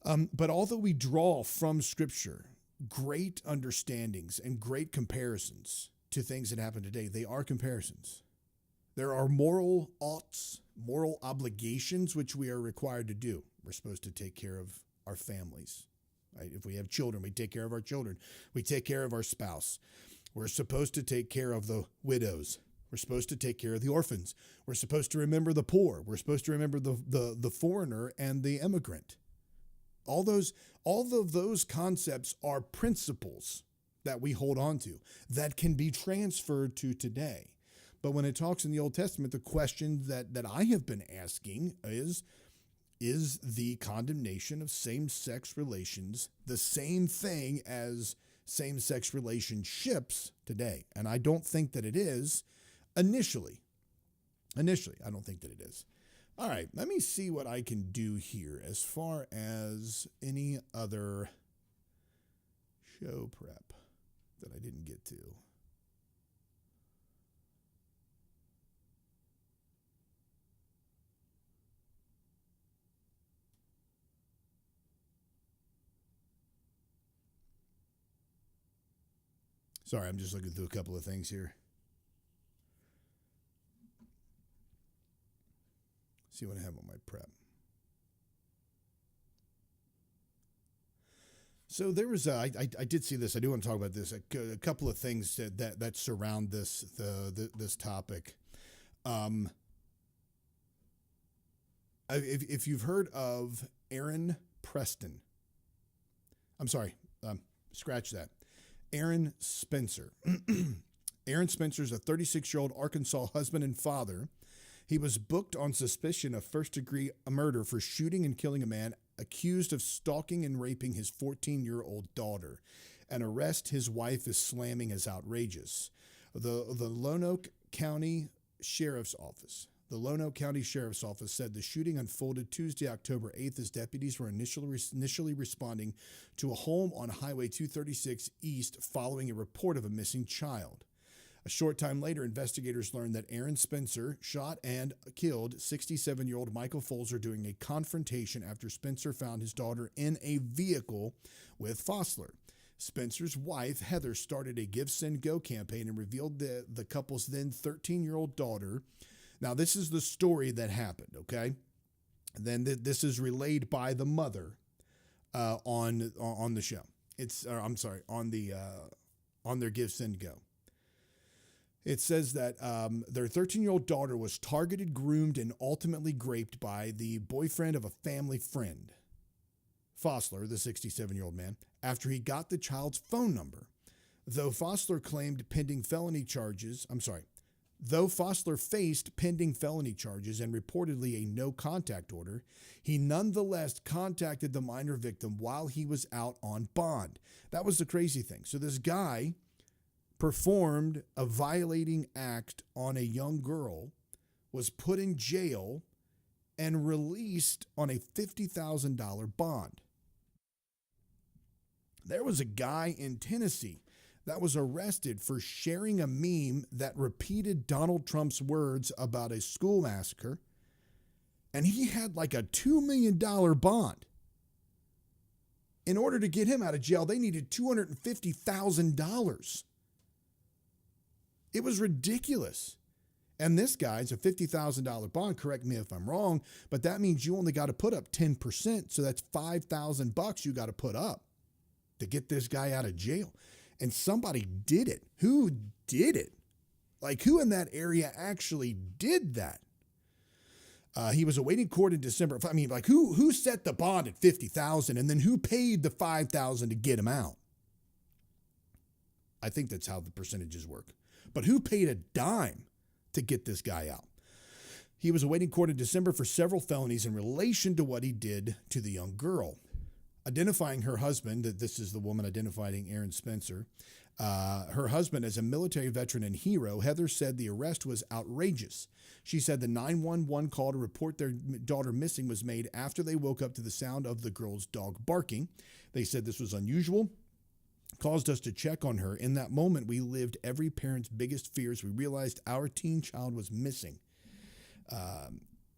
But although we draw from scripture great understandings and great comparisons to things that happen today, they are comparisons. There are moral oughts, moral obligations, which we are required to do. We're supposed to take care of our families. Right? If we have children, we take care of our children. We take care of our spouse. We're supposed to take care of the widows. We're supposed to take care of the orphans. We're supposed to remember the poor. We're supposed to remember the foreigner and the immigrant. All of those concepts are principles that we hold on to that can be transferred to today. But when it talks in the Old Testament, the question that I have been asking is the condemnation of same-sex relations the same thing as same-sex relationships today? And I don't think that it is initially. I don't think that it is. All right, let me see what I can do here as far as any other show prep that I didn't get to. Sorry, I'm just looking through a couple of things here. See what I have on my prep. So there was I did see this. I do want to talk about this. A couple of things that surround this this topic. If you've heard of Aaron Preston, I'm sorry, scratch that. Aaron Spencer. Aaron Spencer is a 36-year-old Arkansas husband and father. He was booked on suspicion of first-degree murder for shooting and killing a man accused of stalking and raping his 14-year-old daughter. An arrest his wife is slamming as outrageous. The Lonoke County Sheriff's Office. The Lonoke County Sheriff's Office said the shooting unfolded Tuesday, October 8th, as deputies were initially responding to a home on Highway 236 East following a report of a missing child. A short time later, investigators learned that Aaron Spencer shot and killed 67-year-old Michael Folzer during a confrontation after Spencer found his daughter in a vehicle with Fossler. Spencer's wife, Heather, started a Give, Send, Go campaign and revealed the couple's then 13-year-old daughter. Now, this is the story that happened, okay? Then this is relayed by the mother on the show. On their Give, Send, Go. It says that their 13-year-old daughter was targeted, groomed, and ultimately raped by the boyfriend of a family friend, Fossler, the 67-year-old man, after he got the child's phone number. Though Fossler faced pending felony charges and reportedly a no-contact order, he nonetheless contacted the minor victim while he was out on bond. That was the crazy thing. So this guy performed a violating act on a young girl, was put in jail, and released on a $50,000 bond. There was a guy in Tennessee that was arrested for sharing a meme that repeated Donald Trump's words about a school massacre, and he had like a $2 million bond. In order to get him out of jail, they needed $250,000. It was ridiculous. And this guy's a $50,000 bond. Correct me if I'm wrong, but that means you only got to put up 10%. So that's $5,000 you got to put up to get this guy out of jail. And somebody did it. Who did it? Like, who in that area actually did that? He was awaiting court in December. I mean, like, who set the bond at $50,000 and then who paid the $5,000 to get him out? I think that's how the percentages work. But who paid a dime to get this guy out? He was awaiting court in December for several felonies in relation to what he did to the young girl. Identifying her husband, this is the woman identifying Aaron Spencer, her husband as a military veteran and hero, Heather said the arrest was outrageous. She said the 911 call to report their daughter missing was made after they woke up to the sound of the girl's dog barking. They said this was unusual, caused us to check on her. In that moment, we lived every parent's biggest fears. We realized our teen child was missing.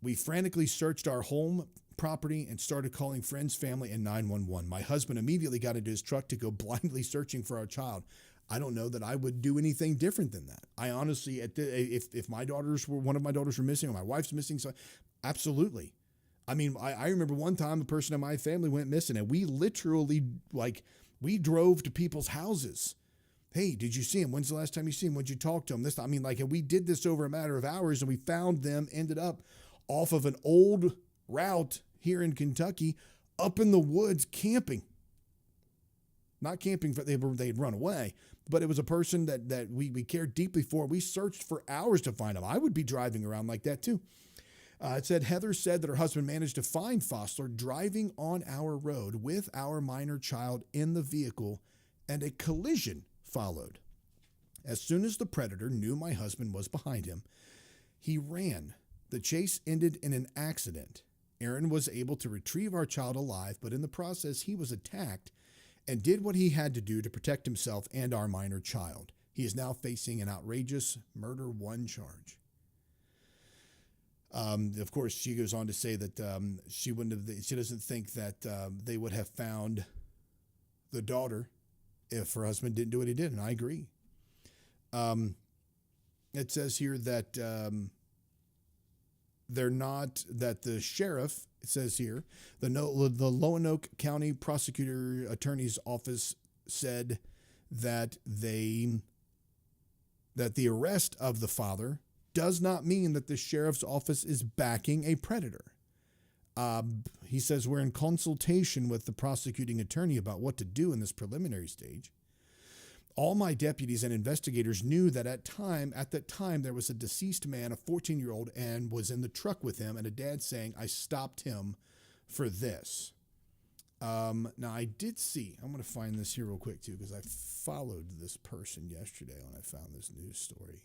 We frantically searched our home, property, and started calling friends, family, and 911. My husband immediately got into his truck to go blindly searching for our child. I don't know that I would do anything different than that. I honestly, if my daughters were, one of my daughters were missing or my wife's missing, so absolutely. I mean, I remember one time a person in my family went missing, and we literally, we drove to people's houses Hey, did you see him? When's the last time you see him? When'd you talk to him? This, I mean, like, and we did this over a matter of hours, and we found them, ended up off of an old route here in Kentucky, up in the woods camping. Not camping, they had run away, but it was a person that we cared deeply for. We searched for hours to find him. I would be driving around like that too. It said, Heather said that her husband managed to find Fossler driving on our road with our minor child in the vehicle, and a collision followed. As soon as the predator knew my husband was behind him, he ran. The chase ended in an accident. Aaron was able to retrieve our child alive, but in the process, he was attacked and did what he had to do to protect himself and our minor child. He is now facing an outrageous murder 1 charge. Of course, she goes on to say that she doesn't think that they would have found the daughter if her husband didn't do what he did, and I agree. It says here that the sheriff, it says here, the Lonoke County Prosecutor Attorney's Office said that the arrest of the father does not mean that the sheriff's office is backing a predator. He says we're in consultation with the prosecuting attorney about what to do in this preliminary stage. All my deputies and investigators knew that at that time, there was a deceased man, a 14-year-old, and was in the truck with him, and a dad saying, I stopped him for this. Now, I did see, I'm going to find this here real quick, too, because I followed this person yesterday when I found this news story.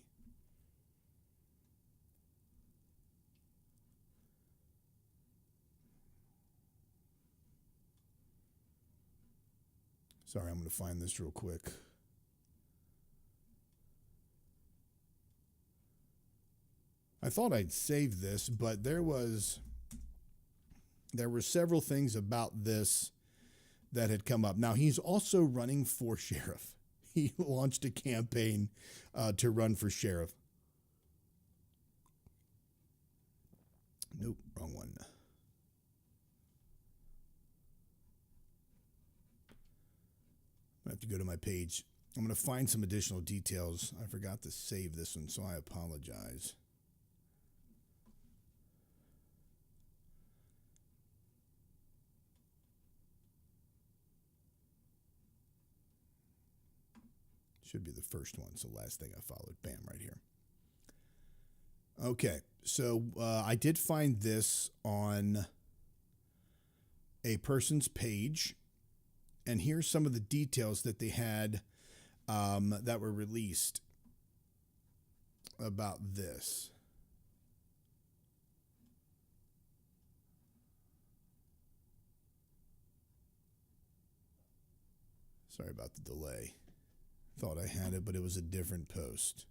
Sorry, I'm going to find this real quick. I thought I'd save this, but there were several things about this that had come up. Now, he's also running for sheriff. He launched a campaign to run for sheriff. Nope, wrong one. I have to go to my page. I'm going to find some additional details. I forgot to save this one, so I apologize. Should be the first one. So last thing I followed. Bam, right here. Okay, so I did find this on a person's page. And here's some of the details that they had that were released about this. Sorry about the delay. Thought I had it, but it was a different post.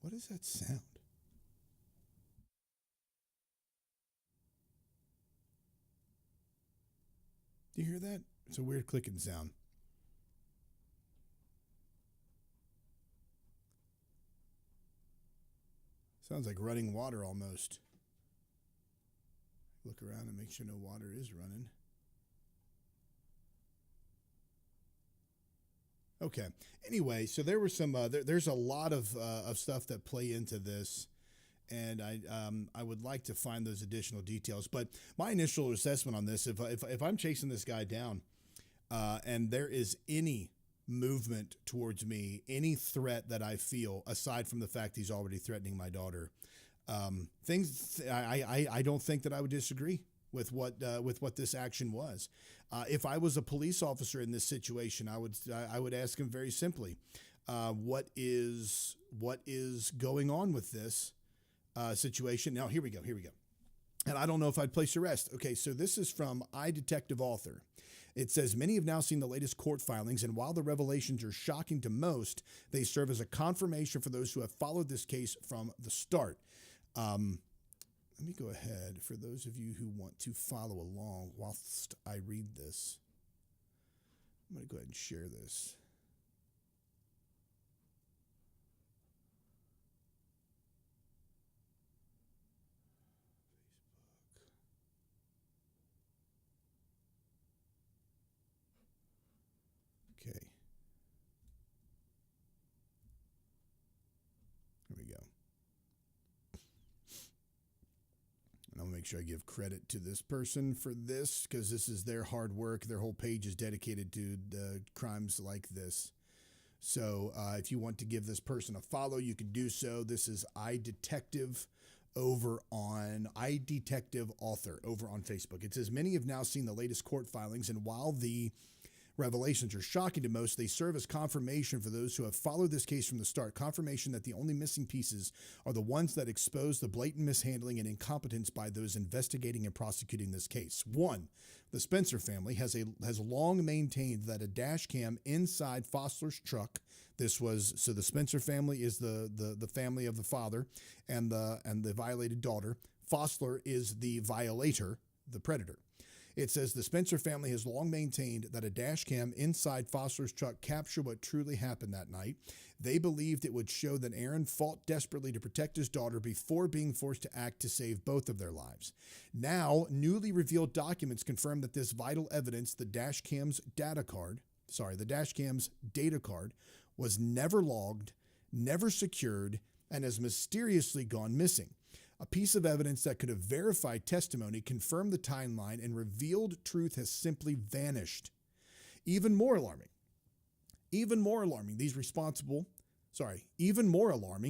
What is that sound? Do you hear that? It's a weird clicking sound. Sounds like running water almost. Look around and make sure no water is running. Okay. Anyway, so there were some. There's a lot of stuff that play into this, and I would like to find those additional details. But my initial assessment on this, if I'm chasing this guy down, and there is any movement towards me, any threat that I feel, aside from the fact he's already threatening my daughter, I don't think that I would disagree with what this action was. If I was a police officer in this situation, I would ask him very simply, what is going on with this situation? Now, here we go. And I don't know if I'd place arrest. Okay, so this is from iDetective Author. It says, many have now seen the latest court filings, and while the revelations are shocking to most, they serve as a confirmation for those who have followed this case from the start. Let me go ahead for those of you who want to follow along whilst I read this. I'm going to go ahead and share this. Okay. Here we go. And I'll make sure I give credit to this person for this because this is their hard work. Their whole page is dedicated to crimes like this. So if you want to give this person a follow, you can do so. This is iDetective iDetective Author over on Facebook. It says, many have now seen the latest court filings, and while the revelations are shocking to most, they serve as confirmation for those who have followed this case from the start. Confirmation that the only missing pieces are the ones that expose the blatant mishandling and incompetence by those investigating and prosecuting this case. One, the Spencer family has long maintained that a dash cam inside Fossler's truck. The Spencer family is the family of the father and the violated daughter. Fossler is the violator, the predator. It says the Spencer family has long maintained that a dash cam inside Fossler's truck captured what truly happened that night. They believed it would show that Aaron fought desperately to protect his daughter before being forced to act to save both of their lives. Now, newly revealed documents confirm that this vital evidence, the dash cam's data card, was never logged, never secured, and has mysteriously gone missing. A piece of evidence that could have verified testimony, confirmed the timeline, and revealed truth has simply vanished. Even more alarming,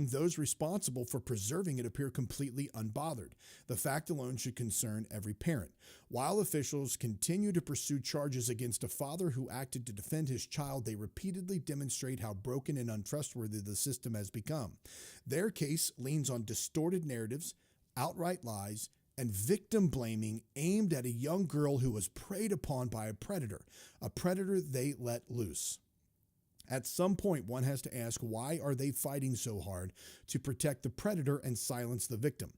those responsible for preserving it appear completely unbothered. The fact alone should concern every parent. While officials continue to pursue charges against a father who acted to defend his child, they repeatedly demonstrate how broken and untrustworthy the system has become. Their case leans on distorted narratives, outright lies, and victim blaming aimed at a young girl who was preyed upon by a predator they let loose. At some point, one has to ask, why are they fighting so hard to protect the predator and silence the victim?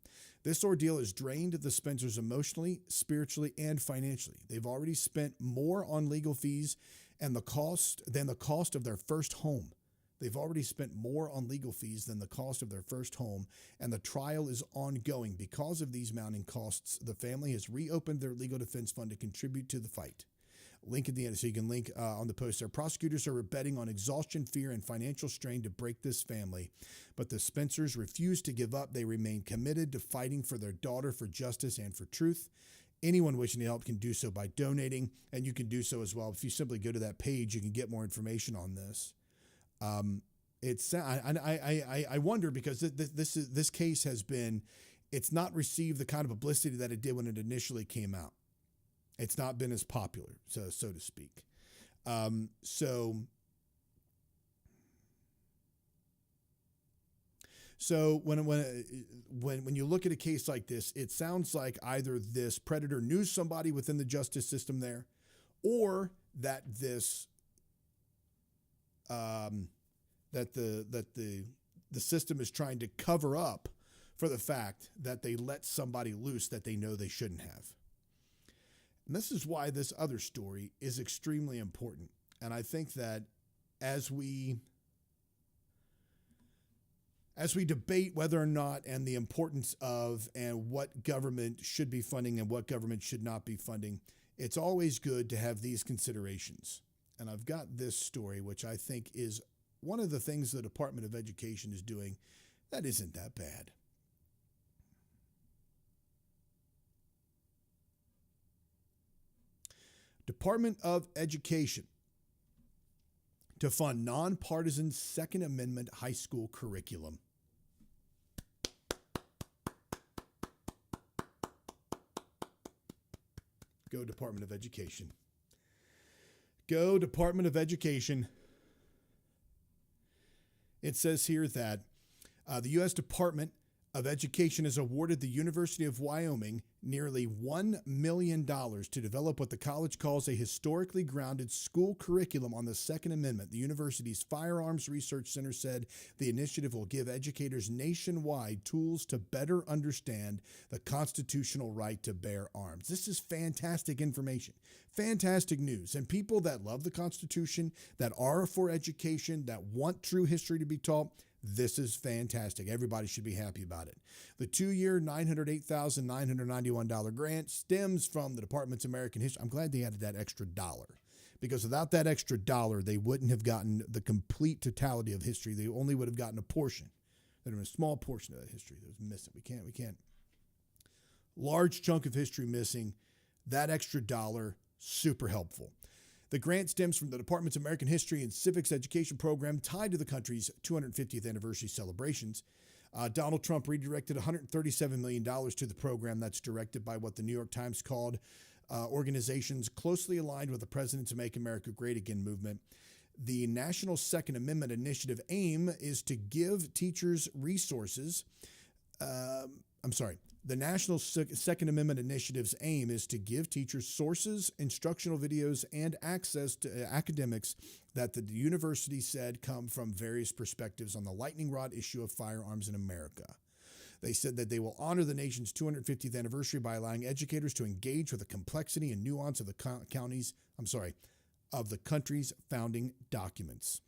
This ordeal has drained the Spencers emotionally, spiritually, and financially. They've already spent more on legal fees and the cost of their first home. They've already spent more on legal fees than the cost of their first home, and the trial is ongoing. Because of these mounting costs, the family has reopened their legal defense fund to contribute to the fight. Link at the end, so you can link on the post there. Prosecutors are betting on exhaustion, fear, and financial strain to break this family, but the Spencers refuse to give up. They remain committed to fighting for their daughter, for justice, and for truth. Anyone wishing to help can do so by donating, and you can do so as well. If you simply go to that page, you can get more information on this. I wonder, because this case it's not received the kind of publicity that it did when it initially came out. It's not been as popular, so to speak. So when you look at a case like this, it sounds like either this predator knew somebody within the justice system there, or that this that the system is trying to cover up for the fact that they let somebody loose that they know they shouldn't have. And this is why this other story is extremely important. And I think that as we debate whether or not, and the importance of, and what government should be funding and what government should not be funding, it's always good to have these considerations. And I've got this story, which I think is one of the things the Department of Education is doing that isn't that bad. Department of Education to fund nonpartisan Second Amendment high school curriculum. Go Department of Education. Go Department of Education. It says here that the U.S. Department of Education has awarded the University of Wyoming nearly $1 million to develop what the college calls a historically grounded school curriculum on the Second Amendment. The university's Firearms Research Center said the initiative will give educators nationwide tools to better understand the constitutional right to bear arms. This is fantastic information, fantastic news. And people that love the Constitution, that are for education, that want true history to be taught, this is fantastic. Everybody should be happy about it. The 2-year, $908,991 grant stems from the Department's American History. I'm glad they added that extra dollar, because without that extra dollar, they wouldn't have gotten the complete totality of history. They only would have gotten a portion. There was a small portion of that history that was missing. We can't. Large chunk of history missing. That extra dollar, super helpful. The grant stems from the Department's American History and Civics Education program tied to the country's 250th anniversary celebrations. Donald Trump redirected $137 million to the program that's directed by what the New York Times called organizations closely aligned with the president's Make America Great Again movement. The National Second Amendment Initiative aim is to give teachers resources. The National Second Amendment Initiative's aim is to give teachers sources, instructional videos, and access to academics that the university said come from various perspectives on the lightning rod issue of firearms in America. They said that they will honor the nation's 250th anniversary by allowing educators to engage with the complexity and nuance of the country's founding documents.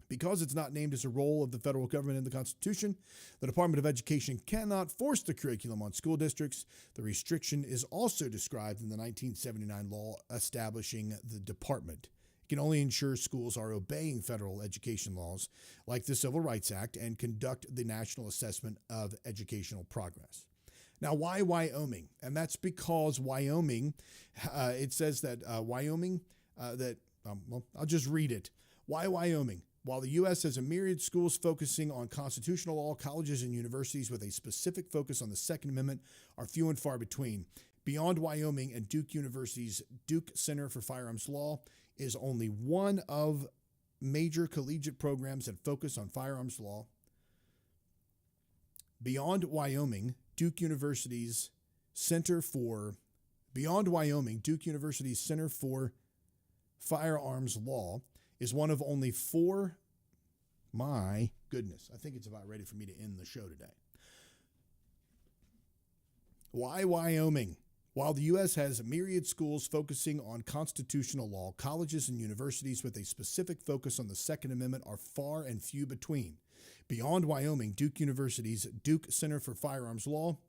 Because it's not named as a role of the federal government in the Constitution, the Department of Education cannot force the curriculum on school districts. The restriction is also described in the 1979 law establishing the department. It can only ensure schools are obeying federal education laws like the Civil Rights Act and conduct the National Assessment of Educational Progress. Now, why Wyoming? And that's because Wyoming, it says that I'll just read it. Why Wyoming? While the U.S. has a myriad schools focusing on constitutional law, colleges and universities with a specific focus on the Second Amendment are few and far between. Beyond Wyoming and Duke University's Duke Center for Firearms Law is only one of major collegiate programs that focus on firearms law. Beyond Wyoming, Duke University's Center for Firearms Law is one of only 4. My goodness, I think it's about ready for me to end the show today. Why Wyoming? While the U.S. has myriad schools focusing on constitutional law, colleges and universities with a specific focus on the Second Amendment are far and few between. Beyond Wyoming, Duke University's Duke Center for Firearms Law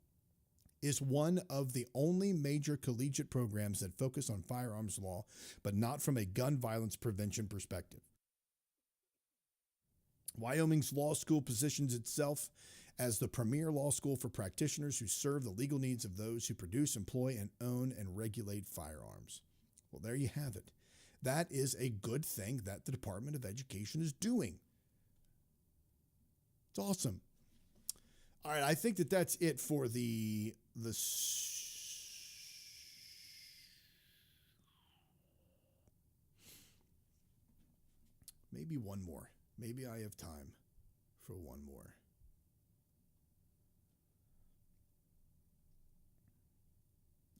is one of the only major collegiate programs that focus on firearms law, but not from a gun violence prevention perspective. Wyoming's law school positions itself as the premier law school for practitioners who serve the legal needs of those who produce, employ, and own and regulate firearms. Well, there you have it. That is a good thing that the Department of Education is doing. It's awesome. All right, I think that's it for maybe one more. Maybe I have time for one more.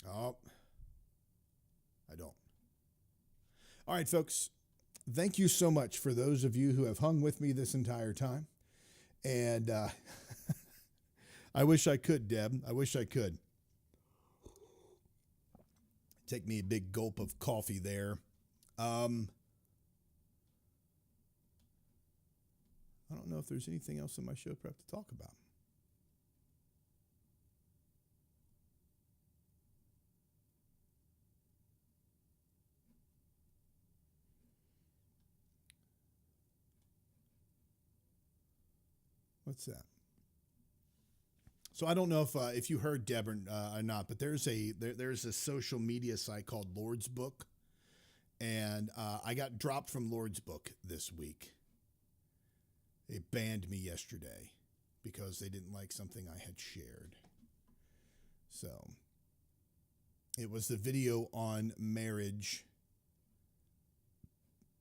Oh, I don't. All right, folks. Thank you so much for those of you who have hung with me this entire time. And I wish I could, Deb. I wish I could. Take me a big gulp of coffee there. I don't know if there's anything else in my show prep to talk about. What's that? So I don't know if you heard Deb or not, but there's a social media site called Lord's Book, and I got dropped from Lord's Book this week. They banned me yesterday because they didn't like something I had shared. So it was the video on marriage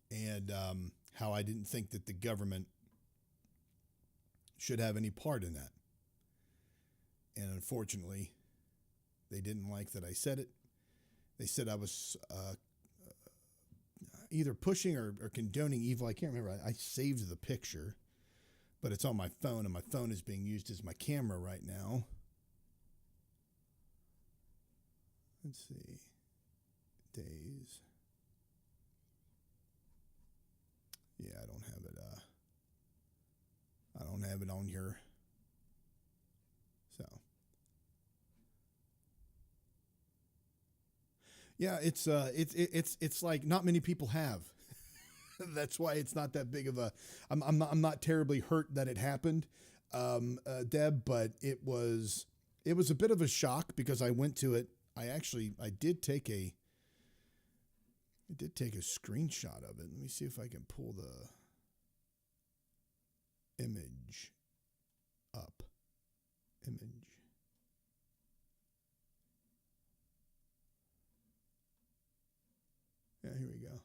and how I didn't think that the government should have any part in that. And unfortunately, they didn't like that I said it. They said I was either pushing or condoning evil. I can't remember. I saved the picture, but it's on my phone, and my phone is being used as my camera right now. Let's see. Days. Yeah, I don't have it. I don't have it on here. So. Yeah, it's like not many people have. That's why it's not that big of a. I'm not terribly hurt that it happened, Deb, but it was a bit of a shock because I went to it. I did take a screenshot of it. Let me see if I can pull the image up. Image. Yeah, here we go.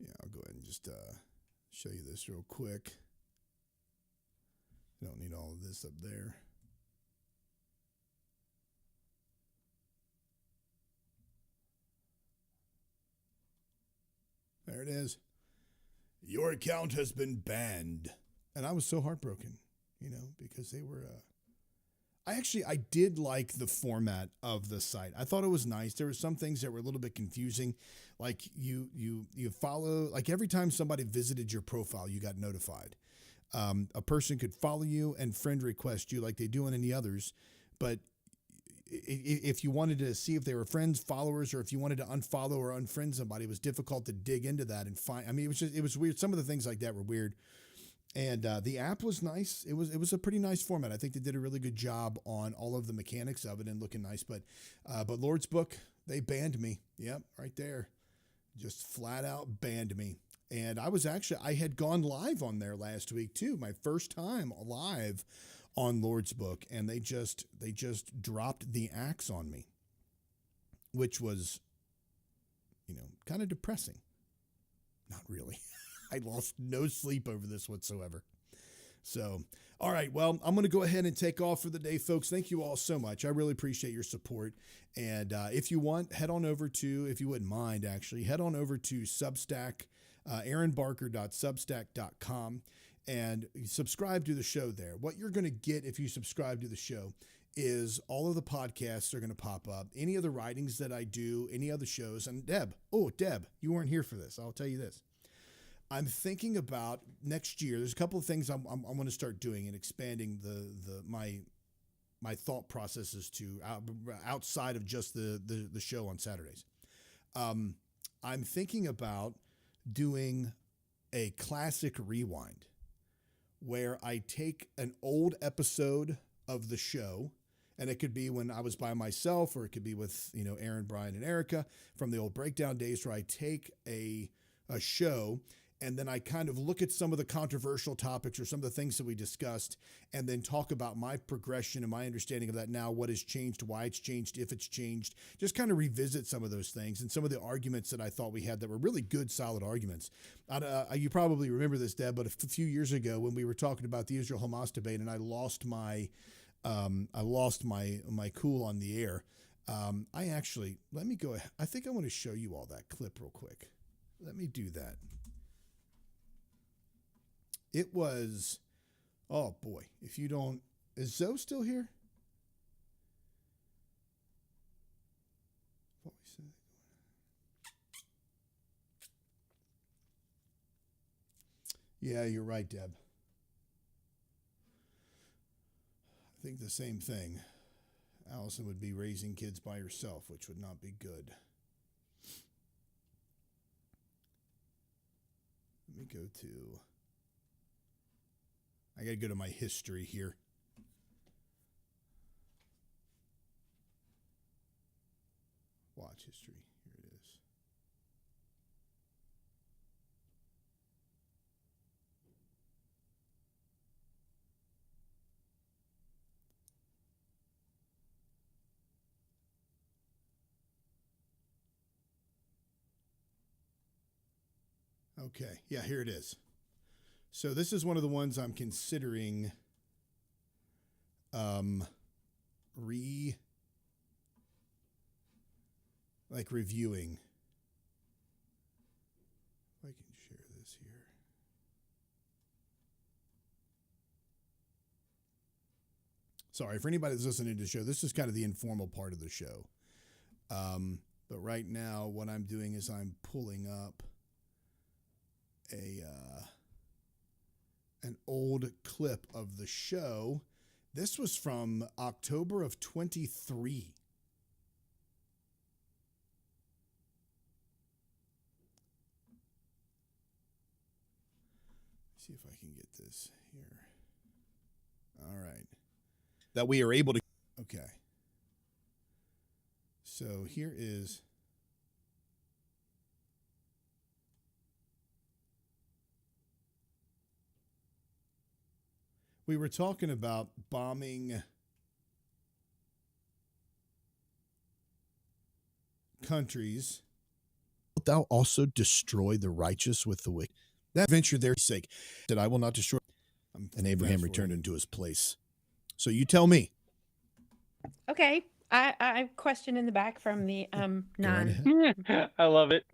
Yeah, I'll go ahead and just show you this real quick. You don't need all of this up there. There it is. Your account has been banned. And I was so heartbroken, because they were... I did like the format of the site. I thought it was nice. There were some things that were a little bit confusing. Like you follow, like every time somebody visited your profile, you got notified. A person could follow you and friend request you like they do on any others. But if you wanted to see if they were friends, followers, or if you wanted to unfollow or unfriend somebody, it was difficult to dig into that and find. I mean, it was weird. Some of the things like that were weird. And the app was nice. It was a pretty nice format. I think they did a really good job on all of the mechanics of it and looking nice. But Lord's Book, they banned me. Yep, right there. Just flat out banned me. And I had gone live on there last week too. My first time live on Lord's Book, and they just dropped the axe on me, which was, kind of depressing. Not really. I lost no sleep over this whatsoever. So, all right, well, I'm going to go ahead and take off for the day, folks. Thank you all so much. I really appreciate your support. And if you want, head on over to, if you wouldn't mind, actually, head on over to Substack, aaronbarker.substack.com, and subscribe to the show there. What you're going to get if you subscribe to the show is all of the podcasts are going to pop up, any of the writings that I do, any other shows. And Deb, you weren't here for this. I'll tell you this. I'm thinking about next year. There's a couple of things I'm going to start doing and expanding my thought processes to outside of just the show on Saturdays. I'm thinking about doing a classic rewind where I take an old episode of the show, and it could be when I was by myself, or it could be with Aaron, Brian, and Erica from the old breakdown days, where I take a show. And then I kind of look at some of the controversial topics or some of the things that we discussed, and then talk about my progression and my understanding of that now, what has changed, why it's changed, if it's changed, just kind of revisit some of those things and some of the arguments that I thought we had that were really good, solid arguments. You probably remember this, Deb, but a few years ago when we were talking about the Israel-Hamas debate, and I lost my cool on the air. Let me go ahead. I think I want to show you all that clip real quick. Let me do that. It was, oh boy, if you don't, is Zoe still here? What we said? Yeah, you're right, Deb. I think the same thing. Allison would be raising kids by herself, which would not be good. Let me go to... I got to go to my history here. Watch history. Here it is. Okay. Yeah, here it is. So this is one of the ones I'm considering reviewing. If I can share this here. Sorry, for anybody that's listening to the show, this is kind of the informal part of the show. But right now, what I'm doing is I'm pulling up an old clip of the show. This was from October of 23. See if I can get this here. All right. That we are able to. Okay. So here is. We were talking about bombing countries. Wilt thou also destroy the righteous with the wicked? That venture their sake, that I will not destroy. And Abraham returned into his place. So you tell me.
Okay. I question in the back from the non.
I love it.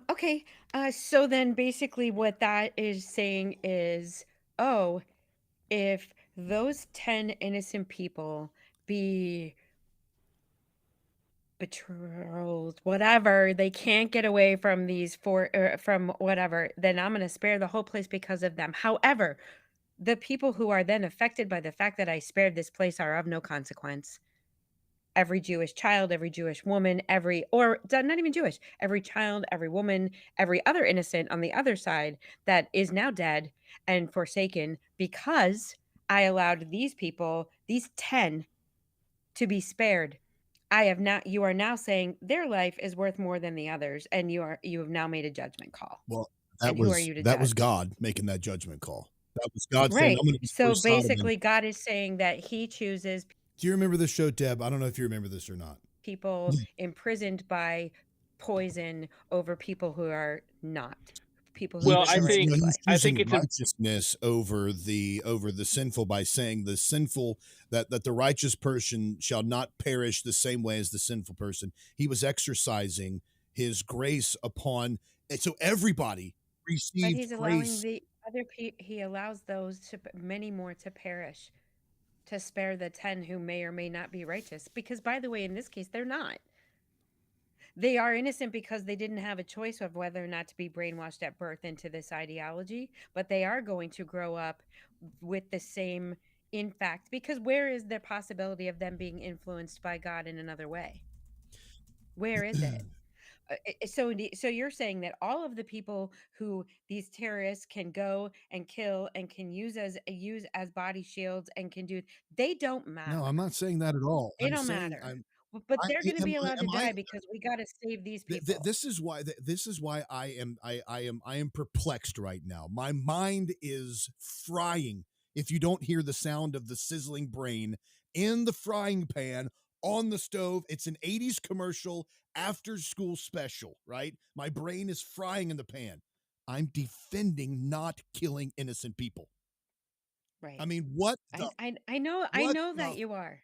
Okay. So then basically what that is saying is, oh, if those 10 innocent people be betrothed, whatever, they can't get away from these from whatever, then I'm going to spare the whole place because of them. However, the people who are then affected by the fact that I spared this place are of no consequence. Every Jewish child, every Jewish woman, not even Jewish, every child, every woman, every other innocent on the other side that is now dead and forsaken because I allowed these people, these 10, to be spared. You are now saying their life is worth more than the others, and you have now made a judgment call.
Well,
who are you to
was
judge?
God making that judgment call. That was God saying,
Right.
I'm going to destroy
So
Sodom.
basically, God is saying that he chooses
Do you remember this show, Deb? I don't know if you remember this or not.
people imprisoned by poison over people who are not. People who
Well,
live
I
the
think-
righteous life.
I think
choosing
it's
righteousness over the sinful by saying the sinful that the righteous person shall not perish the same way as the sinful person. He was exercising his grace upon, and so everybody
But
received
he's allowing
grace.
the other he allows those many more to perish, to spare the 10 who may or may not be righteous. Because by the way, in this case, they're not. They are innocent because they didn't have a choice of whether or not to be brainwashed at birth into this ideology, but they are going to grow up with the same, in fact, because where is the possibility of them being influenced by God in another way? Where is it? So you're saying that all of the people who these terrorists can go and kill and can use as body shields and can do, they don't matter.
No, I'm not saying that at all.
They
I'm
don't
saying
matter. But they're going to be allowed to die
I
because we got to save these people.
This is why I am perplexed right now. My mind is frying. If you don't hear the sound of the sizzling brain in the frying pan on the stove, it's an 80s commercial after school special, right? My brain is frying in the pan. I'm defending not killing innocent people.
Right.
I mean, what
I know that you are.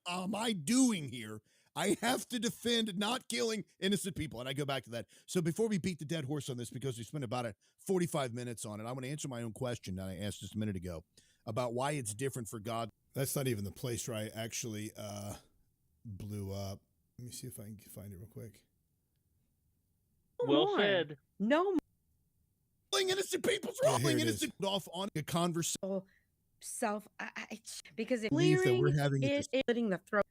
am I doing here? I have to defend not killing innocent people. And I go back to that. So before we beat the dead horse on this, because we spent about 45 minutes on it, I want to answer my own question that I asked just a minute ago about why it's different for God. That's not even the place where I actually blew up. Let me see if I can find it real quick.
well said.
No more.
Killing innocent people, throwing innocent off on a conversation.
Because if
Believe that
clearing
we're having
it is slitting the throat.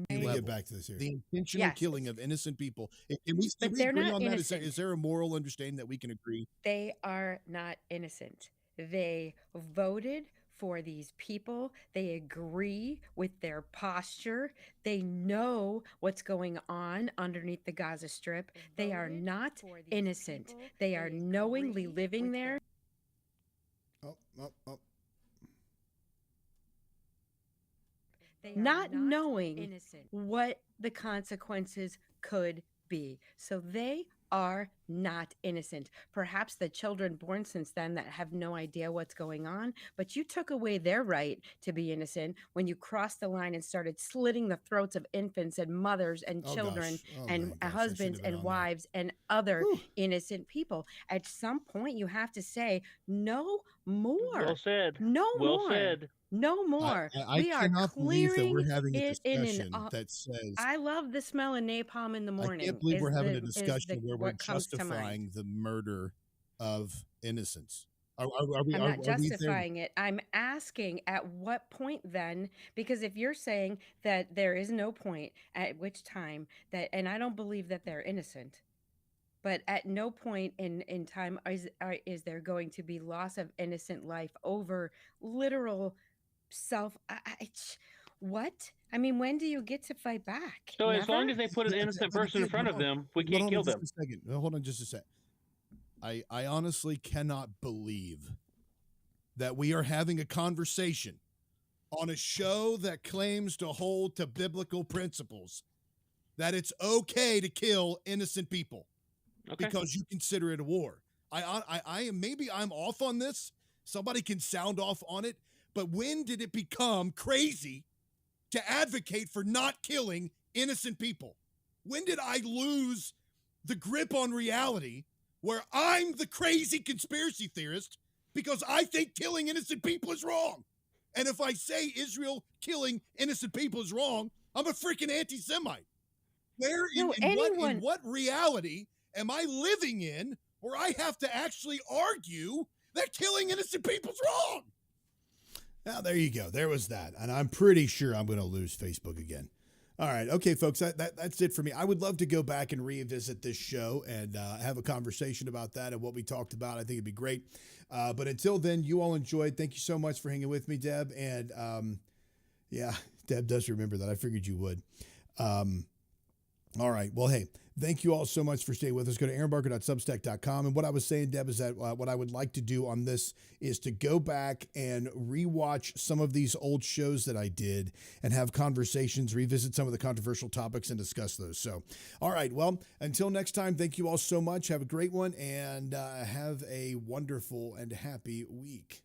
Let me get back to this here. The intentional
Yes.
killing of innocent people. Can we
they're
agree
not
on that?
innocent.
Is there a moral understanding that we can agree?
They are not innocent. They voted for these people. They agree with their posture. They know what's going on underneath the Gaza Strip. They are not innocent. They are knowingly living there.
Oh.
Not knowing what the consequences could be. So they are not innocent. Perhaps the children born since then that have no idea what's going on, but you took away their right to be innocent when you crossed the line and started slitting the throats of infants and mothers and children and husbands and wives and other innocent people. At some point, you have to say, no more.
Well said.
No
Well
more.
said.
No more.
I
We are
cannot believe that we're
clearing
having a
it in
discussion
an.
that says.
I love the smell of napalm in the
I
morning.
can't believe we're having a
is
discussion where we're
what comes to mind.
justifying the murder of innocents. Are
I'm not
we there?
justifying it. I'm asking at what point then, because if you're saying that there is no point at which time that, and I don't believe that they're innocent, but at no point in time is there going to be loss of innocent life over literal self. What? I mean, when do you get to fight back?
So as
Never?
long as they put an innocent person in front of them, we can't kill them.
Hold on just a sec. I honestly cannot believe that we are having a conversation on a show that claims to hold to biblical principles that it's okay to kill innocent people because you consider it a war. I am, maybe I'm off on this. Somebody can sound off on it, but when did it become crazy to advocate for not killing innocent people? When did I lose the grip on reality where I'm the crazy conspiracy theorist because I think killing innocent people is wrong? And if I say Israel killing innocent people is wrong, I'm a freaking anti-Semite. Where in what reality am I living in where I have to actually argue that killing innocent people is wrong? Now, there you go. There was that. And I'm pretty sure I'm going to lose Facebook again. All right. Okay, folks, that's it for me. I would love to go back and revisit this show and have a conversation about that and what we talked about. I think it'd be great. But until then, you all enjoyed. Thank you so much for hanging with me, Deb. And yeah, Deb does remember that. I figured you would. All right. Well, hey, thank you all so much for staying with us. Go to aaronbarker.substack.com. And what I was saying, Deb, is that what I would like to do on this is to go back and rewatch some of these old shows that I did and have conversations, revisit some of the controversial topics and discuss those. So, all right. Well, until next time, thank you all so much. Have a great one and have a wonderful and happy week.